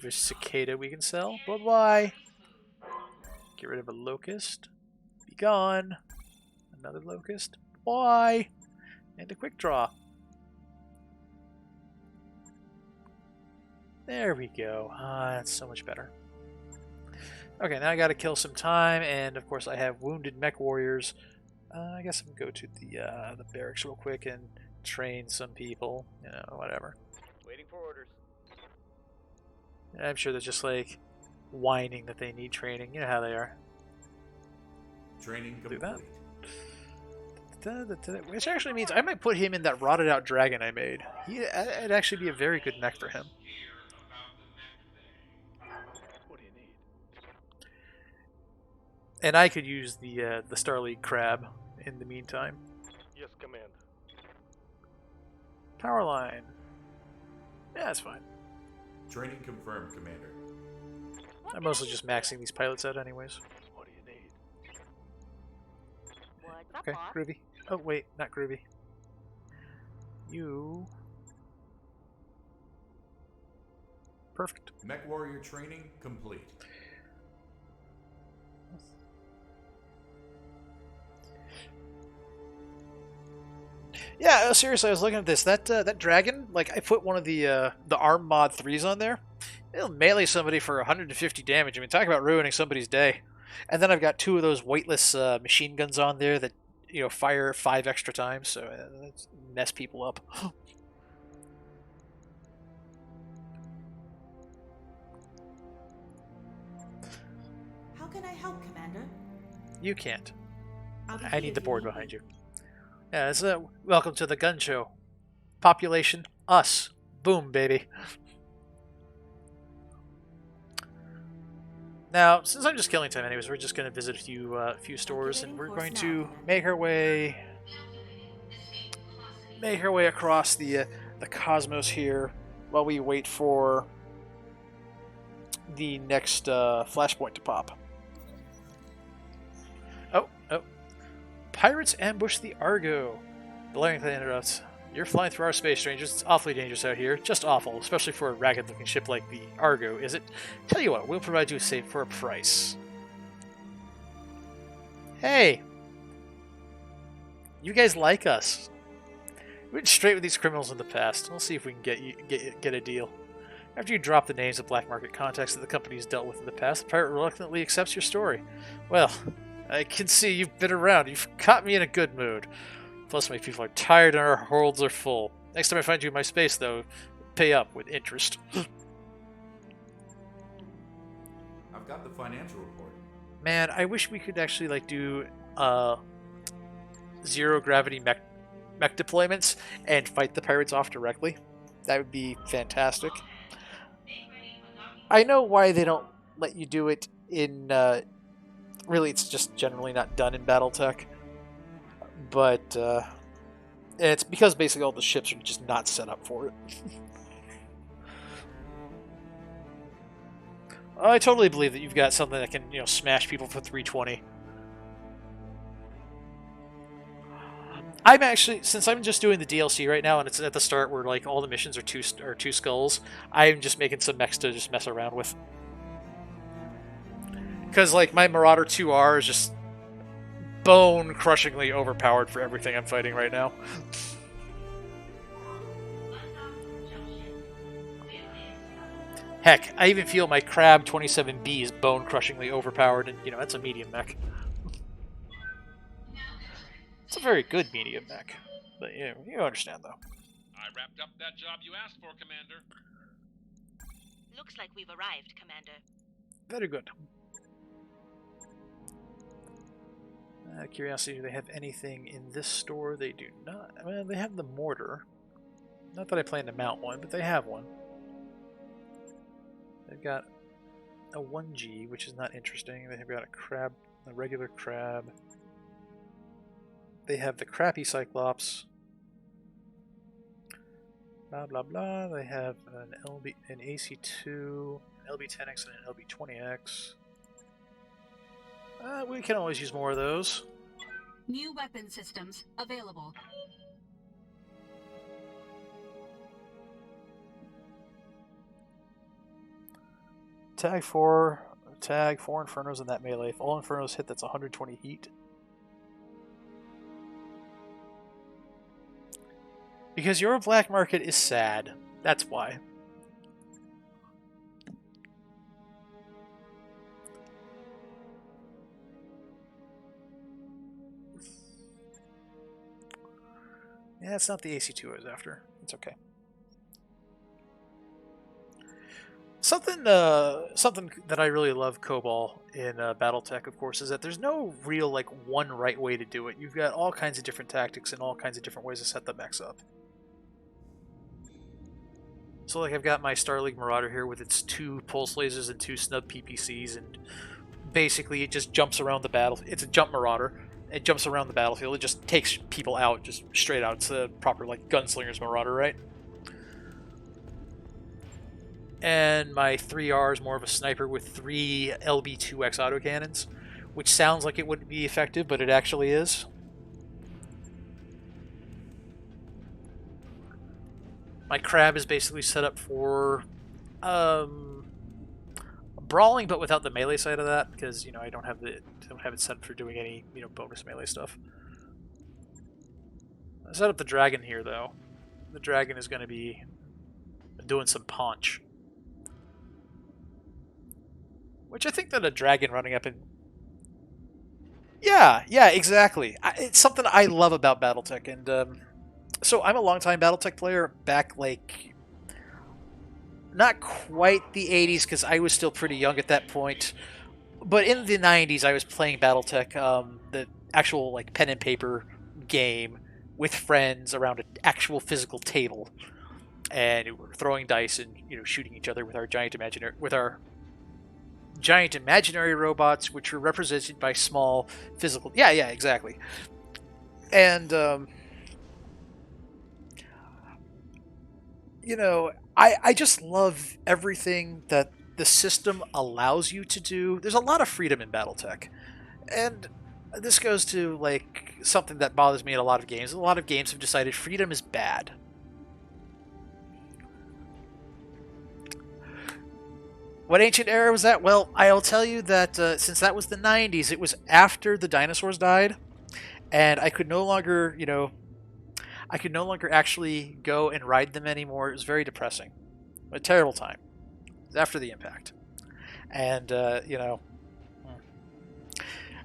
There's Cicada we can sell. Bye bye. Get rid of a Locust. Be gone. Another Locust. Bye. And a quick draw. There we go. That's so much better. Okay, now I gotta kill some time, and of course I have wounded mech warriors. I guess I'm gonna go to the barracks real quick and train some people. Whatever. Waiting for orders. I'm sure they're just like whining that they need training. You know how they are. Training Do that. complete. Which actually means I might put him in that rotted out dragon I made. It'd actually be a very good mech for him. What do you need? And I could use the Starleague crab in the meantime. Yes, Command. Power line. Yeah, that's fine. Training confirmed, Commander. I'm mostly just maxing these pilots out anyways. What do you need? What's up, Okay, boss? groovy. Oh wait, not groovy. You. Perfect. Mech warrior training complete. Yeah, seriously, I was looking at this. That dragon, like I put one of the arm mod 3s on there. It'll melee somebody for 150 damage. I mean, talk about ruining somebody's day. And then I've got 2 of those weightless machine guns on there that fire 5 extra times, so that's mess people up. How can I help, Commander? You can't. I'll be I here need if the you board need behind me. you. Yeah, it's welcome to the gun show. Population, us. Boom, baby. Now, since I'm just killing time anyways, we're just going to visit a few stores, and we're going to make our way across the cosmos here while we wait for the next flashpoint to pop. Oh. Pirates ambush the Argo. Blaring interrupts. You're flying through our space, strangers. It's awfully dangerous out here. Just awful, especially for a ragged-looking ship like the Argo, is it? Tell you what, we'll provide you safe for a price. Hey! You guys like us. We went straight with these criminals in the past. We'll see if we can get a deal. After you drop the names of black market contacts that the company's dealt with in the past, the pirate reluctantly accepts your story. Well, I can see you've been around. You've caught me in a good mood. Plus, my people are tired and our holds are full. Next time I find you in my space, though, pay up with interest. I've got the financial report. Man, I wish we could actually do zero gravity mech deployments and fight the pirates off directly. That would be fantastic. I know why they don't let you do it in. Really, it's just generally not done in BattleTech. But it's because basically all the ships are just not set up for it. I totally believe that you've got something that can, smash people for 320. I'm actually, since I'm just doing the DLC right now, and it's at the start where like all the missions are two skulls, I'm just making some mechs to just mess around with. Because like my Marauder 2R is just bone-crushingly overpowered for everything I'm fighting right now. Heck, I even feel my Crab 27B is bone-crushingly overpowered, and that's a medium mech. It's a very good medium mech, but you understand though. I wrapped up that job you asked for, Commander. Looks like we've arrived, Commander. Very good. Curiosity, do they have anything in this store? They do not. Well, they have the mortar. Not that I plan to mount one, but they have one. They've got a 1G, which is not interesting. They've got a regular crab. They have the crappy Cyclops. Blah blah blah. They have an AC2, an LB10X, and an LB20X. We can always use more of those. New weapon systems available. Tag 4 Infernos in that melee. If all Infernos hit, that's 120 heat. Because your black market is sad. That's why. Yeah, it's not the AC2 I was after. It's okay. something that I really love COBOL in BattleTech, of course, is that there's no real like one right way to do it. You've got all kinds of different tactics and all kinds of different ways to set the mechs up. So like I've got my Star League Marauder here with its 2 pulse lasers and 2 snub PPCs, and basically it just jumps around the battle. It's a jump Marauder. It jumps around the battlefield. It just takes people out, just straight out. It's a proper like Gunslinger's Marauder, right? And my 3R is more of a sniper with 3 LB2X autocannons, which sounds like it wouldn't be effective, but it actually is. My Crab is basically set up for brawling, but without the melee side of that, because I don't have it set up for doing any bonus melee stuff. I set up the Dragon here though. The Dragon is going to be doing some punch. Which I think that a dragon running up and... Yeah, exactly. It's something I love about BattleTech. And so I'm a longtime BattleTech player back, like... Not quite the 80s, because I was still pretty young at that point. But in the 90s, I was playing BattleTech, the actual like pen and paper game, with friends around an actual physical table. And we were throwing dice and shooting each other with our giant imaginary robots, which were represented by small physical... Yeah, exactly. And, I just love everything that the system allows you to do. There's a lot of freedom in BattleTech. And this goes to, like, something that bothers me in a lot of games. A lot of games have decided freedom is bad. What ancient era was that? Well, I'll tell you that since that was the 90s, it was after the dinosaurs died, and I could no longer, actually go and ride them anymore. It was very depressing. A terrible time. It was after the impact. And,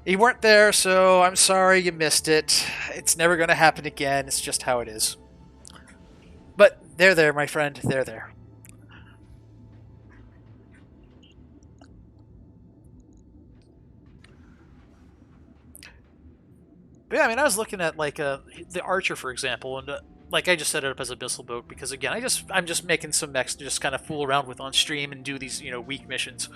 you weren't there, so I'm sorry you missed it. It's never going to happen again. It's just how it is. But they're there, my friend. They're there. But yeah, I mean, I was looking at like the Archer, for example, and like I just set it up as a missile boat because again, I'm just making some mechs to just kind of fool around with on stream and do these weak missions.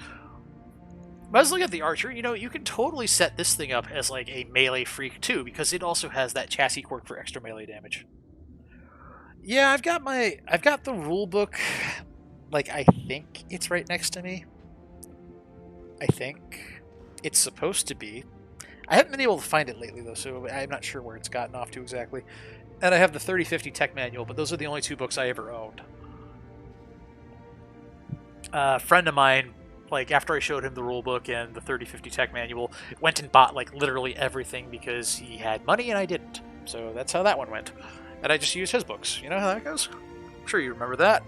But I was looking at the Archer. You can totally set this thing up as like a melee freak too, because it also has that chassis quirk for extra melee damage. Yeah, I've got the rule book. Like I think it's right next to me. I think it's supposed to be. I haven't been able to find it lately, though, so I'm not sure where it's gotten off to exactly. And I have the 3050 Tech Manual, but those are the only 2 books I ever owned. A friend of mine, like, after I showed him the rulebook and the 3050 Tech Manual, went and bought, like, literally everything because he had money and I didn't. So that's how that one went. And I just used his books. You know how that goes? I'm sure you remember that.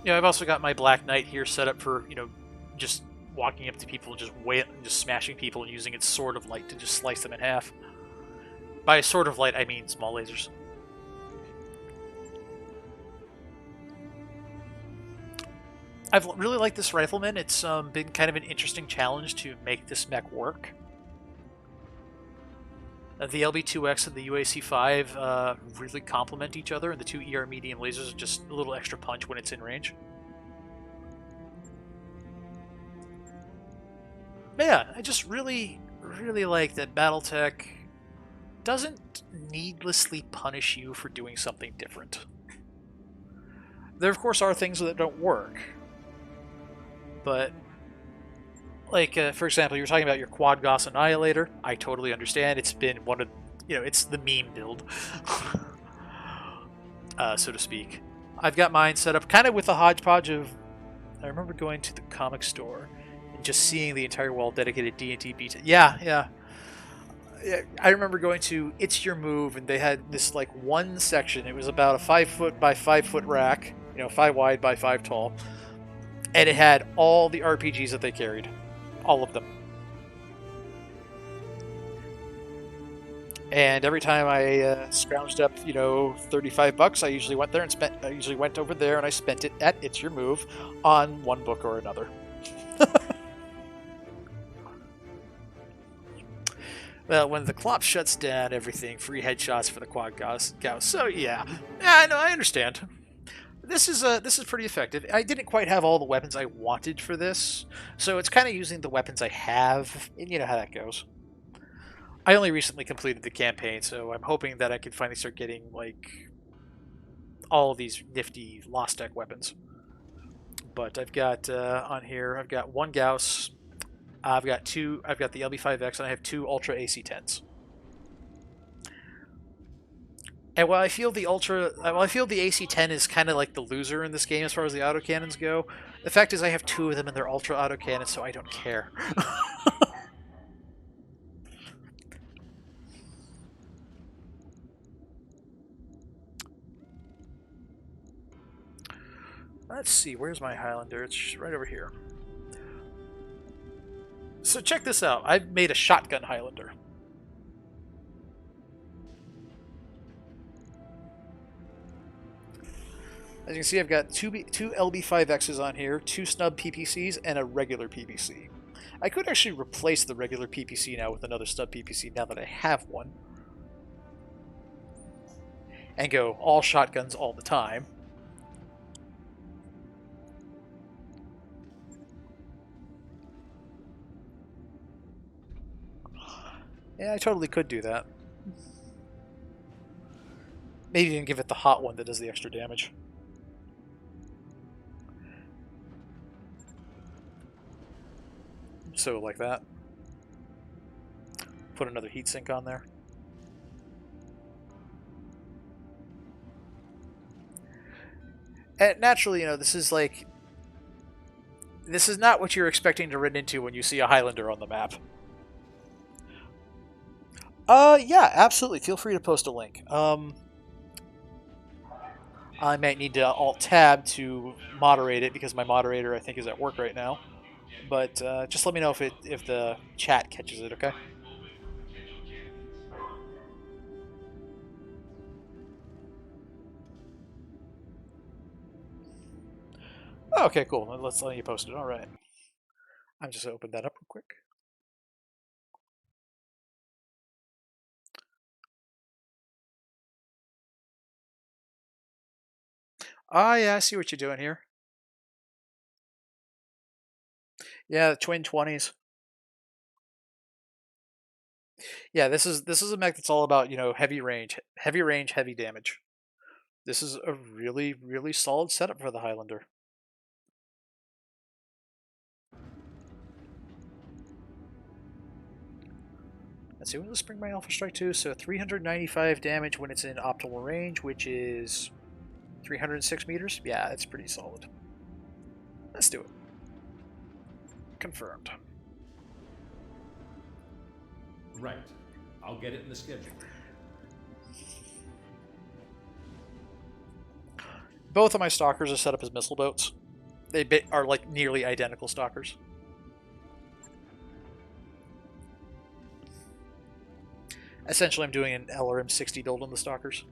I've also got my Black Knight here set up for, just walking up to people and just smashing people and using its sword of light to just slice them in half. By sword of light, I mean small lasers. I've really liked this rifleman. It's been kind of an interesting challenge to make this mech work. The LB2X and the UAC-5 really complement each other, and the 2 ER medium lasers are just a little extra punch when it's in range. But yeah, I just really like that BattleTech doesn't needlessly punish you for doing something different. There, of course, are things that don't work. But... like, for example, you were talking about your Quad Gauss Annihilator. I totally understand. It's been one of, it's the meme build, so to speak. I've got mine set up kind of with a hodgepodge of... I remember going to the comic store and just seeing the entire wall dedicated D&D beta. Yeah. I remember going to It's Your Move, and they had this, like, one section. It was about a 5 foot by 5 foot rack, 5 wide by 5 tall. And it had all the RPGs that they carried. All of them. And every time I scrounged up, 35 bucks, I usually went there and spent. I usually went over there and I spent it at It's Your Move on one book or another. Well, when the Clop shuts down everything, free headshots for the quad gauss. So yeah, I know, I understand. This is pretty effective. I didn't quite have all the weapons I wanted for this, so it's kind of using the weapons I have, and you know how that goes. I only recently completed the campaign, so I'm hoping that I can finally start getting like all these nifty Lost Deck weapons. But I've got on here, I've got one Gauss, I've got two, I've got the LB5X, and I have two Ultra AC10s. And while I feel the AC10 is kind of like the loser in this game as far as the autocannons go, the fact is I have two of them and they're Ultra autocannons, so I don't care. Let's see, where's my Highlander? It's right over here. So check this out. I've made a shotgun Highlander. As you can see, I've got two LB5Xs on here, two snub PPCs, and a regular PPC. I could actually replace the regular PPC now with another snub PPC now that I have one. And go all shotguns all the time. Yeah, I totally could do that. Maybe even give it the hot one that does the extra damage. So like that. Put another heatsink on there. And naturally, this is not what you're expecting to run into when you see a Highlander on the map. Yeah, absolutely. Feel free to post a link. I might need to Alt-Tab to moderate it because my moderator, I think, is at work right now. But just let me know if the chat catches it, okay? Okay, cool. Let's let you post it. All right. I'm just gonna open that up real quick. Ah, yeah, I see what you're doing here. Yeah, the twin 20s. Yeah, this is a mech that's all about, heavy range, heavy damage. This is a really, really solid setup for the Highlander. Let's see, when does this bring my Alpha Strike to? So 395 damage when it's in optimal range, which is 306 meters. Yeah, that's pretty solid. Let's do it. Confirmed. Right. I'll get it in the schedule. Both of my stalkers are set up as missile boats. They are like nearly identical stalkers. Essentially, I'm doing an LRM 60 build on the stalkers.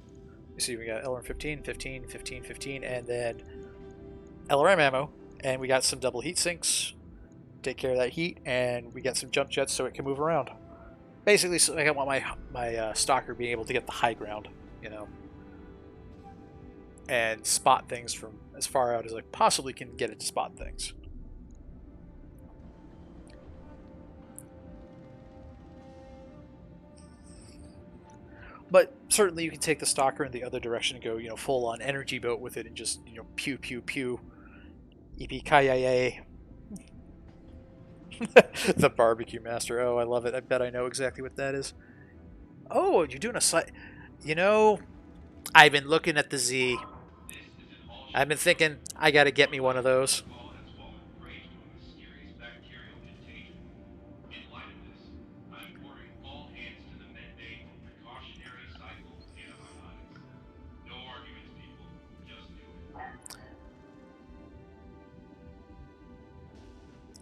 You see, we got LRM 15, 15, 15, 15, and then LRM ammo, and we got some double heat sinks. Take care of that heat, and we got some jump jets so it can move around. Basically, so I want my stalker being able to get the high ground, and spot things from as far out as I possibly can get it to spot things. But certainly you can take the stalker in the other direction and go, full on energy boat with it and just, pew pew pew. Yippee-ki-yay. The barbecue master. Oh, I love it. I bet I know exactly what that is. Oh, you're doing a site. I've been looking at the Z. I've been thinking, I gotta get me one of those.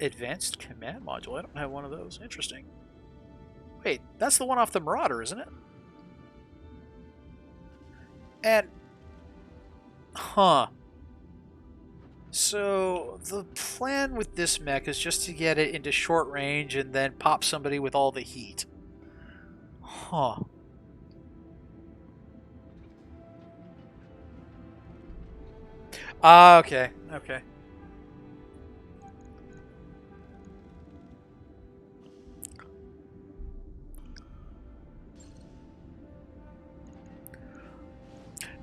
Advanced command module. I don't have one of those. Interesting. Wait, that's the one off the Marauder, isn't it? And, huh. So, the plan with this mech is just to get it into short range and then pop somebody with all the heat. Huh. Ah, okay, okay.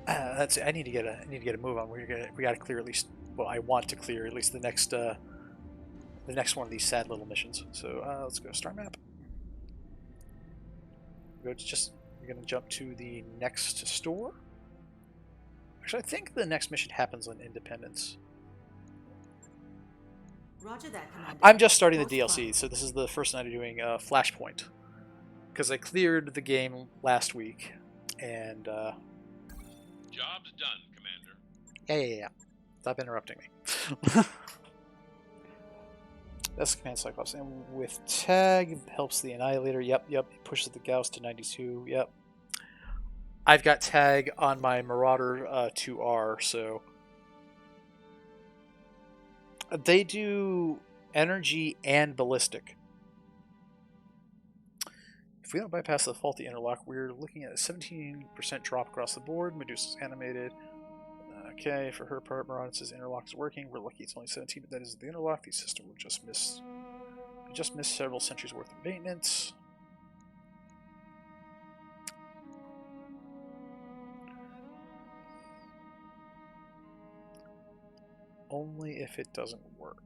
That's it. I need to get a move on. We gotta clear at least. Well, I want to clear at least the next one of these sad little missions. So let's go star map. We're gonna jump to the next store. Actually, I think the next mission happens on Independence. Roger that, Commander. I'm just starting the Post DLC, fire. so this is the first night of doing Flashpoint. Because I cleared the game last week, and Job's done, Commander. yeah. Stop interrupting me. That's the command Cyclops. And with tag, helps the Annihilator. Yep. It pushes the Gauss to 92. Yep. I've got tag on my Marauder 2R, so they do energy and ballistic. If we don't bypass the faulty interlock, we're looking at a 17% drop across the board. Medusa's animated. Okay, for her part, Marauders' interlock is working. We're lucky it's only 17, but that is the interlock. The system will just miss several centuries worth of maintenance. Only if it doesn't work.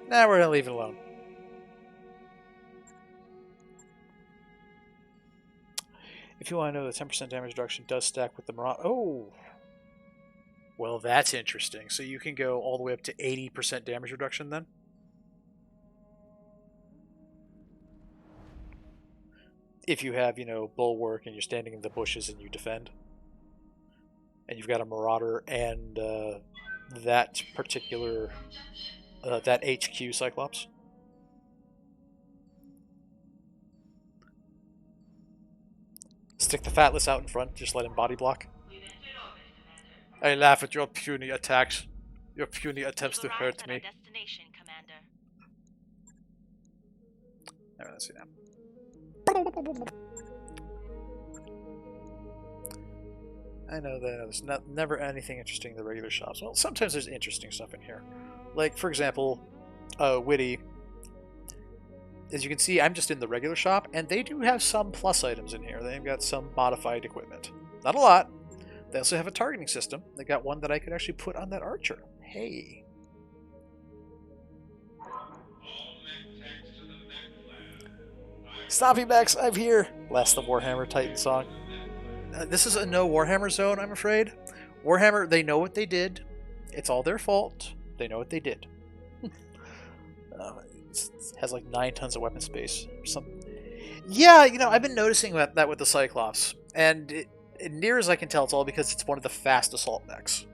Nah, we're gonna leave it alone. If you want to know, the 10% damage reduction does stack with the Marauder. Oh! Well, that's interesting. So you can go all the way up to 80% damage reduction then? If you have, Bulwark and you're standing in the bushes and you defend. And you've got a Marauder and that particular... that HQ Cyclops. Stick the Fatless out in front, just let him body block. I laugh at your puny attacks. Your puny attempts to hurt me. Destination, Commander. Alright, let's see now. I know that there's never anything interesting in the regular shops. Well, sometimes there's interesting stuff in here. Like, for example, Witty. As you can see, I'm just in the regular shop, and they do have some plus items in here. They've got some modified equipment. Not a lot. They also have a targeting system. They got one that I could actually put on that archer. Hey. Stompy Max, I'm here. Last the Warhammer Titan song. This is a no Warhammer zone, I'm afraid. Warhammer, they know what they did. It's all their fault. They know what they did. It has like 9 tons of weapon space. Yeah, I've been noticing that with the Cyclops. And near as I can tell, it's all because it's one of the fast assault mechs.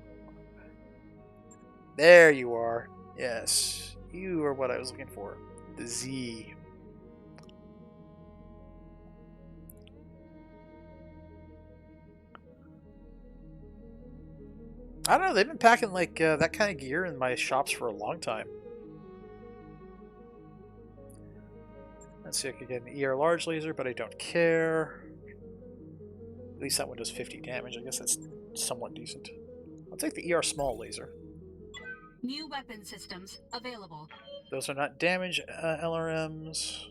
There you are. Yes, you are what I was looking for. The Z. I don't know, they've been packing like that kind of gear in my shops for a long time. Let's see, I could get an ER large laser, but I don't care. At least that one does 50 damage. I guess that's somewhat decent. I'll take the ER small laser. New weapon systems available. Those are not damage LRMs.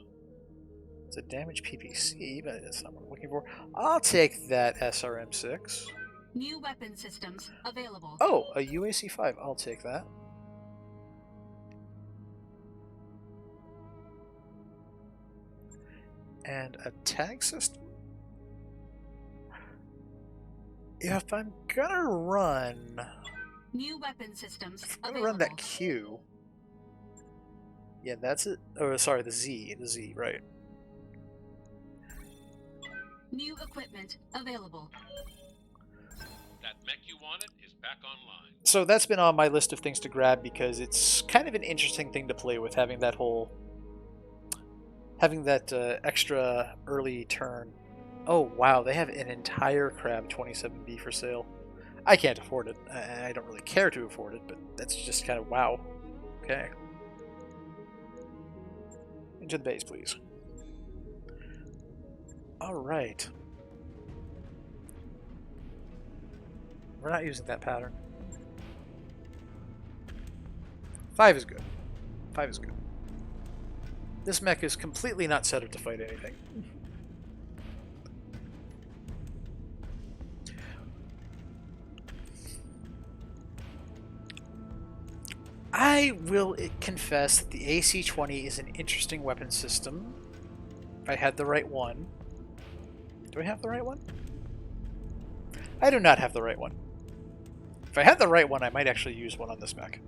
It's a damage PPC, but that's not what I'm looking for. I'll take that SRM6. New weapon systems available. Oh, a UAC-5. I'll take that. And a tag system? If I'm gonna run... New weapon systems I'm gonna available. run that Q. Yeah, that's it. Oh, sorry, the Z. The Z, right. New equipment available. That mech you wanted is Back online. So that's been on my list of things to grab because it's kind of an interesting thing to play with, having that extra early turn. Oh wow, they have an entire Crab 27B for sale. I can't afford it. I don't really care to afford it, but that's just kind of wow. Okay. Into the base, please. Alright. We're not using that pattern. 5 is good. 5 is good. This mech is completely not set up to fight anything. I will confess that the AC-20 is an interesting weapon system. If I had the right one. Do I have the right one? I do not have the right one. If I had the right one, I might actually use one on this mech.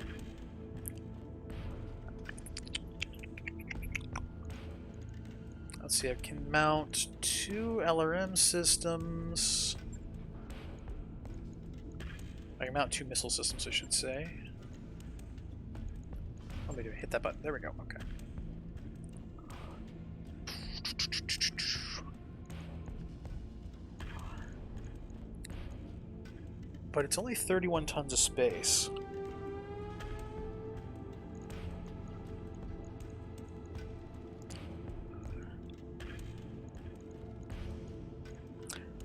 Let's see, I can mount 2 LRM systems. I can mount 2 missile systems, I should say. Let me hit that button. There we go. Okay. But it's only 31 tons of space.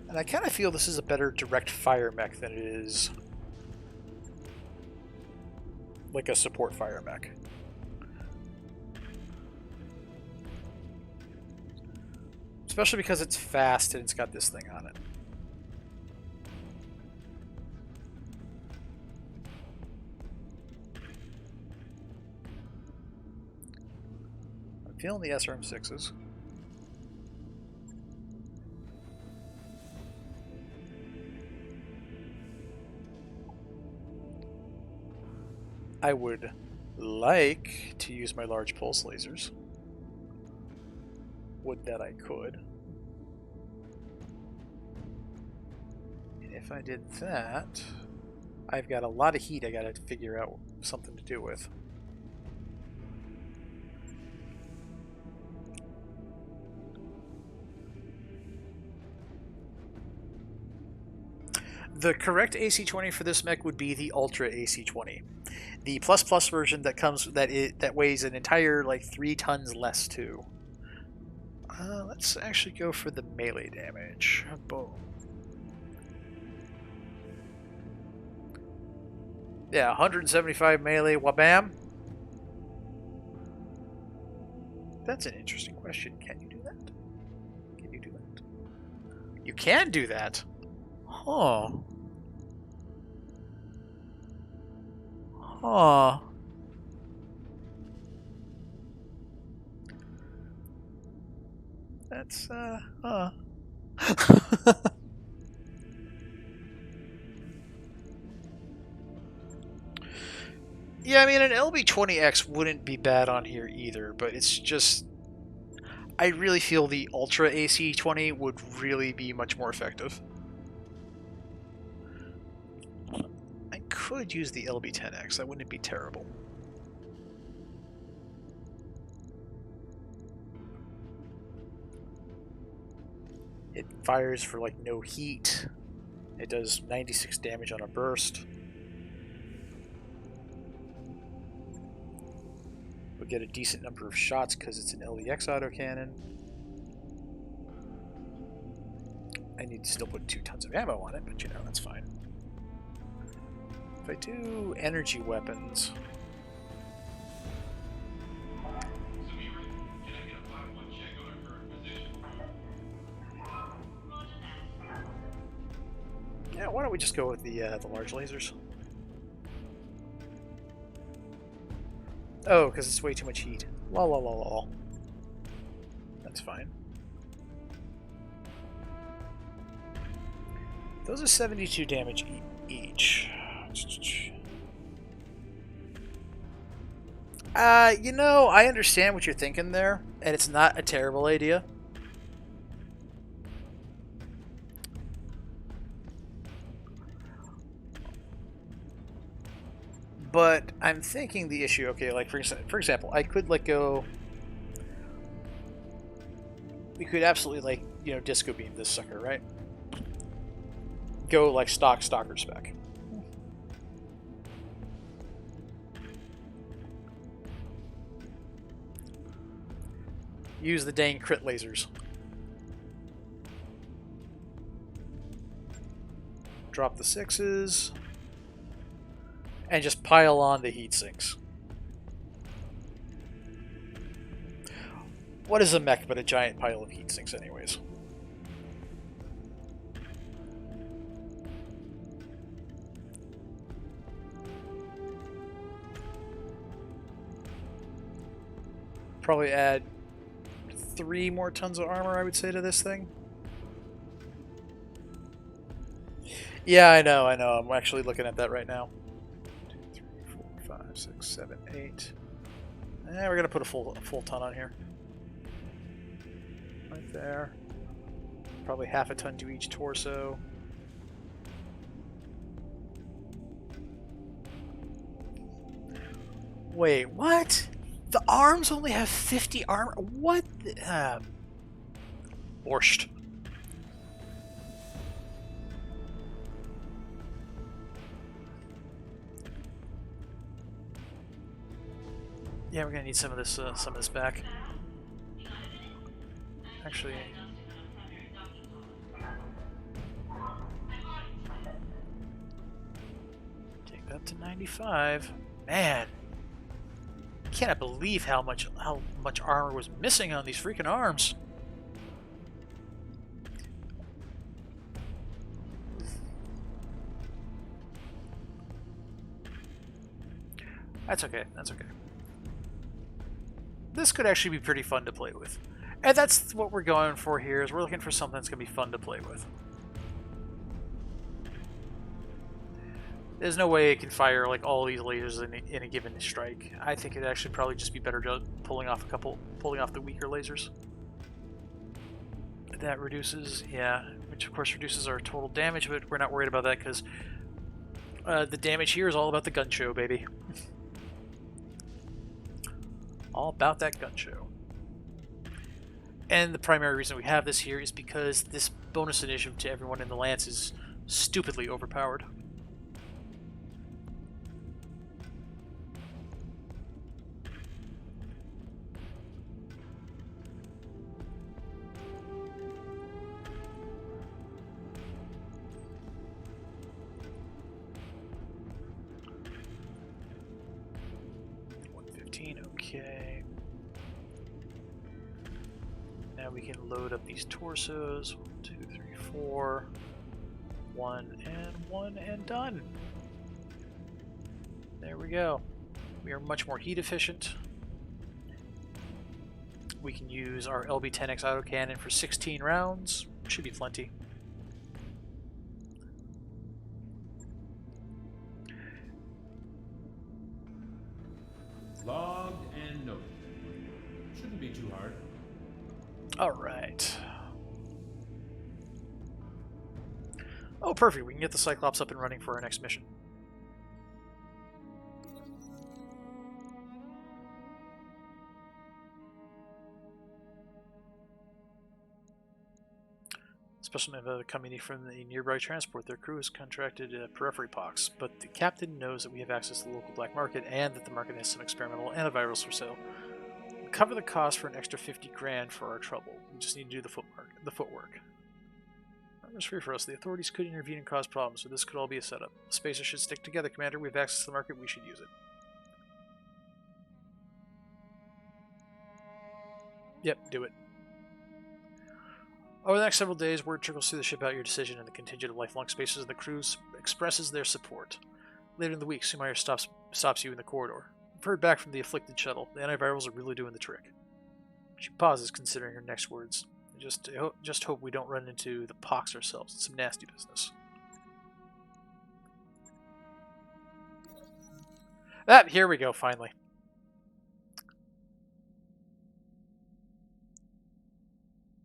And I kind of feel this is a better direct fire mech than it is like a support fire mech. Especially because it's fast and it's got this thing on it. I'm feeling the SRM-6s. I would like to use my large pulse lasers. Would that I could. If I did that, I've got a lot of heat I gotta figure out something to do with. The correct AC-20 for this mech would be the Ultra AC-20. The plus version that comes that weighs an entire like 3 tons less too. Let's actually go for the melee damage. Boom. Yeah, 175 melee. Wabam. That's an interesting question. Can you do that? Can you do that? You can do that. Huh. Huh. That's, huh. Yeah, I mean, an LB-20X wouldn't be bad on here either, but it's just... I really feel the Ultra AC-20 would really be much more effective. I could use the LB-10X, that wouldn't be terrible. It fires for like no heat. It does 96 damage on a burst. We'll get a decent number of shots because it's an LDX autocannon. I need to still put 2 tons of ammo on it, but you know, that's fine. If I do energy weapons... Yeah, why don't we just go with the large lasers? Oh, because it's way too much heat. Lol, lol, lol, lol. That's fine. Those are 72 damage each. You know, I understand what you're thinking there, and it's not a terrible idea. But I'm thinking the issue, okay, like for example, I could let go. We could absolutely, like, you know, disco beam this sucker, right? Go like stalker spec. Use the dang crit lasers. Drop the 6s. And just pile on the heat sinks. What is a mech but a giant pile of heat sinks anyways? Probably add 3 more tons of armor, I would say, to this thing. Yeah, I know. I'm actually looking at that right now. 2, 3, 4, 5, 6, 7, 8. We're gonna put a full ton on here. Right there. Probably half a ton to each torso. Wait, what? The arms only have 50 armor? What? Borscht. Yeah, we're gonna need some of this back. Actually, take that to 95. Man, I cannot believe how much armor was missing on these freaking arms. That's okay. That's okay. This could actually be pretty fun to play with. And that's what we're going for here, is we're looking for something that's going to be fun to play with. There's no way it can fire like all these lasers in a given strike. I think it'd actually probably just be better just pulling off the weaker lasers. That reduces, yeah, which of course reduces our total damage, but we're not worried about that because the damage here is all about the gun show, baby. All about that gun show. And the primary reason we have this here is because this bonus initiative to everyone in the Lance is stupidly overpowered. Okay. Now we can load up these torsos. 1, 2, 3, 4. 1 and done. There we go. We are much more heat efficient. We can use our LB-10X autocannon for 16 rounds. Should be plenty. Logged and noted. Shouldn't be too hard. Alright. Oh, perfect. We can get the Cyclops up and running for our next mission. Special note about a company from the nearby transport. Their crew has contracted periphery pox, but the captain knows that we have access to the local black market and that the market has some experimental antivirals for sale. We'll cover the cost for an extra 50 grand for our trouble. We just need to do the footwork. It's free for us. The authorities could intervene and cause problems, so this could all be a setup. The spacers should stick together, Commander. We have access to the market. We should use it. Yep, do it. Over the next several days, word trickles through the ship about your decision, and the contingent of lifelong spacers of the crews expresses their support. Later in the week, Sumair stops you in the corridor. I've heard back from the afflicted shuttle. The antivirals are really doing the trick. She pauses, considering her next words. Just hope we don't run into the pox ourselves. It's some nasty business. Here we go, finally.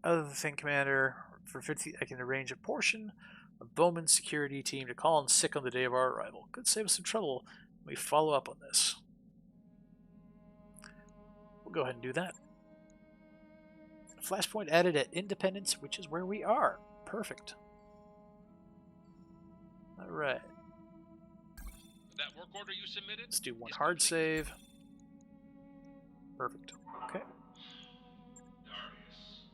Other thing, Commander, for 50, I can arrange a portion of Bowman's security team to call in sick on the day of our arrival. Could save us some trouble. We follow up on this. We'll go ahead and do that. Flashpoint added at Independence, which is where we are. Perfect. Alright. That work order you submitted? Let's do one is hard complete. save. Perfect. Okay. Darius,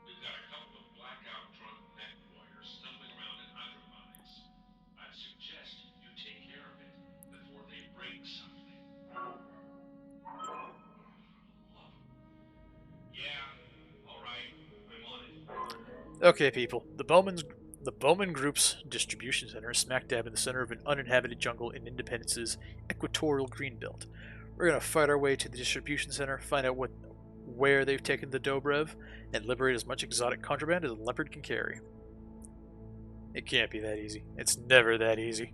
we've got a couple of blackout drunk mech warriors stumbling around in hydroponics. I'd suggest you take care of it before they break something. Yeah, alright, I'm on it. Okay, people. The Bowman Group's distribution center is smack dab in the center of an uninhabited jungle in Independence's equatorial greenbelt. We're gonna fight our way to the distribution center, find out where they've taken the Dobrev, and liberate as much exotic contraband as a leopard can carry. It can't be that easy. It's never that easy.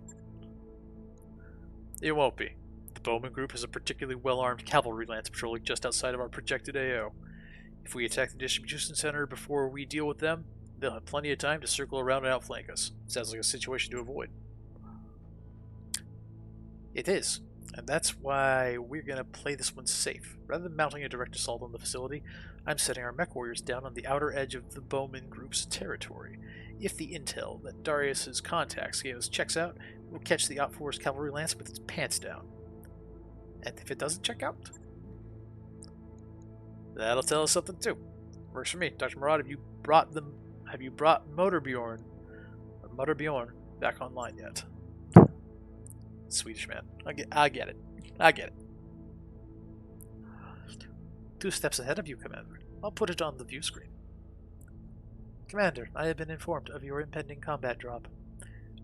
It won't be. The Bowman Group has a particularly well-armed cavalry lance patrolling just outside of our projected AO. If we attack the distribution center before we deal with them, they'll have plenty of time to circle around and outflank us. Sounds like a situation to avoid. It is. And that's why we're going to play this one safe. Rather than mounting a direct assault on the facility, I'm setting our mech warriors down on the outer edge of the Bowman Group's territory. If the intel that Darius's contacts gave us checks out, we'll catch the Op 4's cavalry lance with its pants down. And if it doesn't check out, that'll tell us something too. Works for me. Dr. Murad, have you brought Motorbjorn back online yet? Swedish man. I get it. I get it. 2 steps ahead of you, Commander. I'll put it on the view screen. Commander, I have been informed of your impending combat drop.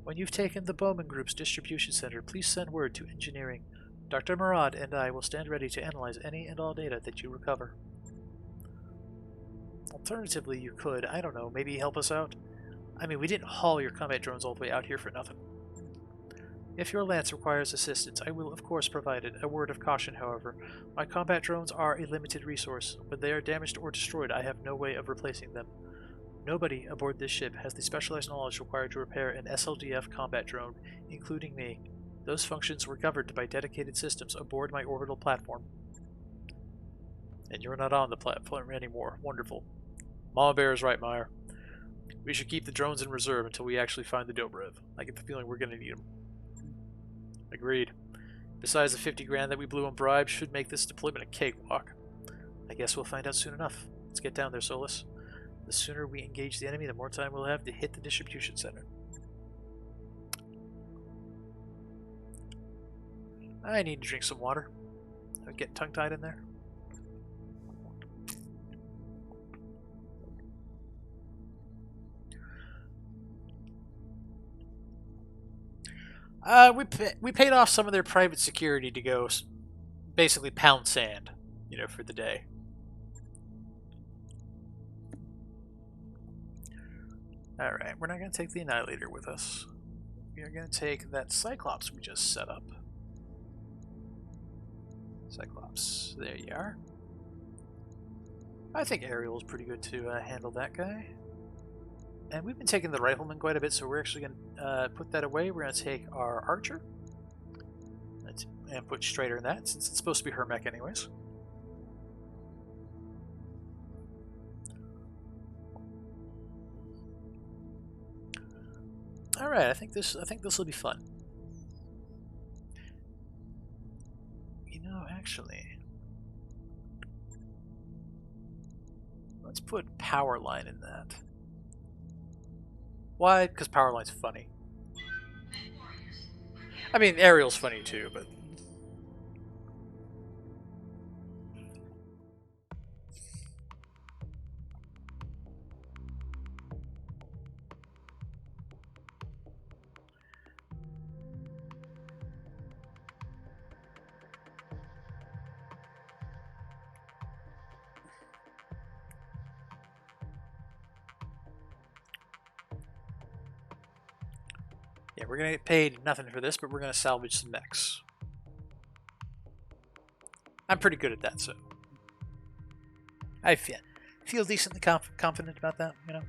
When you've taken the Bowman Group's distribution center, please send word to engineering. Dr. Murad and I will stand ready to analyze any and all data that you recover. Alternatively, you could, I don't know, maybe help us out? I mean, we didn't haul your combat drones all the way out here for nothing. If your lance requires assistance, I will of course provide it. A word of caution, however. My combat drones are a limited resource. When they are damaged or destroyed, I have no way of replacing them. Nobody aboard this ship has the specialized knowledge required to repair an SLDF combat drone, including me. Those functions were governed by dedicated systems aboard my orbital platform. And you're not on the platform anymore. Wonderful. Mama Bear is right, Meyer. We should keep the drones in reserve until we actually find the Dobrev. I get the feeling we're going to need them. Agreed. Besides, the 50 grand that we blew on bribes should make this deployment a cakewalk. I guess we'll find out soon enough. Let's get down there, Solus. The sooner we engage the enemy, the more time we'll have to hit the distribution center. I need to drink some water. I'm getting tongue-tied in there. We paid off some of their private security to go basically pound sand, for the day. Alright, we're not going to take the Annihilator with us. We are going to take that Cyclops we just set up. Cyclops, there you are. I think Ariel is pretty good to handle that guy. And we've been taking the Rifleman quite a bit, so we're actually going to put that away. We're going to take our Archer and put Strider in that, since it's supposed to be her mech anyways. All right, I think this will be fun. Actually, let's put Powerline in that. Why? Because Powerline's funny. I mean, Ariel's funny too, but... yeah, we're going to get paid nothing for this, but we're going to salvage some mechs. I'm pretty good at that, so... I feel decently confident about that, Yeah,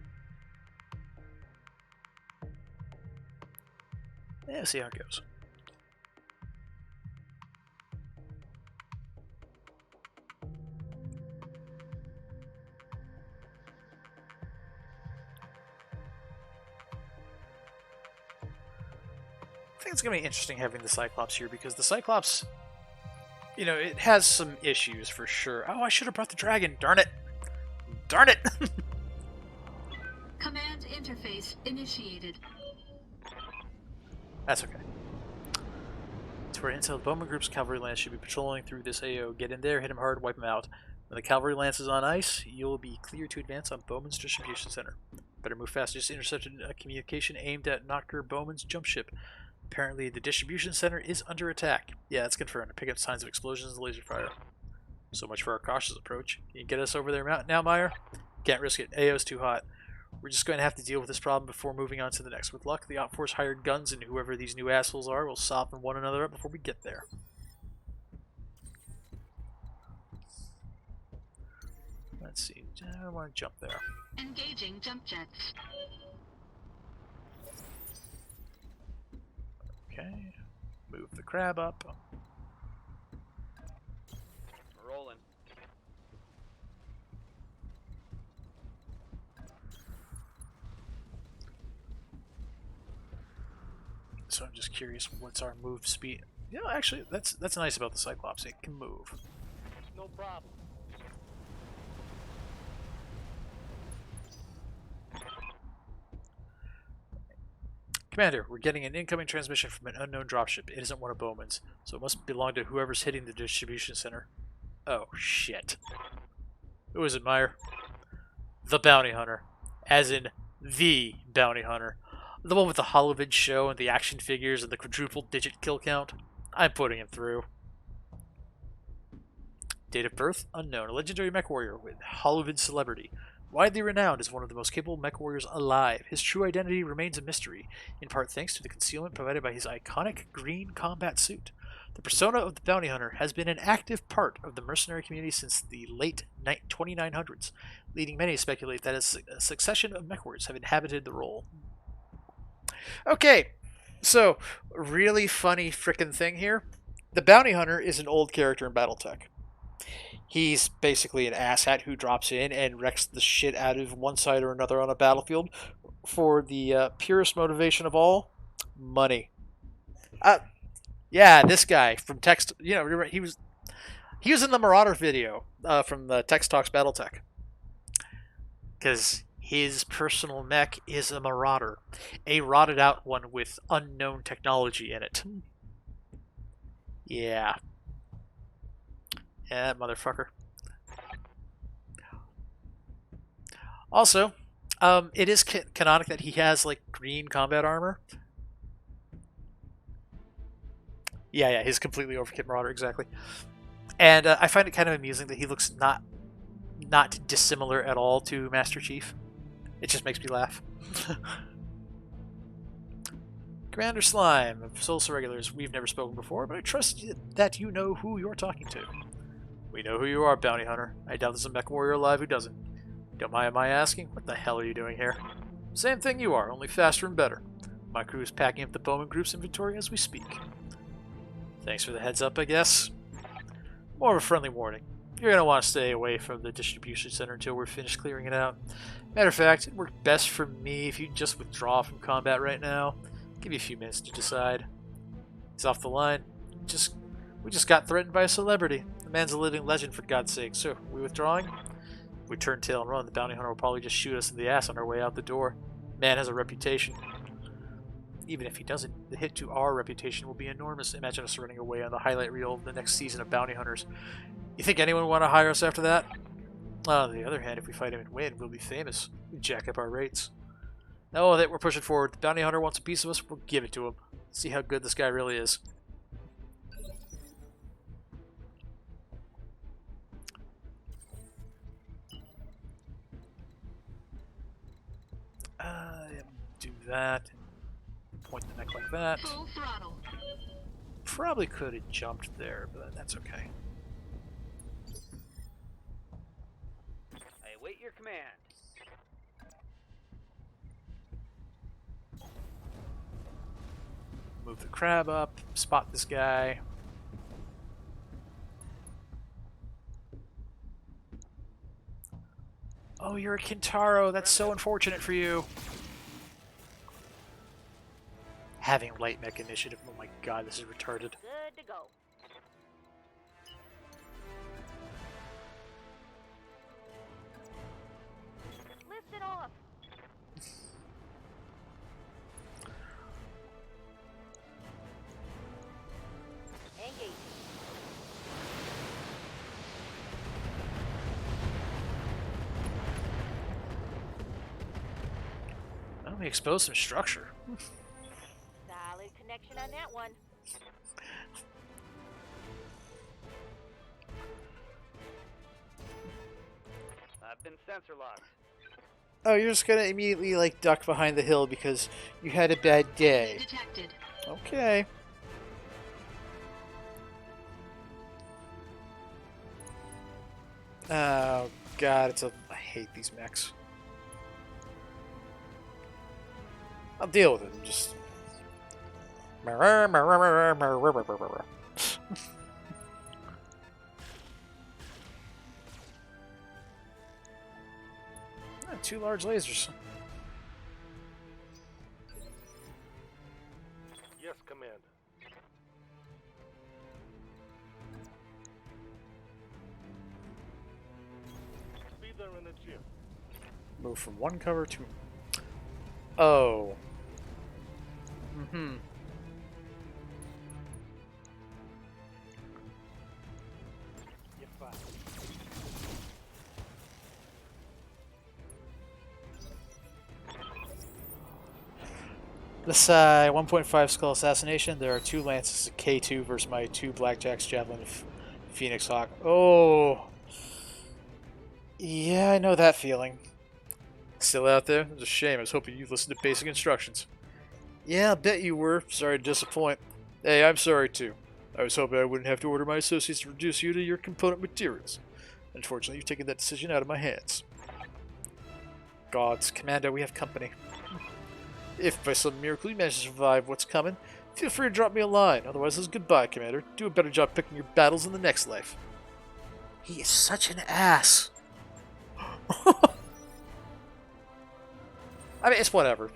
we'll see how it goes. think it's going to be interesting having the Cyclops here, because the Cyclops, you know, it has some issues for sure. Oh, I should have brought the dragon. Darn it. Darn it. Command interface initiated. That's okay. To where intel, the Bowman Group's cavalry lance should be patrolling through this AO. Get in there, hit him hard, wipe him out. When the cavalry lance is on ice, you'll be clear to advance on Bowman's distribution center. Better move fast. Just intercepted a communication aimed at Knocker Bowman's jump ship. Apparently, the distribution center is under attack. Yeah, that's confirmed. Pick up signs of explosions and laser fire. So much for our cautious approach. Can you get us over there now, Meyer? Can't risk it. AO's too hot. We're just going to have to deal with this problem before moving on to the next. With luck, the Op Force hired guns, and whoever these new assholes are will soften one another up before we get there. Let's see. I don't want to jump there. Engaging jump jets. Okay. Move the crab up. Rolling. So I'm just curious, what's our move speed? You know, actually, that's nice about the Cyclops. It can move. No problem. Commander, we're getting an incoming transmission from an unknown dropship. It isn't one of Bowman's, so it must belong to whoever's hitting the distribution center. Oh, shit. Who is it, Meyer? The Bounty Hunter. As in, the Bounty Hunter. The one with the Holovid show and the action figures and the quadruple-digit kill count. I'm putting him through. Date of birth? Unknown. A legendary mech warrior with Holovid celebrity. Widely renowned as one of the most capable mech warriors alive, his true identity remains a mystery, in part thanks to the concealment provided by his iconic green combat suit. The persona of the bounty hunter has been an active part of the mercenary community since the late 2900s, leading many to speculate that a succession of mech warriors have inhabited the role. Okay, so, really funny frickin' thing here. The bounty hunter is an old character in BattleTech. He's basically an asshat who drops in and wrecks the shit out of one side or another on a battlefield for the purest motivation of all, money. Yeah, this guy from Text, you know, he was in the Marauder video from the Text Talks BattleTech. Because his personal mech is a Marauder, a rotted out one with unknown technology in it. Yeah. Yeah, that motherfucker. Also, it is canonic that he has, like, green combat armor. Yeah, he's completely overkit Marauder, exactly. And I find it kind of amusing that he looks not dissimilar at all to Master Chief. It just makes me laugh. Commander Slime of Solstice Regulars, we've never spoken before, but I trust that you know who you're talking to. We know who you are, Bounty Hunter. I doubt there's a mech warrior alive who doesn't. Don't mind my asking, what the hell are you doing here? Same thing you are, only faster and better. My crew is packing up the Bowman Group's inventory as we speak. Thanks for the heads up, I guess. More of a friendly warning. You're going to want to stay away from the distribution center until we're finished clearing it out. Matter of fact, it'd work best for me if you just withdraw from combat right now. Give you a few minutes to decide. He's off the line. We just got threatened by a celebrity. The man's a living legend, for God's sake. So, we withdrawing? If we turn tail and run, the bounty hunter will probably just shoot us in the ass on our way out the door. Man has a reputation. Even if he doesn't, the hit to our reputation will be enormous. Imagine us running away on the highlight reel of the next season of Bounty Hunters. You think anyone would want to hire us after that? On the other hand, if we fight him and win, we'll be famous. We jack up our rates. No, that we're pushing forward. The bounty hunter wants a piece of us, we'll give it to him. See how good this guy really is. Do that. Point the neck like that. Full throttle. Probably could have jumped there, but that's okay. I await your command. Move the crab up, spot this guy. Oh, you're a Kintaro. That's so unfortunate for you. having light mech initiative. Oh my god, this is retarded. Good to go. Lift it off. Engage. Well, we exposed some structure. Solid connection on that one. I've been sensor locked. Oh, you're just gonna immediately like duck behind the hill because you had a bad day. Detected. Okay. Oh god, I hate these mechs. I'll deal with it. I'm just. Two large lasers. Yes, command. Be there in the gym. Move from one cover to. Oh. Mm-hmm. You're fine. This 1.5 skull assassination. There are two lances, a K2 versus my two blackjacks, javelin, Phoenix Hawk. Oh. Yeah, I know that feeling. Still out there? It's a shame. I was hoping you'd listen to basic instructions. Yeah, I'll bet you were. Sorry to disappoint. Hey, I'm sorry too. I was hoping I wouldn't have to order my associates to reduce you to your component materials. Unfortunately, you've taken that decision out of my hands. Gods, Commando, we have company. If by some miracle you manage to survive what's coming, feel free to drop me a line. Otherwise, it's goodbye, Commander. Do a better job picking your battles in the next life. He is such an ass. I mean, it's whatever.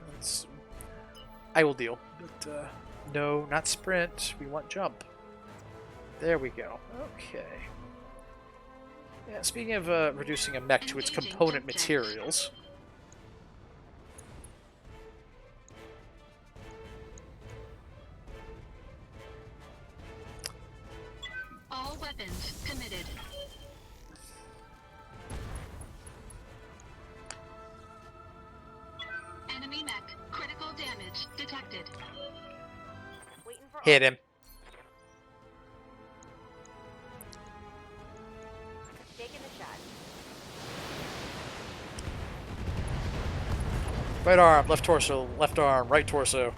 I will deal. But, no, not sprint. We want jump. There we go. Okay. Yeah, speaking of reducing a mech to its component materials. All weapons committed. Enemy mech. Critical damage detected. Waiting for Hit him. taking the shot. Right arm, left torso, left arm, right torso.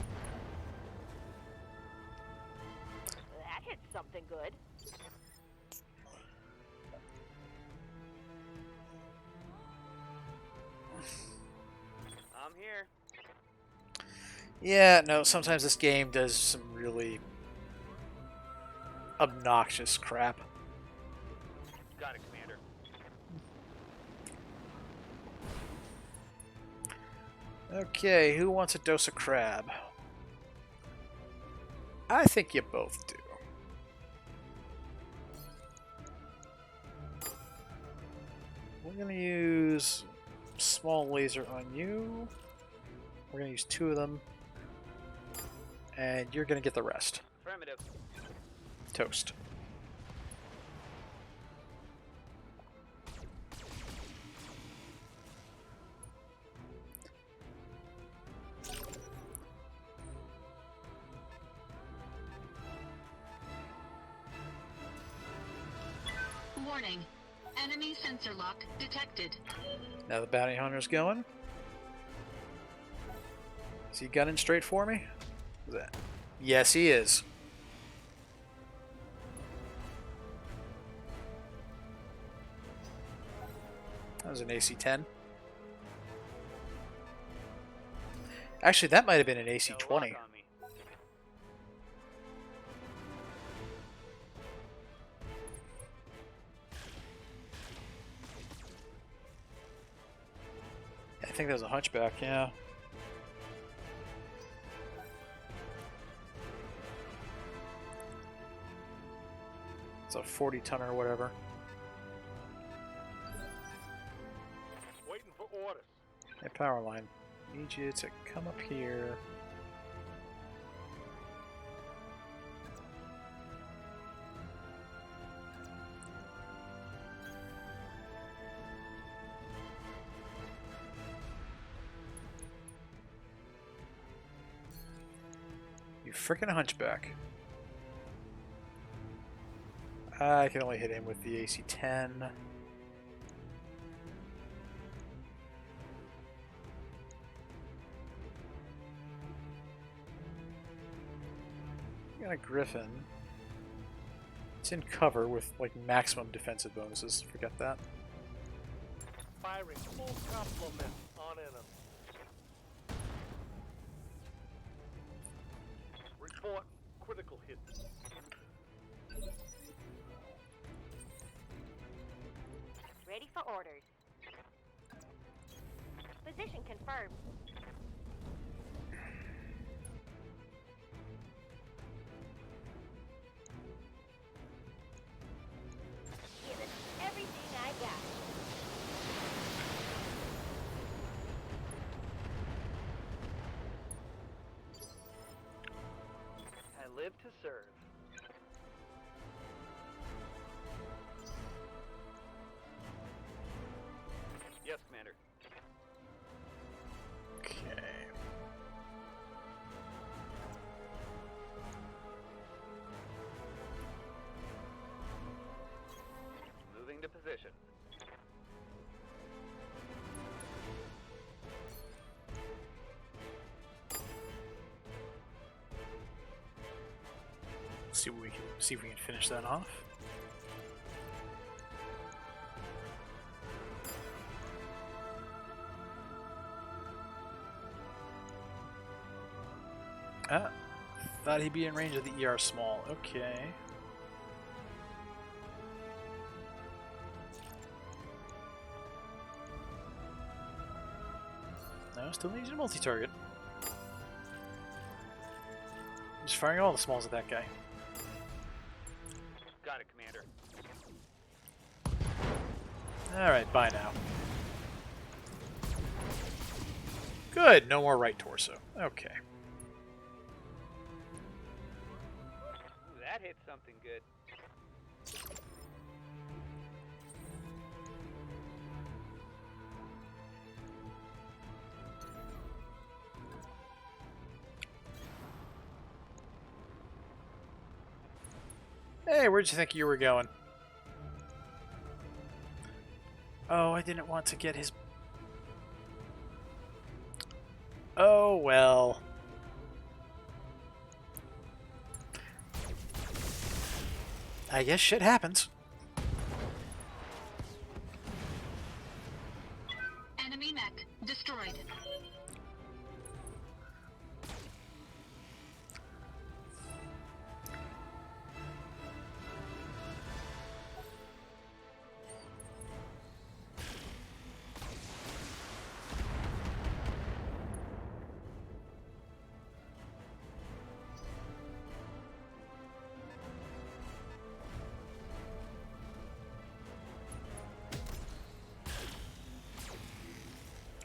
That hit something good. I'm here. Yeah, no, sometimes this game does some really obnoxious crap. Got it, Commander. Okay, who wants a dose of crab? I think you both do. We're gonna use small laser on you. We're gonna use two of them. And you're gonna get the rest. Affirmative. Toast. Warning. Enemy sensor lock detected. Now the bounty hunter's going. Is he gunning straight for me? What's that? Yes, he is. That was an AC-10. Actually, that might have been an AC-20. Lock on me. I think that was a hunchback, yeah. It's a 40-tonner or whatever. Waiting for orders. Hey, power line. Need you to come up here. You frickin' hunchback. I can only hit him with the AC-10. Got a Griffin. It's in cover with like maximum defensive bonuses. Forget that. Firing full complement on enemy. Report critical hit. Ready for orders. Position confirmed. Give it everything I got. I live to serve. Yes, Commander. Okay. Moving to position. See if we can finish that off. Ah, thought he'd be in range of the ER small. Okay. No, still needs a multi-target. Just firing all the smalls at that guy. Got it, Commander. Alright, bye now. Good, no more right torso. Okay. Ooh, that hit something good. Hey, where'd you think you were going? Oh, I didn't want to get his... Oh, well. I guess shit happens. Enemy mech destroyed.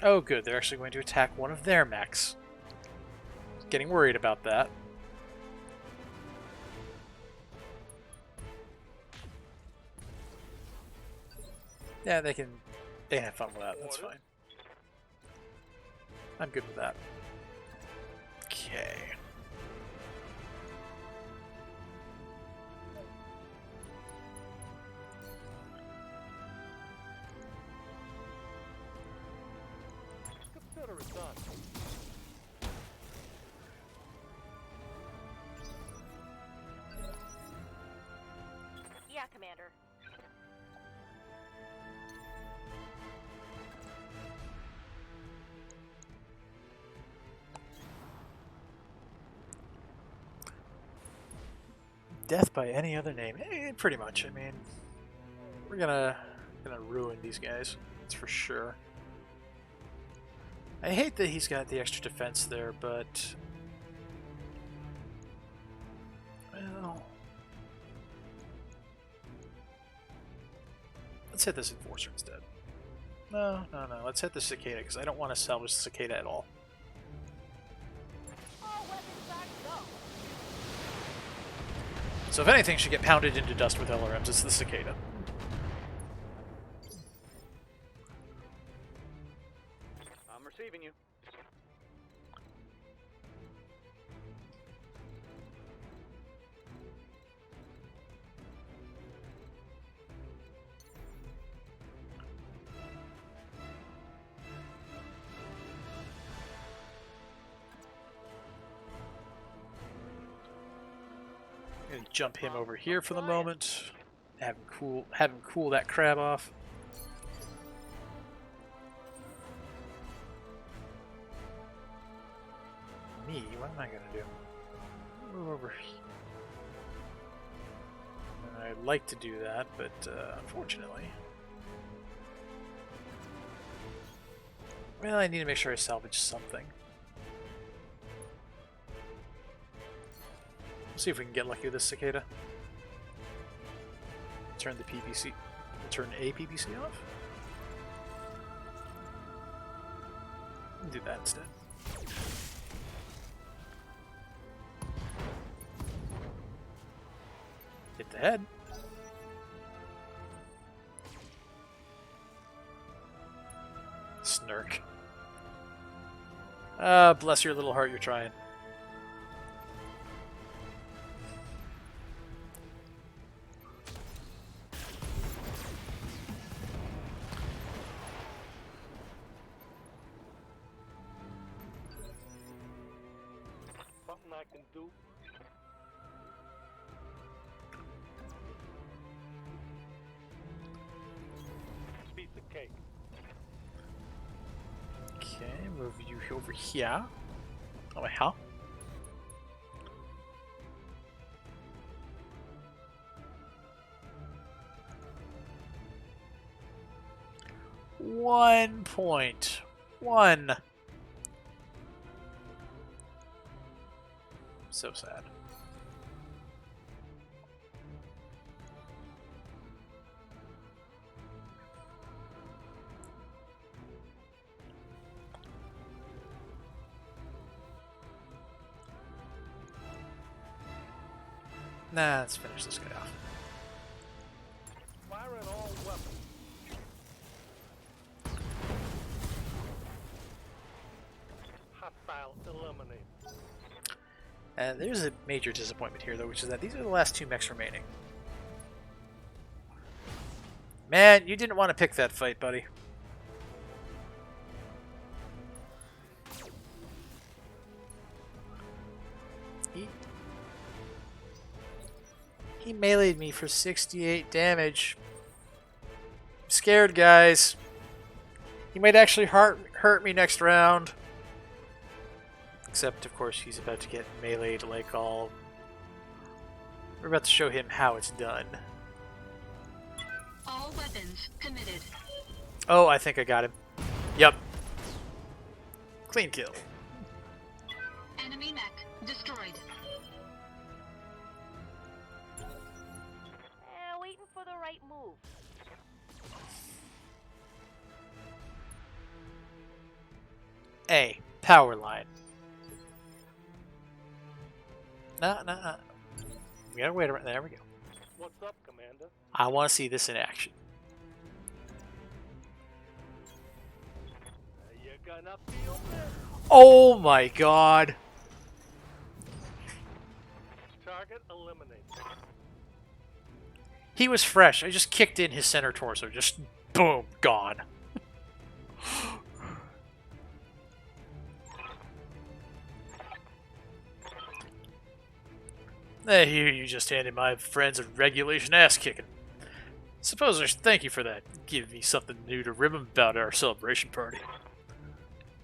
Oh, good. They're actually going to attack one of their mechs. Getting worried about that. Yeah, they can have fun with that. That's fine. I'm good with that. Okay. Consider it done. Yeah, Commander. Death by any other name. Pretty much. I mean, we're gonna ruin these guys. That's for sure. I hate that he's got the extra defense there, but... Well... Let's hit this Enforcer instead. No. Let's hit the Cicada, because I don't want to salvage the Cicada at all. All weapons are go. So if anything should get pounded into dust with LRMs, it's the Cicada. I'm receiving you. I'm gonna jump him over here for the moment. Have him cool that crab off. Me? What am I gonna do? Move over here. I'd like to do that, but unfortunately. Well, I need to make sure I salvage something. We'll see if we can get lucky with this Cicada. Turn the PPC. Turn a PPC off. Do that instead. Hit the head. Snark. Bless your little heart, you're trying. Something I can do. Piece of cake. Okay, move you over here. Oh, how? One point. One. So sad. Nah, let's finish this guy off. Firing all weapons. Hostile eliminated. There's a major disappointment here, though, which is that these are the last two mechs remaining. Man, you didn't want to pick that fight, buddy. He meleeed me for 68 damage. I'm scared, guys. He might actually hurt me next round. Except, of course, he's about to get meleeed like all... We're about to show him how it's done. All weapons committed. Oh, I think I got him. Yep. Clean kill. Enemy mech destroyed. Waiting for the right move. A. Power line. No. We gotta wait around. There we go. What's up, Commander? I want to see this in action. You gonna feel this? Oh my god. Target eliminated. He was fresh. I just kicked in his center torso. Just boom, gone. Here you just handed my friends a regulation ass kicking. Suppose I should thank you for that. Give me something new to ribbon about our celebration party.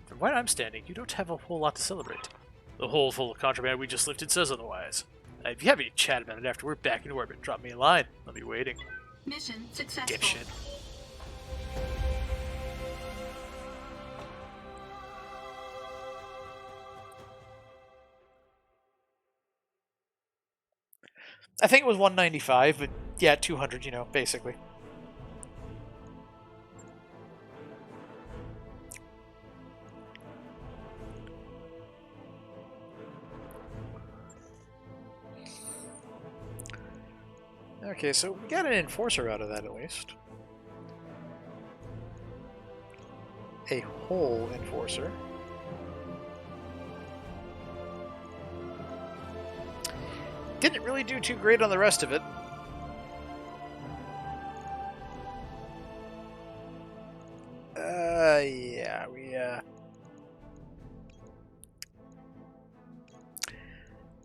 From where I'm standing, you don't have a whole lot to celebrate. The hole full of contraband we just lifted says otherwise. If you have any chat about it after we're back in orbit, drop me a line. I'll be waiting. Mission successful. Dipshit. I think it was 195, but yeah, 200, you know, basically. Okay, so we got an enforcer out of that at least. A whole enforcer. Didn't really do too great on the rest of it. Yeah,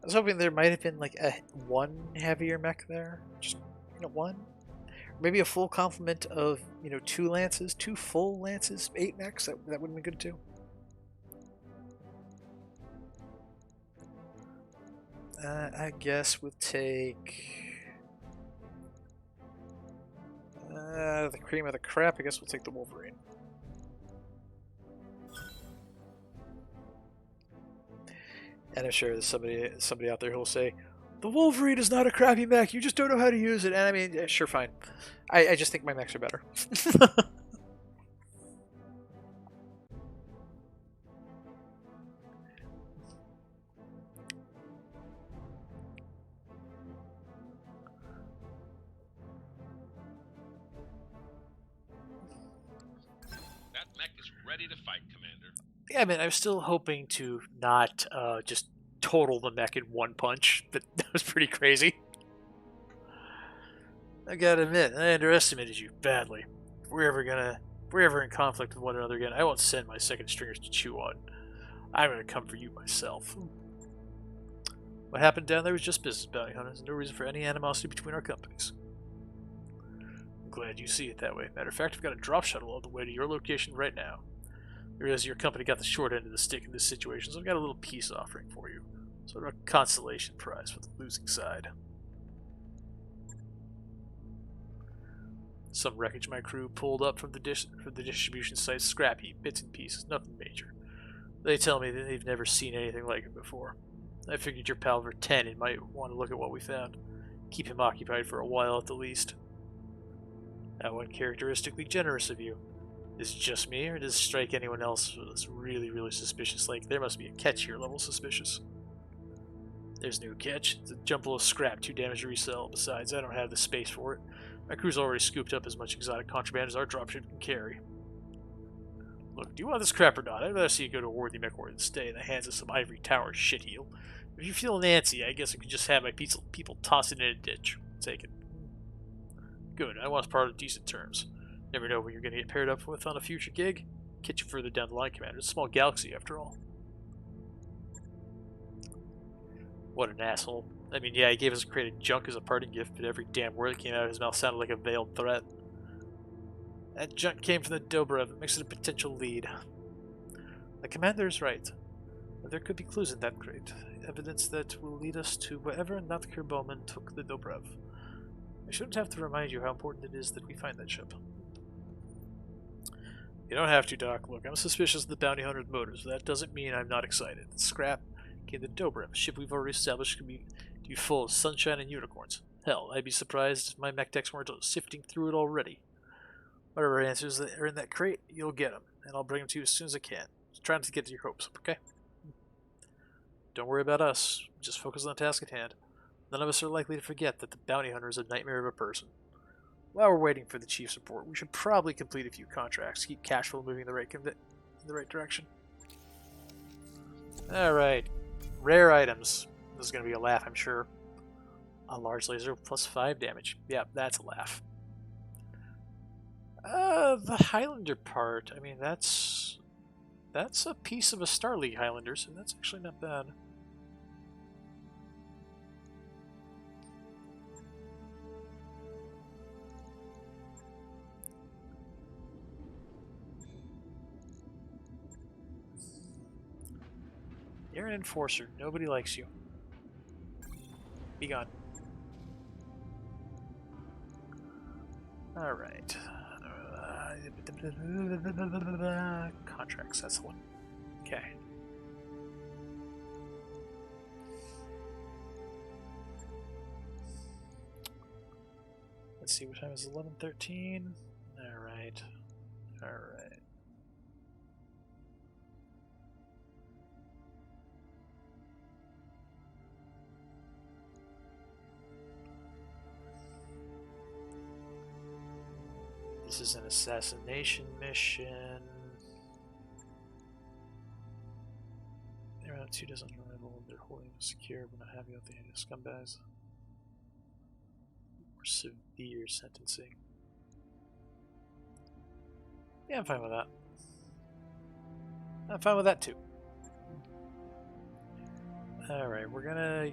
I was hoping there might have been like a one heavier mech there. Just, one. Maybe a full complement of, 2 lances, 2 full lances, 8 mechs. That would have been good too. I guess we'll take the cream of the crap. I guess we'll take the Wolverine. And I'm sure there's somebody out there who will say, the Wolverine is not a crappy mech, you just don't know how to use it. And I mean, yeah, sure, fine. I just think my mechs are better. That mech is ready to fight, Commander. Yeah, I mean, I was still hoping to not just total the mech in one punch, but that was pretty crazy. I gotta admit, I underestimated you badly. If we're ever in conflict with one another again, I won't send my second stringers to chew on. I'm gonna come for you myself. What happened down there was just business, bounty hunters. No reason for any animosity between our companies. I'm glad you see it that way. Matter of fact, I've got a drop shuttle on the way to your location right now. I realize your company got the short end of the stick in this situation, so I've got a little peace offering for you. Sort of a consolation prize for the losing side. Some wreckage my crew pulled up from the distribution site's scrap heap, bits and pieces, nothing major. They tell me that they've never seen anything like it before. I figured your pal Vertanen might want to look at what we found. Keep him occupied for a while at the least. That one characteristically generous of you. Is it just me, or does it strike anyone else that's really, really suspicious? Like, there must be a catch here level suspicious. There's no catch. It's a jumble of scrap, too damaged to resell. Besides, I don't have the space for it. My crew's already scooped up as much exotic contraband as our dropship can carry. Look, do you want this crap or not? I'd rather see you go to a worthy mech war than stay in the hands of some ivory tower shitheel. If you feel antsy, I guess I could just have my people toss it in a ditch. Take it. Good, I want part of decent terms. Never know what you're going to get paired up with on a future gig. Catch you further down the line, Commander. It's a small galaxy, after all. What an asshole. I mean, yeah, he gave us a crate of junk as a parting gift, but every damn word that came out of his mouth sounded like a veiled threat. That junk came from the Dobrev. It makes it a potential lead. The Commander is right. There could be clues in that crate. Evidence that will lead us to wherever Notker Bowman took the Dobrev. I shouldn't have to remind you how important it is that we find that ship. You don't have to, Doc. Look, I'm suspicious of the bounty hunter's motives, but that doesn't mean I'm not excited. Scrap came the Dobrev, a ship we've already established to be full of sunshine and unicorns. Hell, I'd be surprised if my mech techs weren't sifting through it already. Whatever answers that are in that crate, you'll get them, and I'll bring them to you as soon as I can. Just trying to get to your hopes up, okay? Don't worry about us. Just focus on the task at hand. None of us are likely to forget that the bounty hunter is a nightmare of a person. While we're waiting for the chief's report, we should probably complete a few contracts, keep cash flow moving in the right direction. Alright. Rare items. This is going to be a laugh, I'm sure. A large laser plus 5 damage. Yeah, that's a laugh. The Highlander part, I mean, that's a piece of a Star League Highlander, so that's actually not bad. You're an enforcer. Nobody likes you. Be gone. Alright. Contracts, that's the one. Okay. Let's see, what time is it? 11:13? Alright. Alright. This is an assassination mission. They're out 2 dozen rival. They're holding them secure, but not happy with the scumbags. Or severe sentencing. Yeah, I'm fine with that. I'm fine with that too. Alright, we're gonna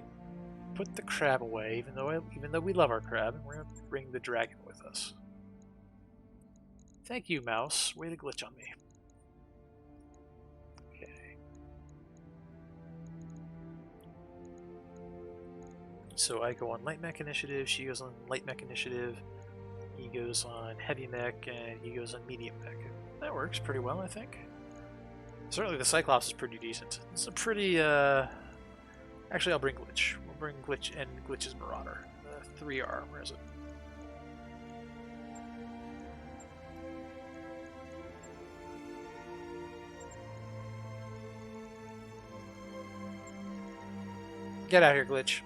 put the crab away, even though we love our crab, and we're gonna bring the dragon with us. Thank you, mouse. Way to glitch on me. Okay. So I go on light mech initiative, she goes on light mech initiative, he goes on heavy mech, and he goes on medium mech. That works pretty well, I think. Certainly the Cyclops is pretty decent. It's a pretty, Actually, I'll bring Glitch. We'll bring Glitch and Glitch's Marauder. The 3R, where is it? Get out here, Glitch.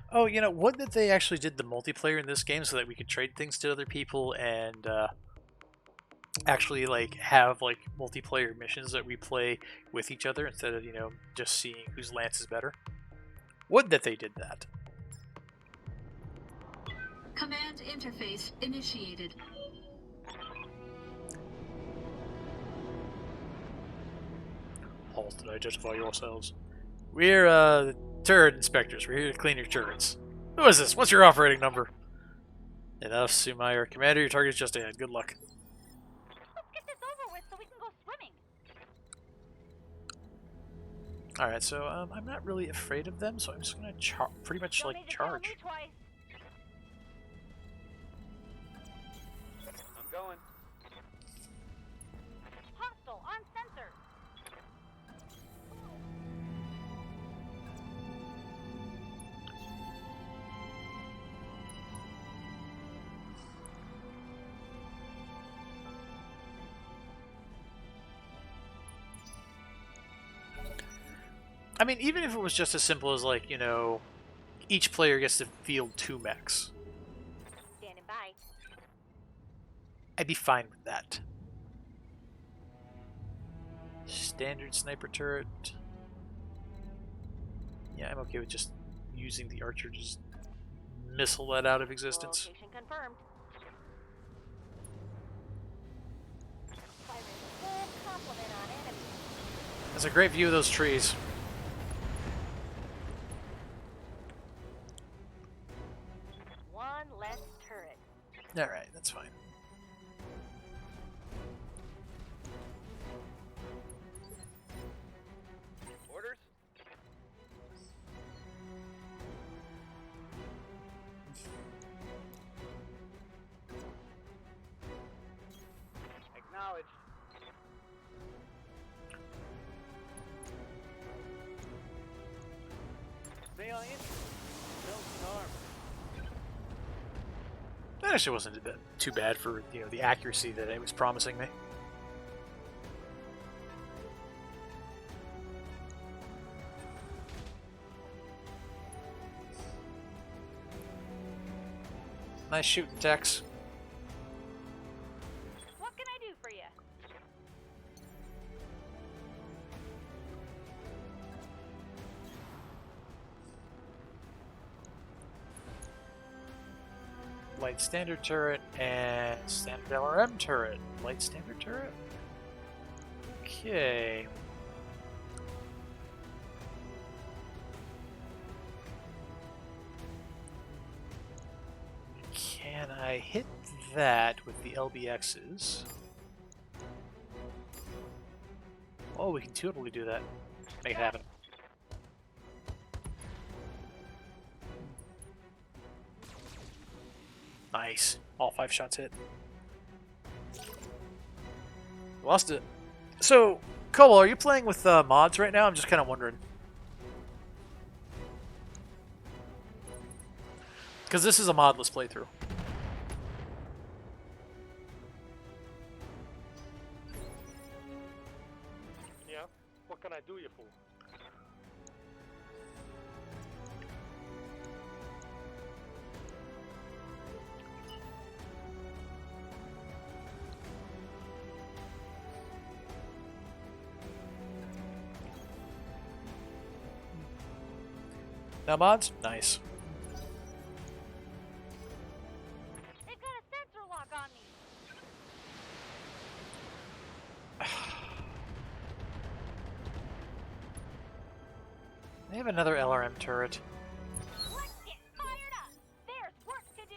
Oh, you know, what that they actually did the multiplayer in this game so that we could trade things to other people and actually like have like multiplayer missions that we play with each other instead of, you know, just seeing whose lance is better. Would that they did that. Command interface initiated. Halls, did I justify yourselves? We're turret inspectors. We're here to clean your turrets. Who is this? What's your operating number? Enough, Sumayer. Commander, your target's just ahead. Good luck. Let's get this over with so we can go swimming. Alright, so I'm not really afraid of them, so I'm just gonna pretty much Don't like need to tell me charge. twice. I'm going. Hostile on sensor. I mean, even if it was just as simple as, like, you know, each player gets to field 2 mechs, Standing by. I'd be fine with that. Standard sniper turret. Yeah, I'm okay with just using the archer to just missile that out of existence. Location confirmed. Firing full complement on enemy. That's a great view of those trees. One less turret. Alright, that's fine. Orders? Acknowledged. Stay on entry. Build an arm. That actually wasn't too bad for, you know, the accuracy that it was promising me. Nice shooting, Tex. What can I do for you? Light standard turret and standard LRM turret. Light standard turret? Okay. Can I hit that with the LBXs? Oh, we can totally do that. Make it happen. Nice. All 5 shots hit. Lost it. So, Cobalt, are you playing with mods right now? I'm just kind of wondering. Because this is a modless playthrough. Yeah? What can I do you for? Now mods? Nice. They've got a sensor lock on me. They have another LRM turret. Let's get fired up. There's work to do.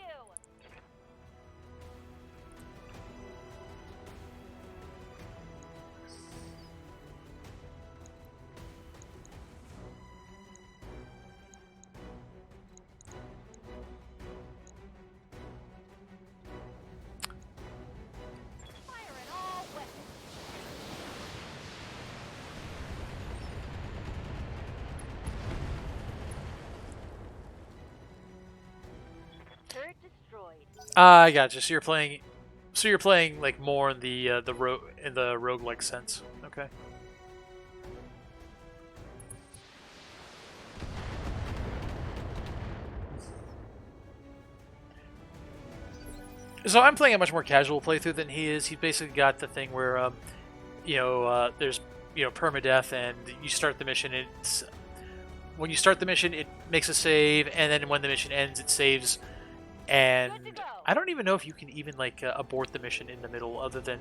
Firing all weapons. Turret destroyed. I gotcha. So you're playing. So you're playing like more in the roguelike sense. Okay. So I'm playing a much more casual playthrough than he is. He's basically got the thing where, there's permadeath, and you start the mission. When you start the mission, it makes a save, and then when the mission ends, it saves. And Good to go. I don't even know if you can even abort the mission in the middle, other than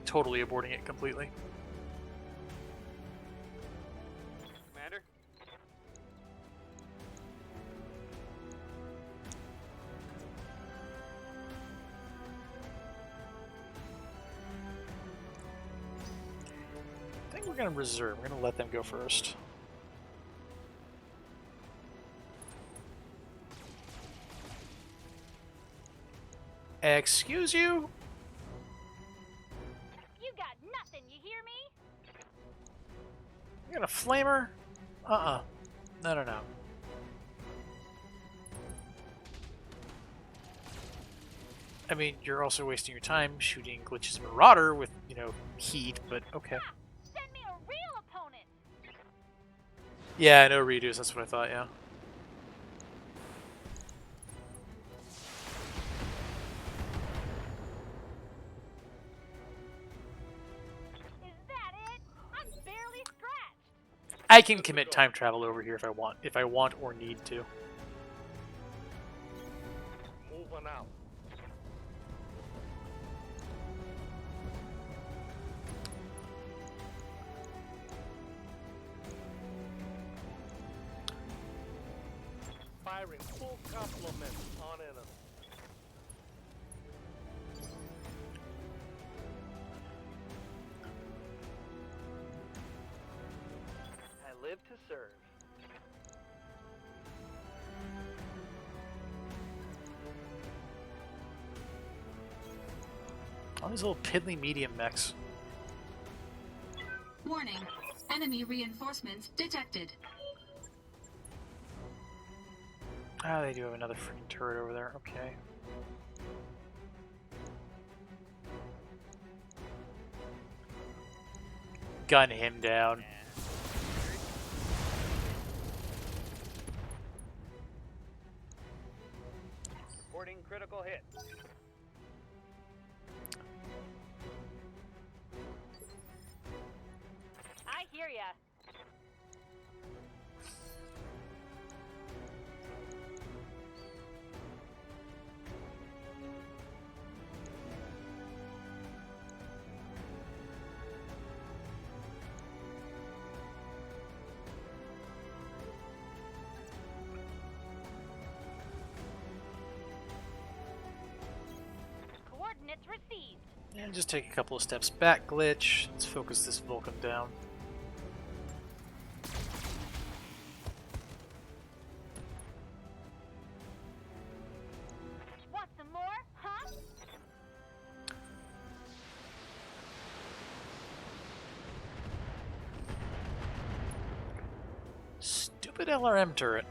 totally aborting it completely. Commander? I think we're gonna reserve. We're gonna let them go first. Excuse you? You got nothing, you hear me? You got a flamer? Uh-uh. No. I mean, you're also wasting your time shooting Glitch's Marauder with, heat, but okay. Ah, send me a real opponent. Yeah, no redos, that's what I thought, yeah. Is that it? I'm barely scratched. I can commit time travel over here if I want or need to. Moving out. Firing full complement on enemy. I live to serve. All these little piddly medium mechs. Warning. Enemy reinforcements detected. Ah, they do have another freaking turret over there. Okay. Gun him down. Reporting critical hit. I hear ya. Coordinates received. And just take a couple of steps back, Glitch. Let's focus this Vulcan down. Want some more? Stupid LRM turret.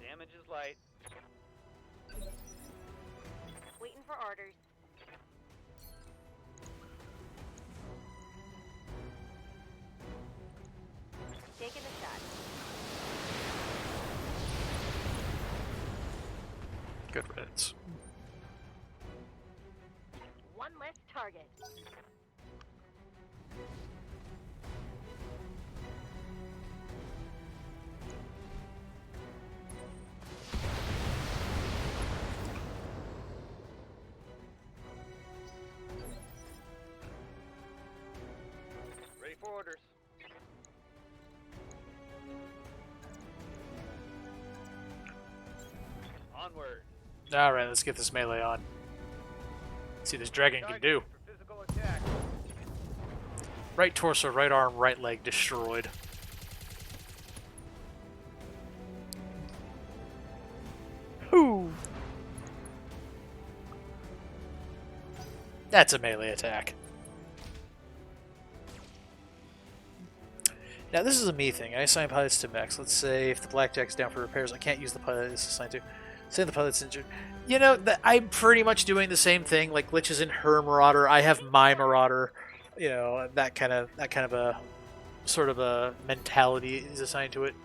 Damage is light. Waiting for orders. Taking a shot. Good riddance. One less target. Ready for orders. Onward. Alright, let's get this melee on. See what this dragon can do. For physical attack. Right torso, right arm, right leg destroyed. Whoo! That's a melee attack. Now this is a me thing. I assign pilots to mechs. Let's say if the blackjack's down for repairs, I can't use the pilot it's assigned to. Say the pilot's injured. You know, I'm pretty much doing the same thing. Like Lich is in her Marauder, I have my Marauder. You know, that kind of a sort of a mentality is assigned to it.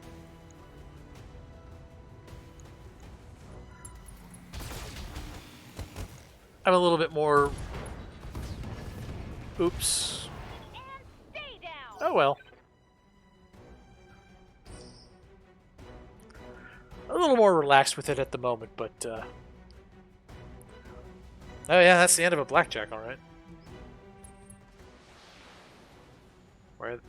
I'm a little bit more. Oops. And stay down. Oh well. A little more relaxed with it at the moment, but oh yeah, that's the end of a blackjack, all right. Where?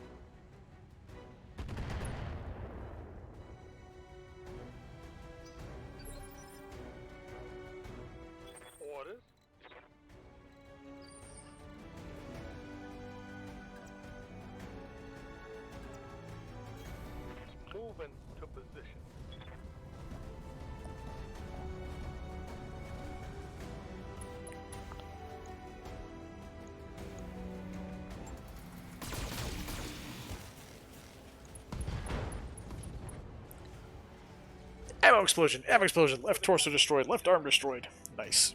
Orders. Moving to position. Ammo explosion, left torso destroyed, left arm destroyed. Nice.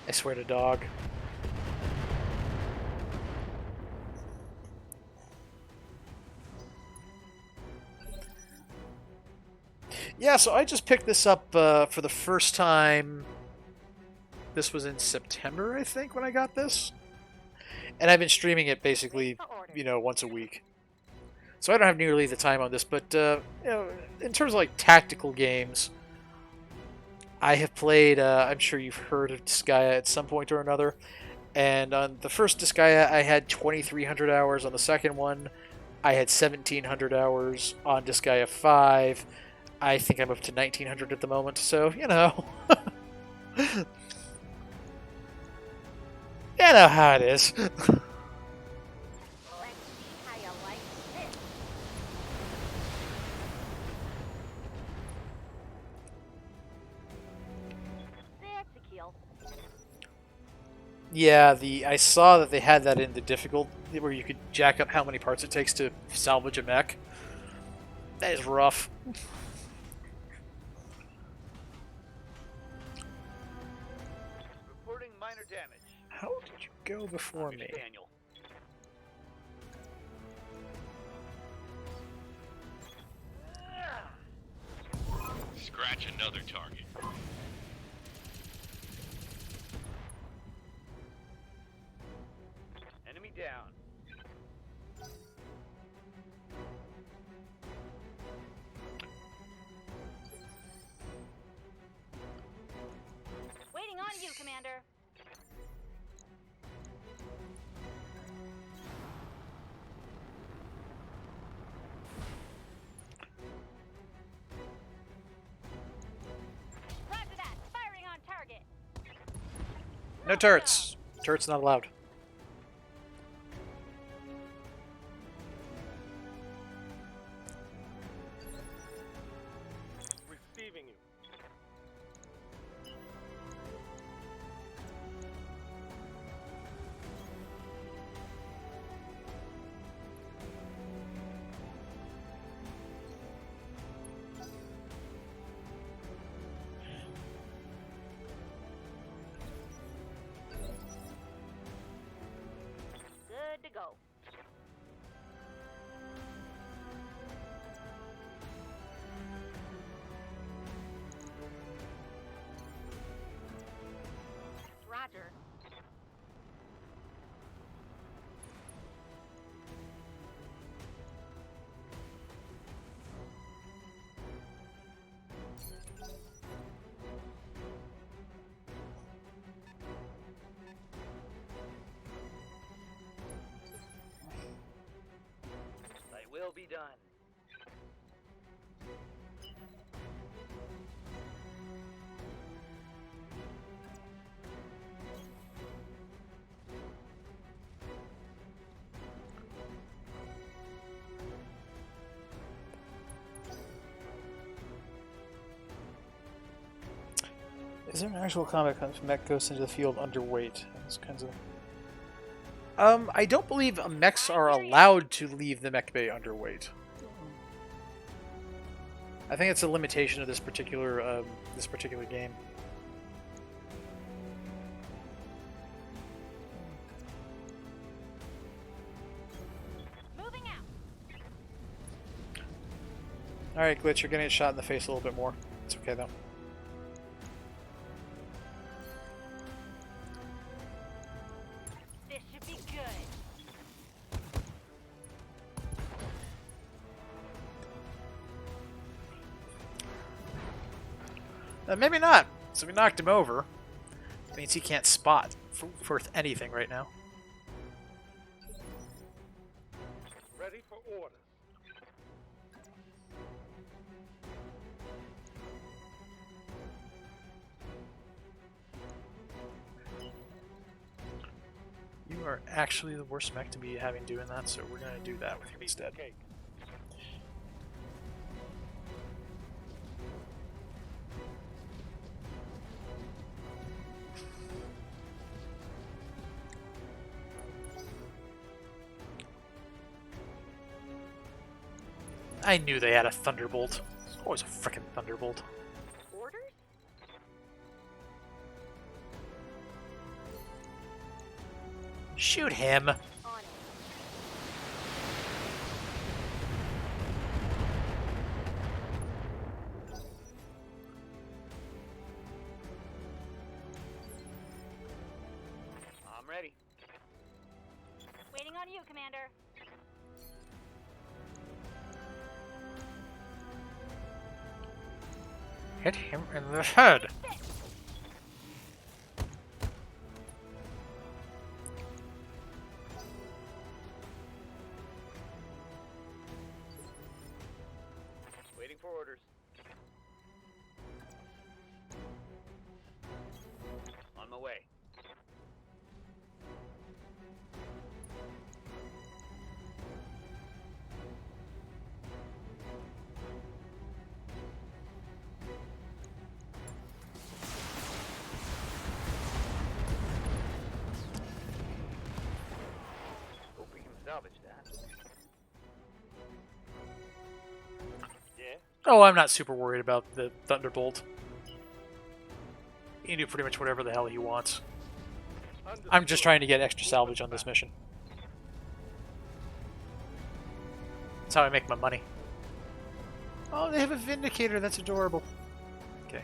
I swear to dog. Yeah, so I just picked this up for the first time. This was in September, I think, when I got this. And I've been streaming it basically, you know, once a week. So I don't have nearly the time on this, but, you know, in terms of, like, tactical games, I have played, I'm sure you've heard of Disgaea at some point or another. And on the first Disgaea, I had 2,300 hours. On the second one, I had 1,700 hours. On Disgaea 5, I think I'm up to 1,900 at the moment, so, you know. You know how it is. Let's see how you like this. That's a kill. Yeah, I saw that they had that in the difficult, where you could jack up how many parts it takes to salvage a mech. That is rough. Reporting minor damage. How did you go before me? Daniel. Scratch another target. Enemy down. Waiting on you, Commander. Roger that. Firing on target. No turrets. Turrets not allowed. Roger. They will be done. Is there an actual combat if mech goes into the field underweight? Those kinds of. I don't believe mechs are allowed to leave the mech bay underweight. I think it's a limitation of this particular game. Moving out. All right, Glitch, you're getting shot in the face a little bit more. It's okay though. This should be good. Maybe not. So we knocked him over. That means he can't spot for anything right now. Ready for orders. You are actually the worst mech to be having doing that, so we're gonna do that with you instead. Okay. I knew they had a Thunderbolt. It's always a frickin' Thunderbolt. Orders? Shoot him! On it. I'm ready. Waiting on you, Commander. Hit him in the head! Waiting for orders. On my way. Hope we can salvage that. Yeah. Oh, I'm not super worried about the Thunderbolt. He can do pretty much whatever the hell he wants. I'm just trying to get extra salvage on this mission. That's how I make my money. Oh, they have a Vindicator. That's adorable. Okay.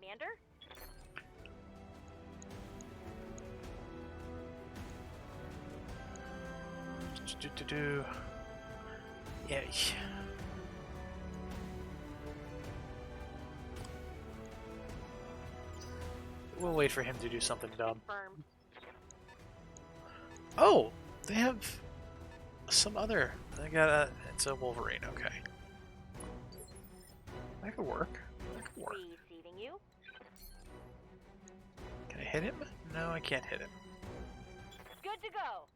Commander? Do. Yeah. We'll wait for him to do something dumb. Confirmed. Oh, they have some other. They got a. It's a Wolverine. Okay. That could work. That could work. Receiving you. Can I hit him? No, I can't hit him. Good to go.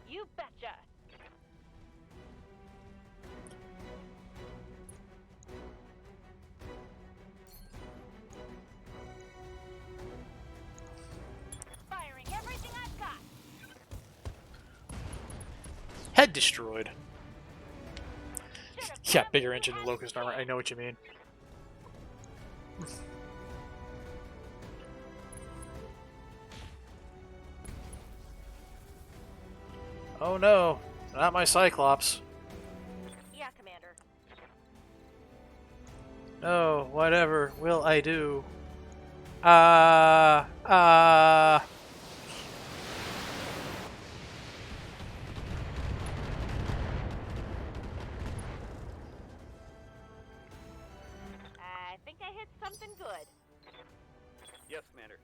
You betcha. Firing everything I've got. Head destroyed. Should've Yeah, grabbed bigger you engine and as locust armor. I know what you mean. Oh no, not my Cyclops. Yeah, Commander. No, whatever will I do? Uh... I think I hit something good. Yes, Commander.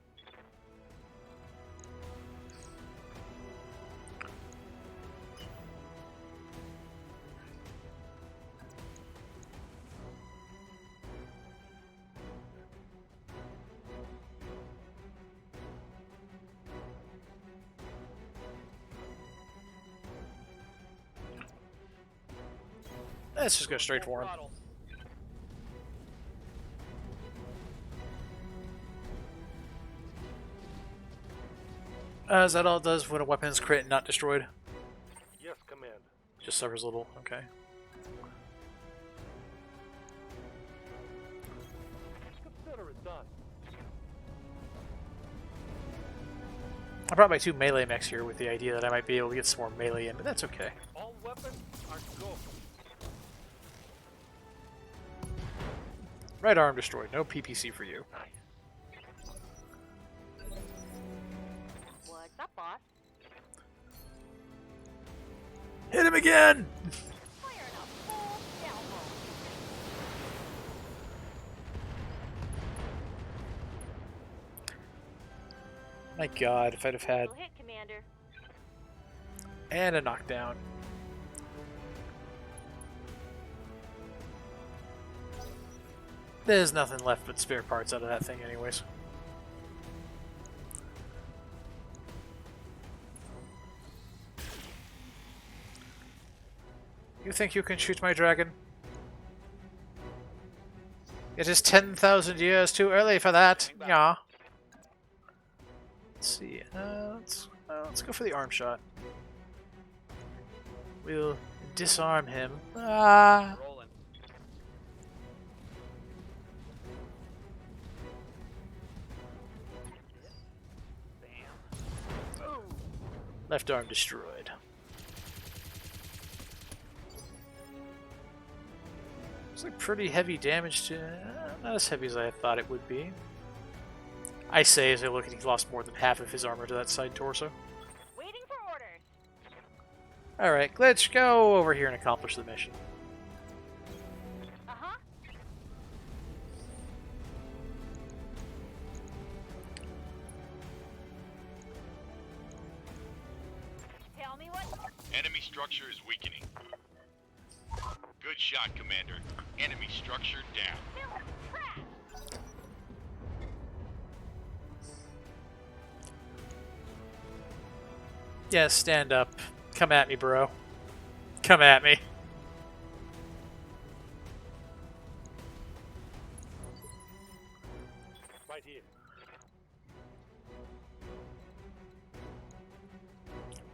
Let's just go straight for him. Throttle. Is that all it does when a weapon's crit and not destroyed? Yes, Command. Just suffers a little, okay. Consider it done. I brought my 2 melee mechs here with the idea that I might be able to get some more melee in, but that's okay. All weapons are go. Right arm destroyed. No PPC for you. What's up, boss? Hit him again! Firing a full salvo. My god, if I'd have had... Little hit, Commander. And a knockdown. There's nothing left but spare parts out of that thing anyways. You think you can shoot my dragon? It is 10,000 years too early for that. Yeah. Let's see. Let's go for the arm shot. We'll disarm him. Ah. Rolling. Bam. Ooh. Left arm destroyed. It's like pretty heavy damage to... not as heavy as I thought it would be. I say as I look at he lost more than half of his armor to that side torso. Waiting for orders. Alright, Glitch, go over here and accomplish the mission. Uh-huh. Tell me what... Enemy structure is weakening. Good shot, Commander. Enemy structure down. Kill crash. Yeah, stand up. Come at me, bro. Come at me. Right here.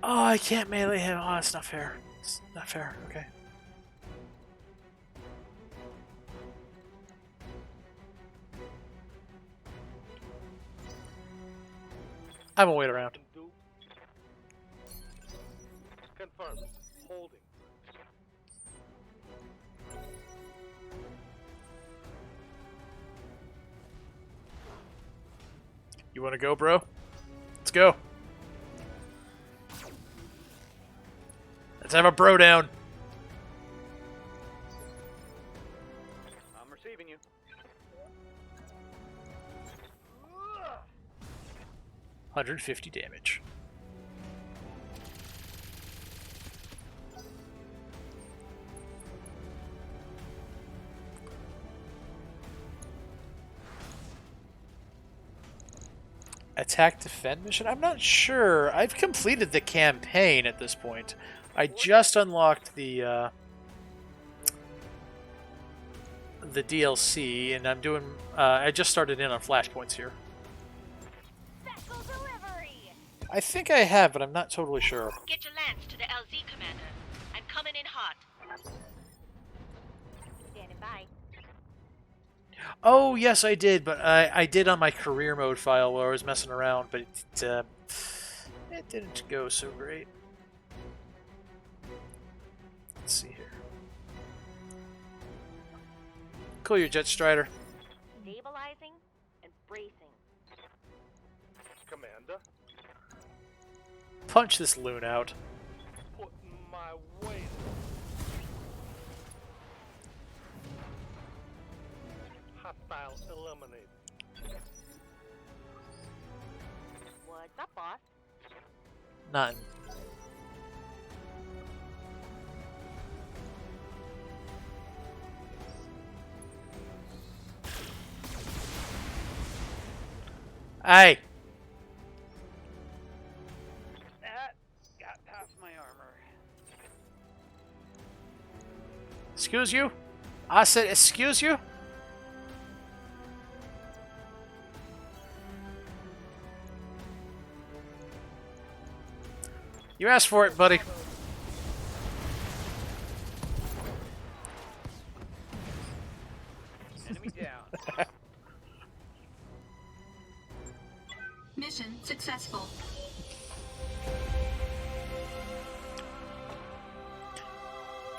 Oh, I can't melee him. Oh, that's not fair. It's not fair. Okay. I won't wait around. Do. Confirm. Holding. You want to go, bro? Let's go. Let's have a bro down. I'm receiving you. 150 damage. Attack defend mission? I'm not sure. I've completed the campaign at this point. I just unlocked the DLC, and I'm doing. I just started in on flashpoints here. Special delivery. I think I have, but I'm not totally sure. Get your lance to the LZ, Commander. I'm coming in hot. Standing by. Oh yes, I did, but I did on my career mode file where I was messing around, but it didn't go so great. Let's see here. Cool your Jet Strider. Stabilizing and bracing. Commander, Punch this loon out. putting my weight. Hostile eliminated. What's up, boss? None. Hey! That got past my armor. Excuse you? I said, excuse you? You asked for it, buddy. Enemy down. Mission successful.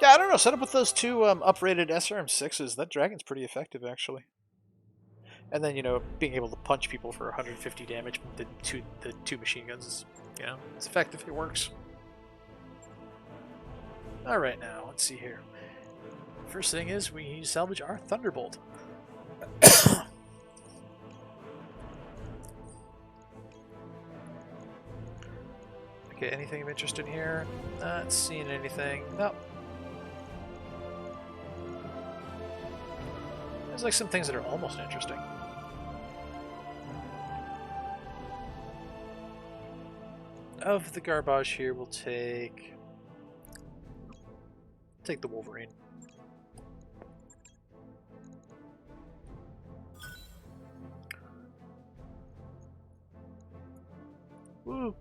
Yeah, I don't know. Set up with those two uprated SRM6s. That dragon's pretty effective, actually. And then, you know, being able to punch people for 150 damage with the two machine guns is, you know, it's effective. It works. All right, now let's see here. First thing is we need to salvage our Thunderbolt. Okay, anything of interest in here? Not seeing anything. Nope. There's like some things that are almost interesting. Of the garbage here, we'll take the Wolverine. Woo!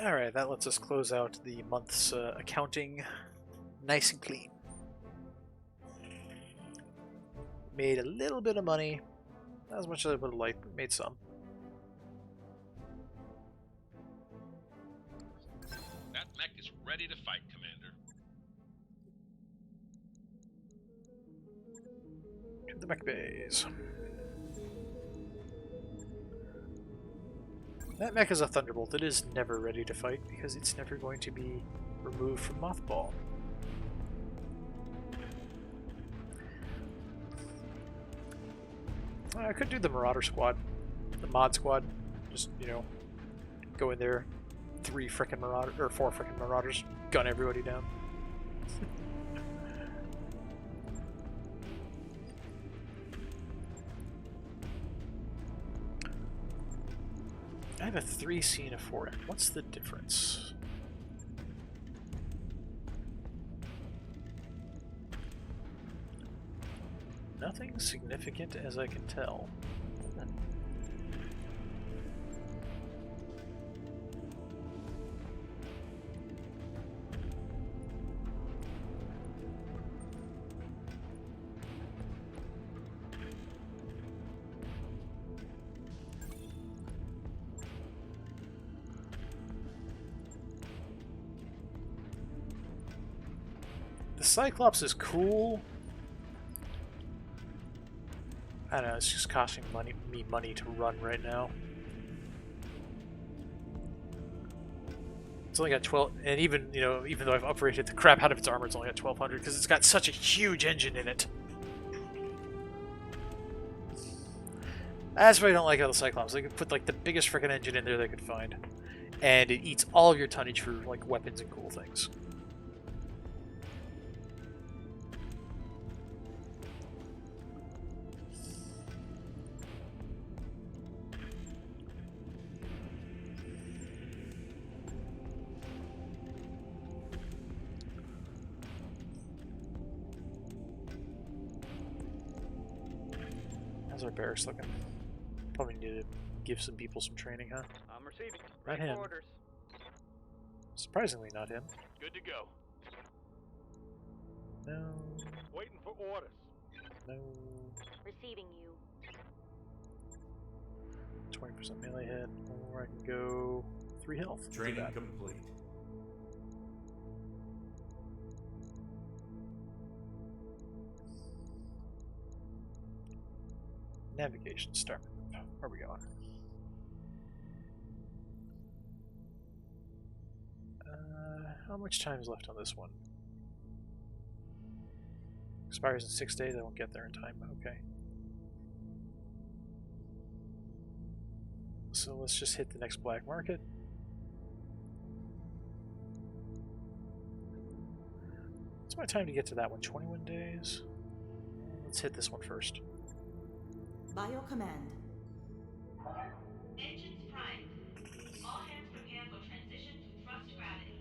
Alright, that lets us close out the month's accounting nice and clean. Made a little bit of money. Not as much as I would have liked, but made some. That mech is ready to fight, Commander. To the mech bays. That mech is a Thunderbolt. It is never ready to fight because it's never going to be removed from Mothball. I could do the Marauder Squad, the Mod Squad. Just, you know, go in there, 4 frickin' Marauders, gun everybody down. I have a 3C and a 4M. What's the difference? Nothing significant as I can tell. The Cyclops is cool. I don't know, it's just costing me money to run right now. It's only got 12, and even, you know, even though I've upgraded the crap out of its armor, it's only got 1200 because it's got such a huge engine in it. That's why I don't like how the Cyclops. They could put like the biggest freaking engine in there they could find, and it eats all of your tonnage for like weapons and cool things. How's our barracks looking? Probably need to give some people some training, huh? I'm receiving. Not Ready him. for orders. Surprisingly, not him. Good to go. No, Waiting for orders. no. Receiving you. 20% melee hit. Or I can go 3 health. Not too Training bad. complete. Navigation start. Where are we going? How much time is left on this one? Expires in 6 days. I won't get there in time. Okay. So let's just hit the next black market. It's my time to get to that one. 21 days. Let's hit this one first. Bio command. Engines primed. All hands prepare for transition to thrust gravity.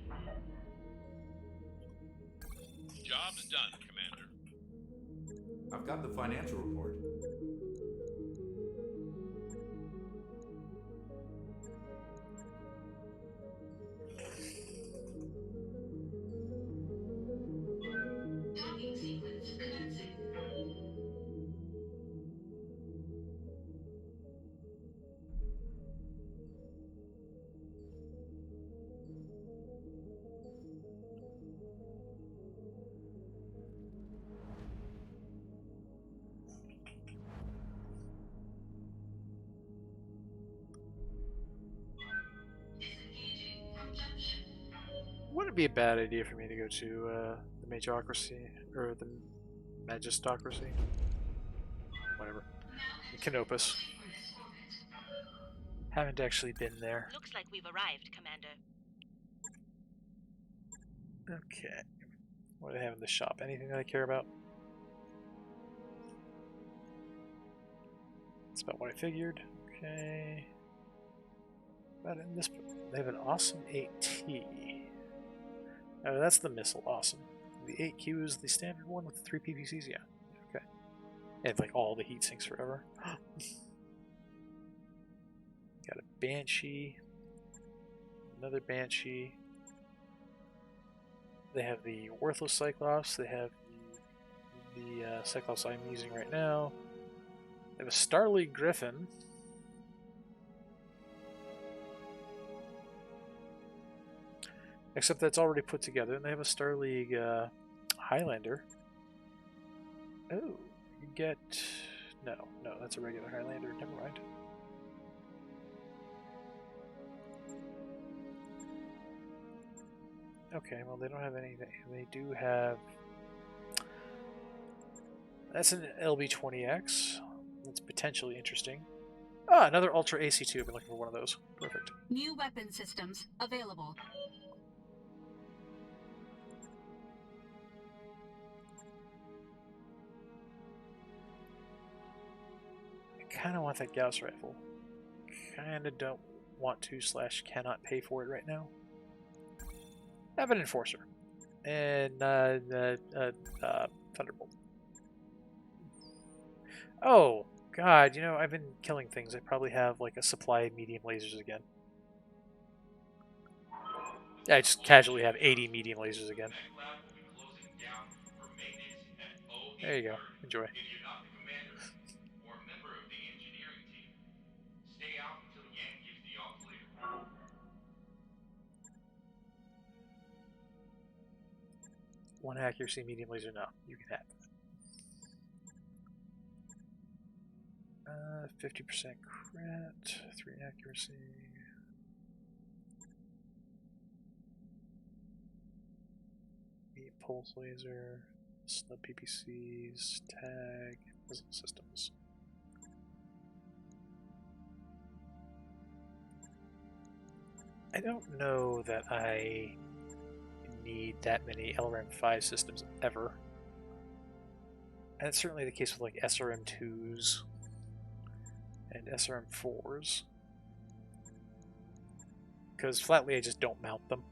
Job's done, Commander. I've got the financial report. Docking sequence commencing. Disengaging from junction. Wouldn't be a bad idea for me to go to the Magocracy, or the Magistocracy. Whatever. Now Canopus. synchronous orbit. Haven't actually been there. Looks like we've arrived, Commander. Okay. What do they have in the shop? Anything that I care about? That's about what I figured. Okay. But in this, they have an awesome 8T. Oh, that's the missile. Awesome. The 8Q is the standard one with the 3 PPCs. Yeah. Okay. And like all the heat sinks forever. Got a Banshee. Another Banshee. They have the Worthless Cyclops. They have the Cyclops I'm using right now. They have a Starleague Griffin. Except that's already put together. And they have a Starleague Highlander. Oh, you get... No, that's a regular Highlander. Never mind. Okay, well they don't have anything. They do have... That's an LB-20X. That's potentially interesting. Ah, another Ultra AC2. I've been looking for one of those. Perfect. New weapon systems available. I kind of want that Gauss rifle. Kind of don't want to / cannot pay for it right now. I have an Enforcer. And Thunderbolt. Oh, God, you know, I've been killing things. I probably have like a supply of medium lasers again. Yeah, I just casually have 80 medium lasers again. MechLab will be closing down for maintenance at 0830. There you go. Enjoy. If you're not the commander or a member of the engineering team, stay out until Yan gives the all clear. One accuracy medium laser. No, you can have it. 50% crit, 3 accuracy. Pulse laser, snub PPCs, tag, missile systems. I don't know that I need that many LRM 5 systems ever. And it's certainly the case with like SRM 2s and SRM 4s. Because flatly I just don't mount them.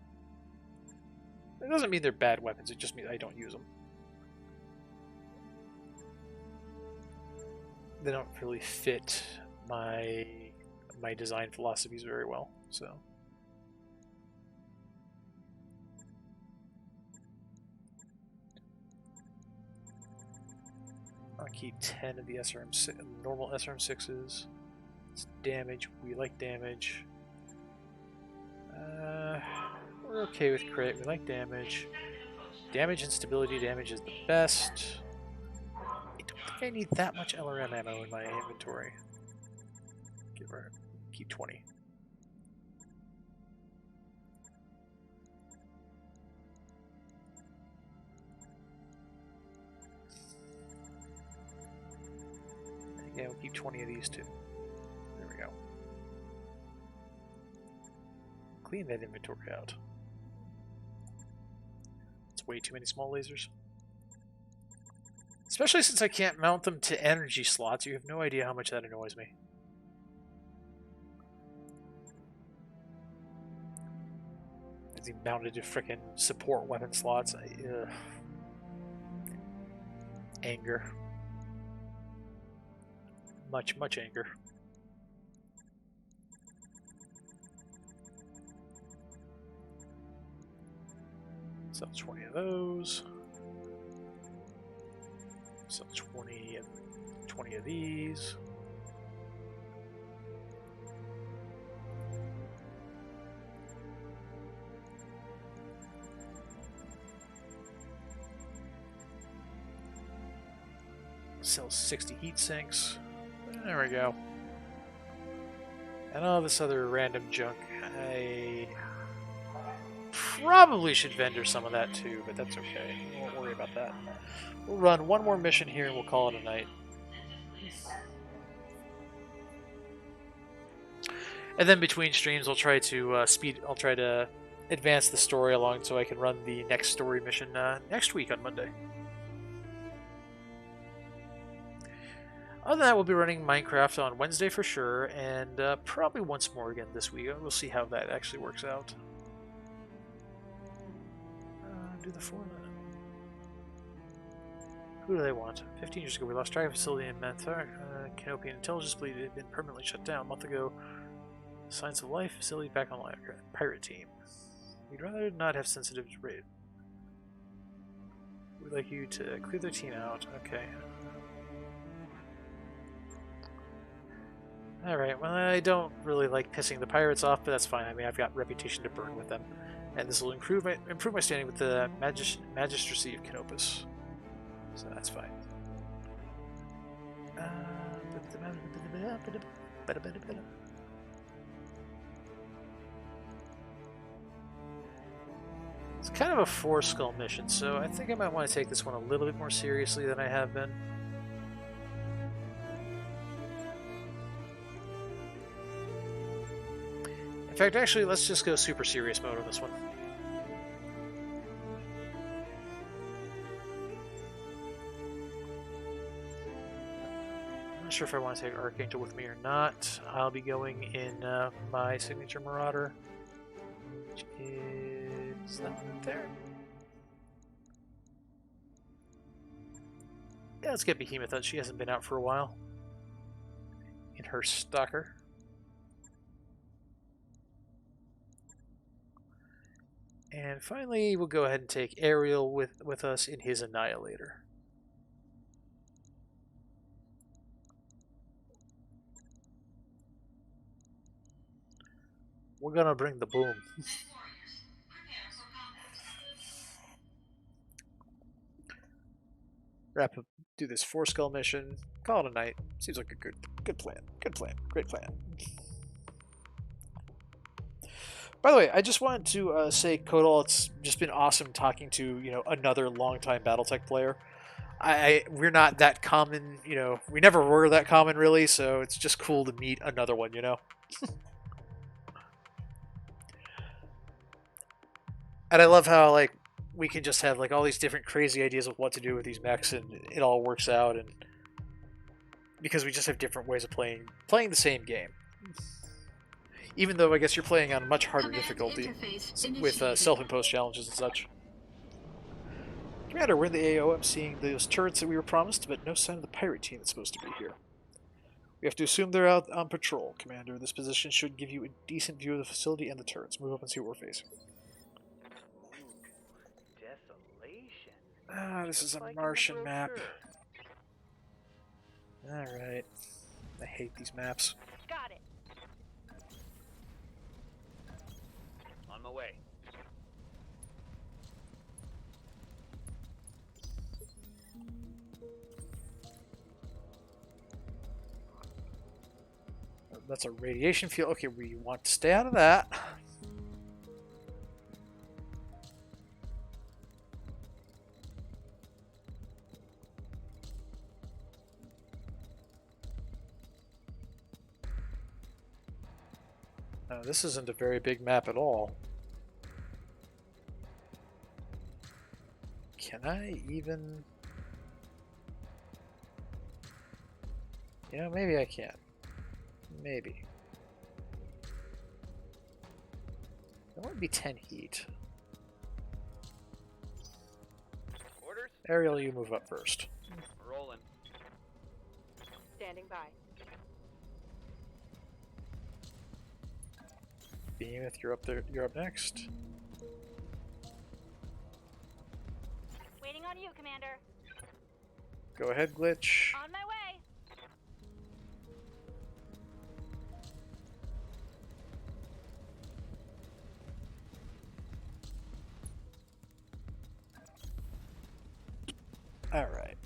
It doesn't mean they're bad weapons, it just means I don't use them. They don't really fit my design philosophies very well, so. I'll keep 10 of the normal SRM 6s. It's damage, we like damage. okay with crit. We like damage. Damage and stability damage is the best. I don't think I need that much LRM ammo in my inventory. Keep 20. Yeah, we'll keep 20 of these too. There we go. Clean that inventory out. It's way too many small lasers. Especially since I can't mount them to energy slots. You have no idea how much that annoys me. As he mounted to frickin' support weapon slots. Anger. Much anger. Sell 20 of those. Sell 20 of these. Sell 60 heat sinks. There we go. And all this other random junk. I probably should vendor some of that too, but that's okay. We won't worry about that. We'll run one more mission here and we'll call it a night. And then between streams, I'll try to advance the story along so I can run the next story mission next week on Monday. Other than that, we'll be running Minecraft on Wednesday for sure, and probably once more again this week. We'll see how that actually works out. Do the four. Who do they want? 15 years ago, we lost track of facility in Manthar. Canopian intelligence believed it had been permanently shut down. A month ago, signs of life, facility back online. Pirate team. We'd rather not have sensitive raid. We'd like you to clear their team out. Okay. Alright, well, I don't really like pissing the pirates off, but that's fine. I mean, I've got reputation to burn with them. And this will improve my standing with the Magistracy of Canopus. So that's fine. It's kind of a 4-skull mission, so I think I might want to take this one a little bit more seriously than I have been. In fact, actually, let's just go super serious mode on this one. I'm not sure if I want to take Archangel with me or not. I'll be going in my signature Marauder, which is that there. Yeah, let's get Behemoth out. She hasn't been out for a while. In her Stalker. And finally, we'll go ahead and take Ariel with us in his Annihilator. We're gonna bring the boom. Wrap up, do this 4-skull mission, call it a night. Seems like a good plan. Good plan. Great plan. By the way, I just wanted to say, Kodal, it's just been awesome talking to another longtime BattleTech player. We're not that common, we never were that common really, so it's just cool to meet another one, And I love how we can just have all these different crazy ideas of what to do with these mechs, and it all works out, and because we just have different ways of playing the same game. Even though I guess you're playing on much harder difficulty with self-imposed challenges and such. Commander, we're in the AO. I'm seeing those turrets that we were promised, but no sign of the pirate team that's supposed to be here. We have to assume they're out on patrol, Commander. This position should give you a decent view of the facility and the turrets. Move up and see what we're facing. Desolation. This is a Martian map. Alright. I hate these maps. Got it. On my way. That's a radiation field. Okay, we want to stay out of that. This isn't a very big map at all. Can I even... Yeah, maybe I can. Maybe. That would be 10 heat. Orders? Ariel, you move up first. Rolling. Standing by. Behemoth, you're up there. You're up next. Waiting on you, Commander. Go ahead, Glitch. On my way. Alright.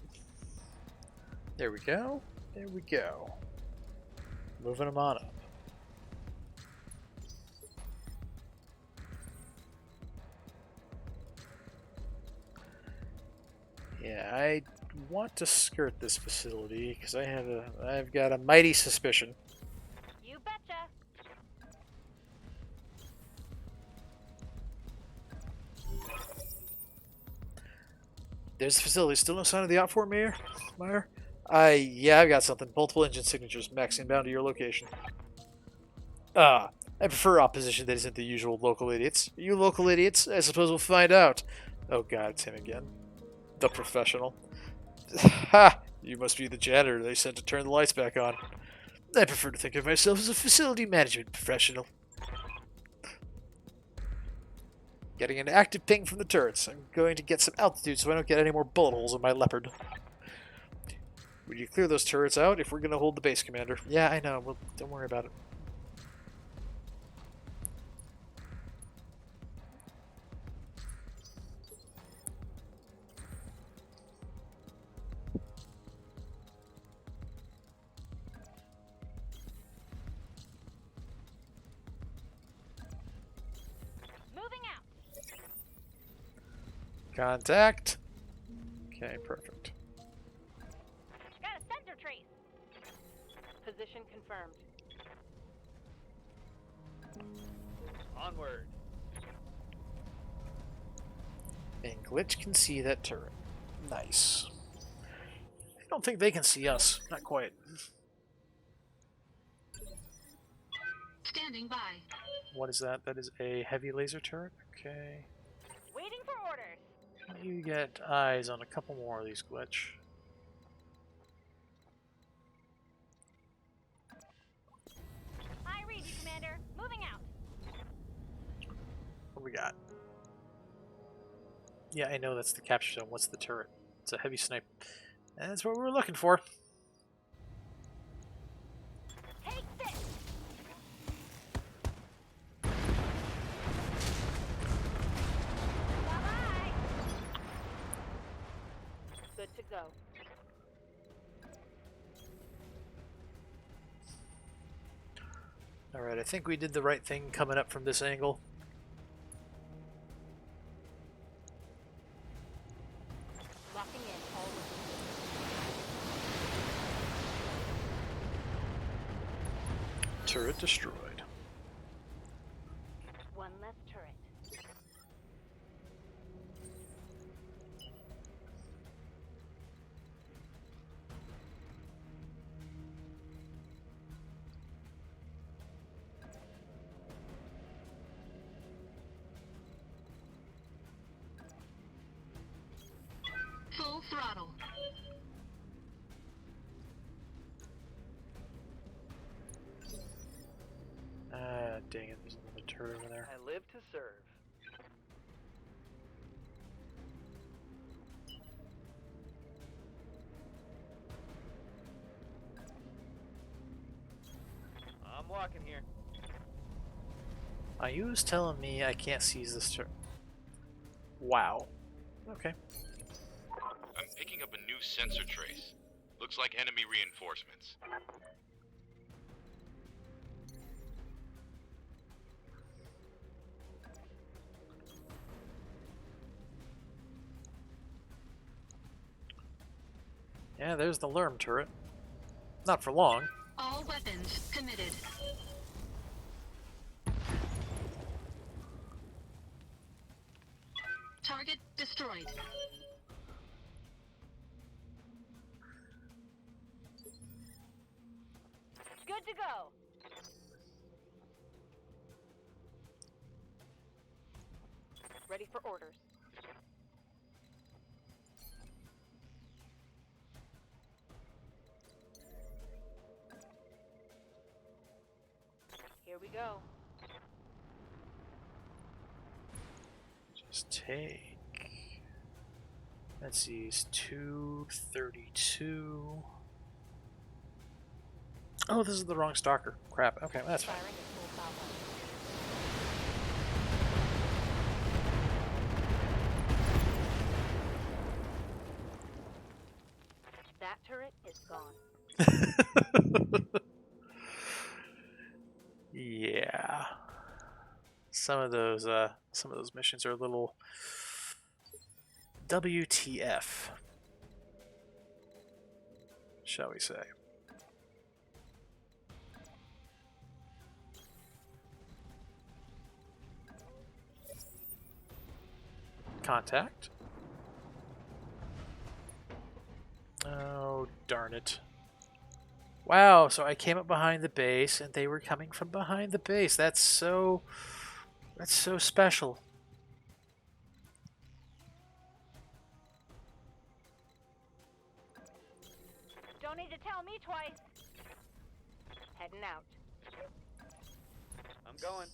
There we go. There we go. Moving them on up. Yeah, I want to skirt this facility because I've got a mighty suspicion. You betcha. There's the facility. Still no sign of the OPFOR, Meyer? Yeah, I've got something. Multiple engine signatures. Max inbound to your location. I prefer opposition that isn't the usual local idiots. You local idiots? I suppose we'll find out. Oh god, it's him again. The professional. Ha! You must be the janitor they sent to turn the lights back on. I prefer to think of myself as a facility management professional. Getting an active ping from the turrets. I'm going to get some altitude so I don't get any more bullet holes in my Leopard. Would you clear those turrets out if we're going to hold the base, Commander? Yeah, I know. Well, don't worry about it. Moving out. Contact. Okay, perfect. Got a sensor trace. Position confirmed. Onward. And Glitch can see that turret. Nice. I don't think they can see us. Not quite. Standing by. What is that? That is a heavy laser turret? Okay. Waiting for orders. You get eyes on a couple more of these, Glitch. I read you, Commander. Moving out. What do we got? Yeah, I know that's the capture zone. What's the turret? It's a heavy snipe. That's what we were looking for. Take this. Bye-bye. Good to go. Alright, I think we did the right thing coming up from this angle. Locking in all Turret destroyed. one less turret. Full throttle. Ah, dang it, there's another turret over there. I live to serve. I'm walking here. Are you telling me I can't seize this turret? Wow. Okay. I'm picking up a new sensor trace. Looks like enemy reinforcements. Yeah, there's the Lerm turret. Not for long. All weapons committed. Target destroyed. Good to go. Ready for orders. Here we go. Just take. Let's see, it's 232. Oh, this is the wrong stalker. Crap. Okay, that's fine. Firing at full throttle. That turret is gone. Yeah. Some of those missions are a little WTF, shall we say. Contact. Oh, darn it. Wow, so I came up behind the base and they were coming from behind the base. That's so special. Don't need to tell me twice. Heading out. I'm going.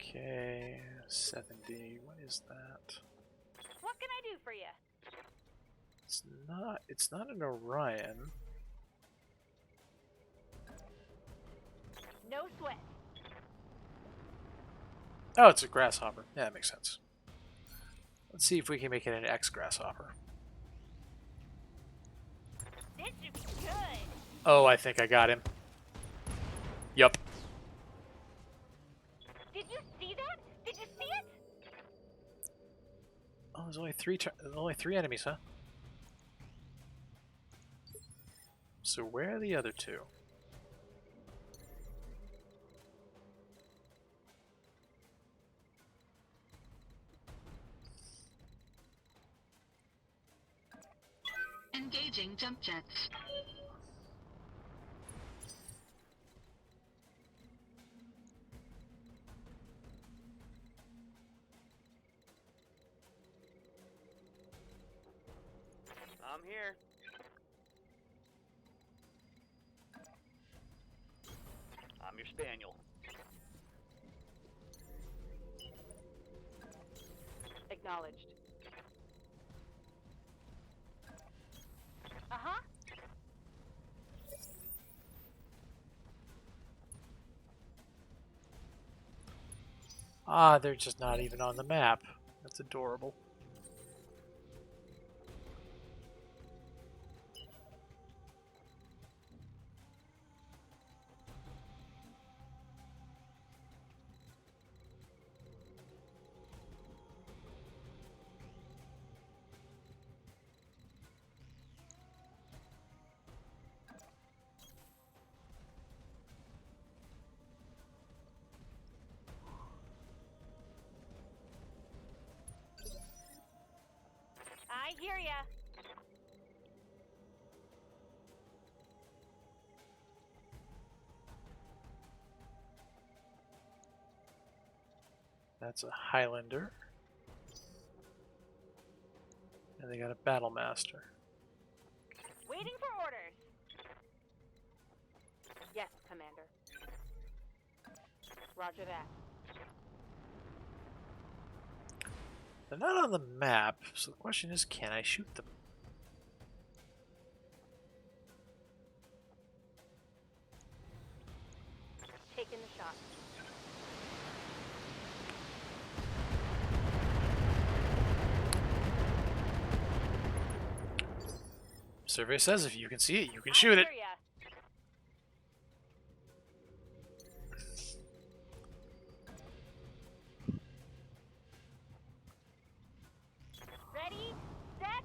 Okay, 70. What is that? What can I do for you? It's not an Orion. No sweat. Oh, it's a grasshopper. Yeah, that makes sense. Let's see if we can make it an X grasshopper. This should be good. Oh, I think I got him. Yup. Did you see that? Did you see it? Oh, there's only three enemies, huh? So where are the other two? Engaging jump jets. I'm here. I'm your spaniel. Acknowledged. Uh-huh. Ah, they're just not even on the map. That's adorable. I hear ya. That's a Highlander. And they got a Battle Master. Waiting for orders. Yes, Commander. Roger that. They're not on the map, so the question is, can I shoot them? Taking the shot. Survey says if you can see it, you can shoot it. I hear ya. Ready, set.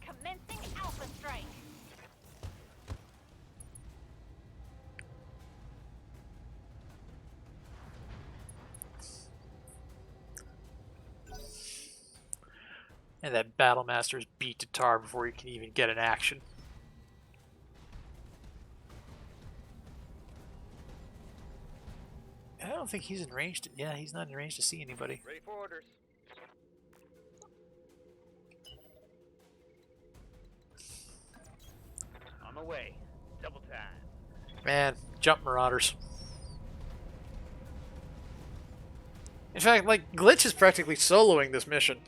Commencing Alpha Strike. And that Battlemaster's beat to tar before you can even get an action. I don't think he's in range to, yeah, he's not in range to see anybody. Ready for orders. On my way. Double time. Man, jump Marauders. In fact, like, Glitch is practically soloing this mission.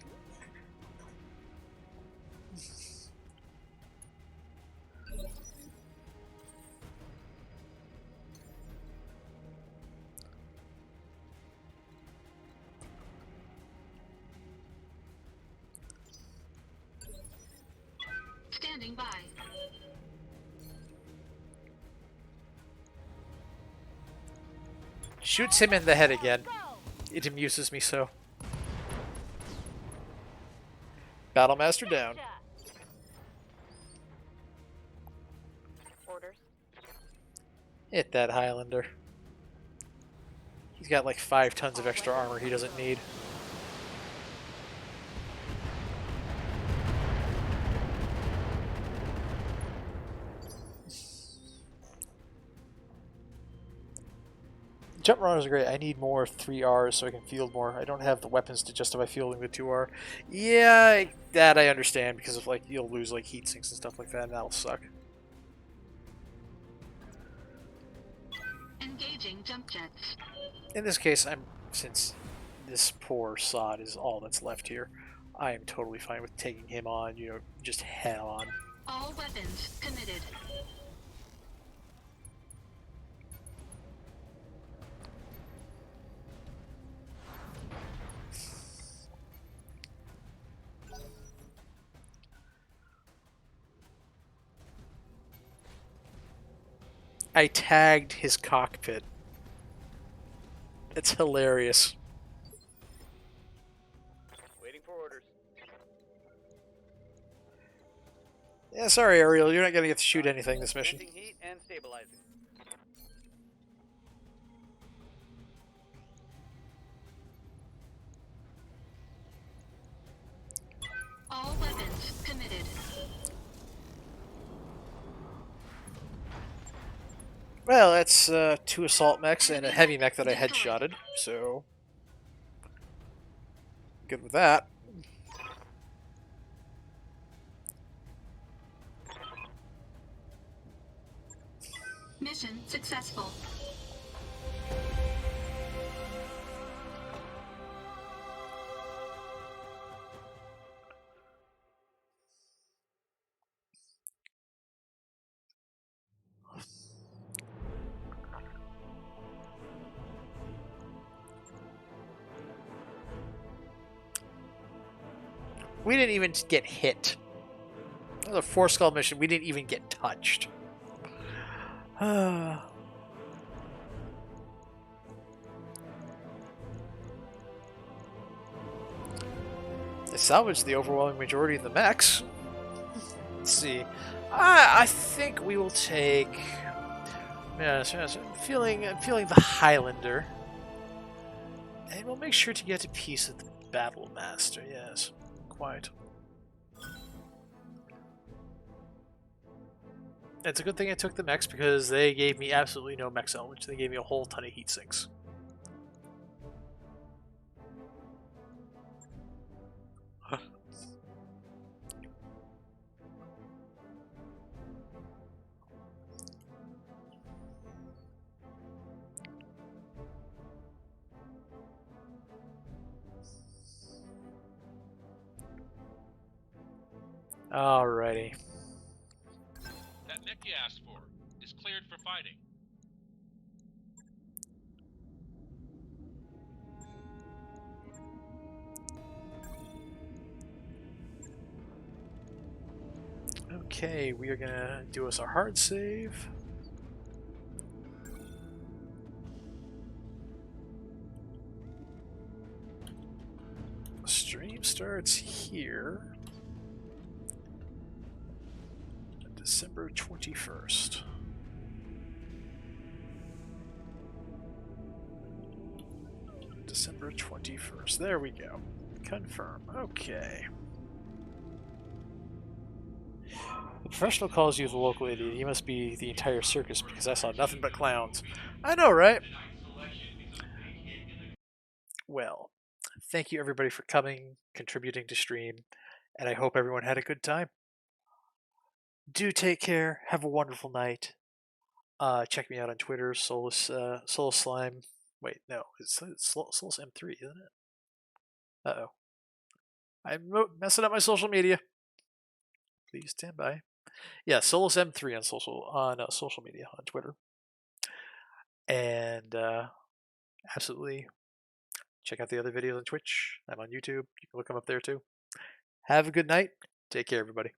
Standing by. Shoots him in the head again. Go. It amuses me so. Battlemaster down. Gotcha. Orders. Hit that Highlander. He's got like 5 tons of extra armor he doesn't need. Jump runners are great. I need more 3Rs so I can field more. I don't have the weapons to justify fielding the 2R. Yeah, that I understand because of like you'll lose like heat sinks and stuff like that, and that'll suck. Engaging jump jets. In this case, since this poor sod is all that's left here, I am totally fine with taking him on, you know, just head on. All weapons committed. I tagged his cockpit. It's hilarious. Waiting for orders. Yeah, sorry, Ariel, you're not gonna get to shoot anything this mission. Venting heat and stabilizing. All weapons committed. Well, that's 2 assault mechs and a heavy mech that I headshotted, so good with that. Mission successful. We didn't even get hit. That was a 4-skull mission. We didn't even get touched. I salvaged the overwhelming majority of the mechs. Let's see. I think we will take. Yes, I'm feeling the Highlander, and we'll make sure to get a piece of the Battlemaster. Yes, quite. It's a good thing I took the mechs because they gave me absolutely no mech salvage. They gave me a whole ton of heat sinks. Alrighty. That mech you asked for is cleared for fighting. Okay, we are gonna do us our hard save. Stream starts here. December 21st. December 21st. There we go. Confirm. Okay. The professional calls you the local idiot. He must be the entire circus because I saw nothing but clowns. I know, right? Well, thank you everybody for coming, contributing to stream, and I hope everyone had a good time. Do take care. Have a wonderful night. Check me out on Twitter, Solus Slime. Wait, no, it's Solus M3, isn't it? Uh-oh. I'm messing up my social media. Please stand by. Yeah, Solus M3 on social media on Twitter. And absolutely check out the other videos on Twitch. I'm on YouTube. You can look them up there too. Have a good night. Take care, everybody.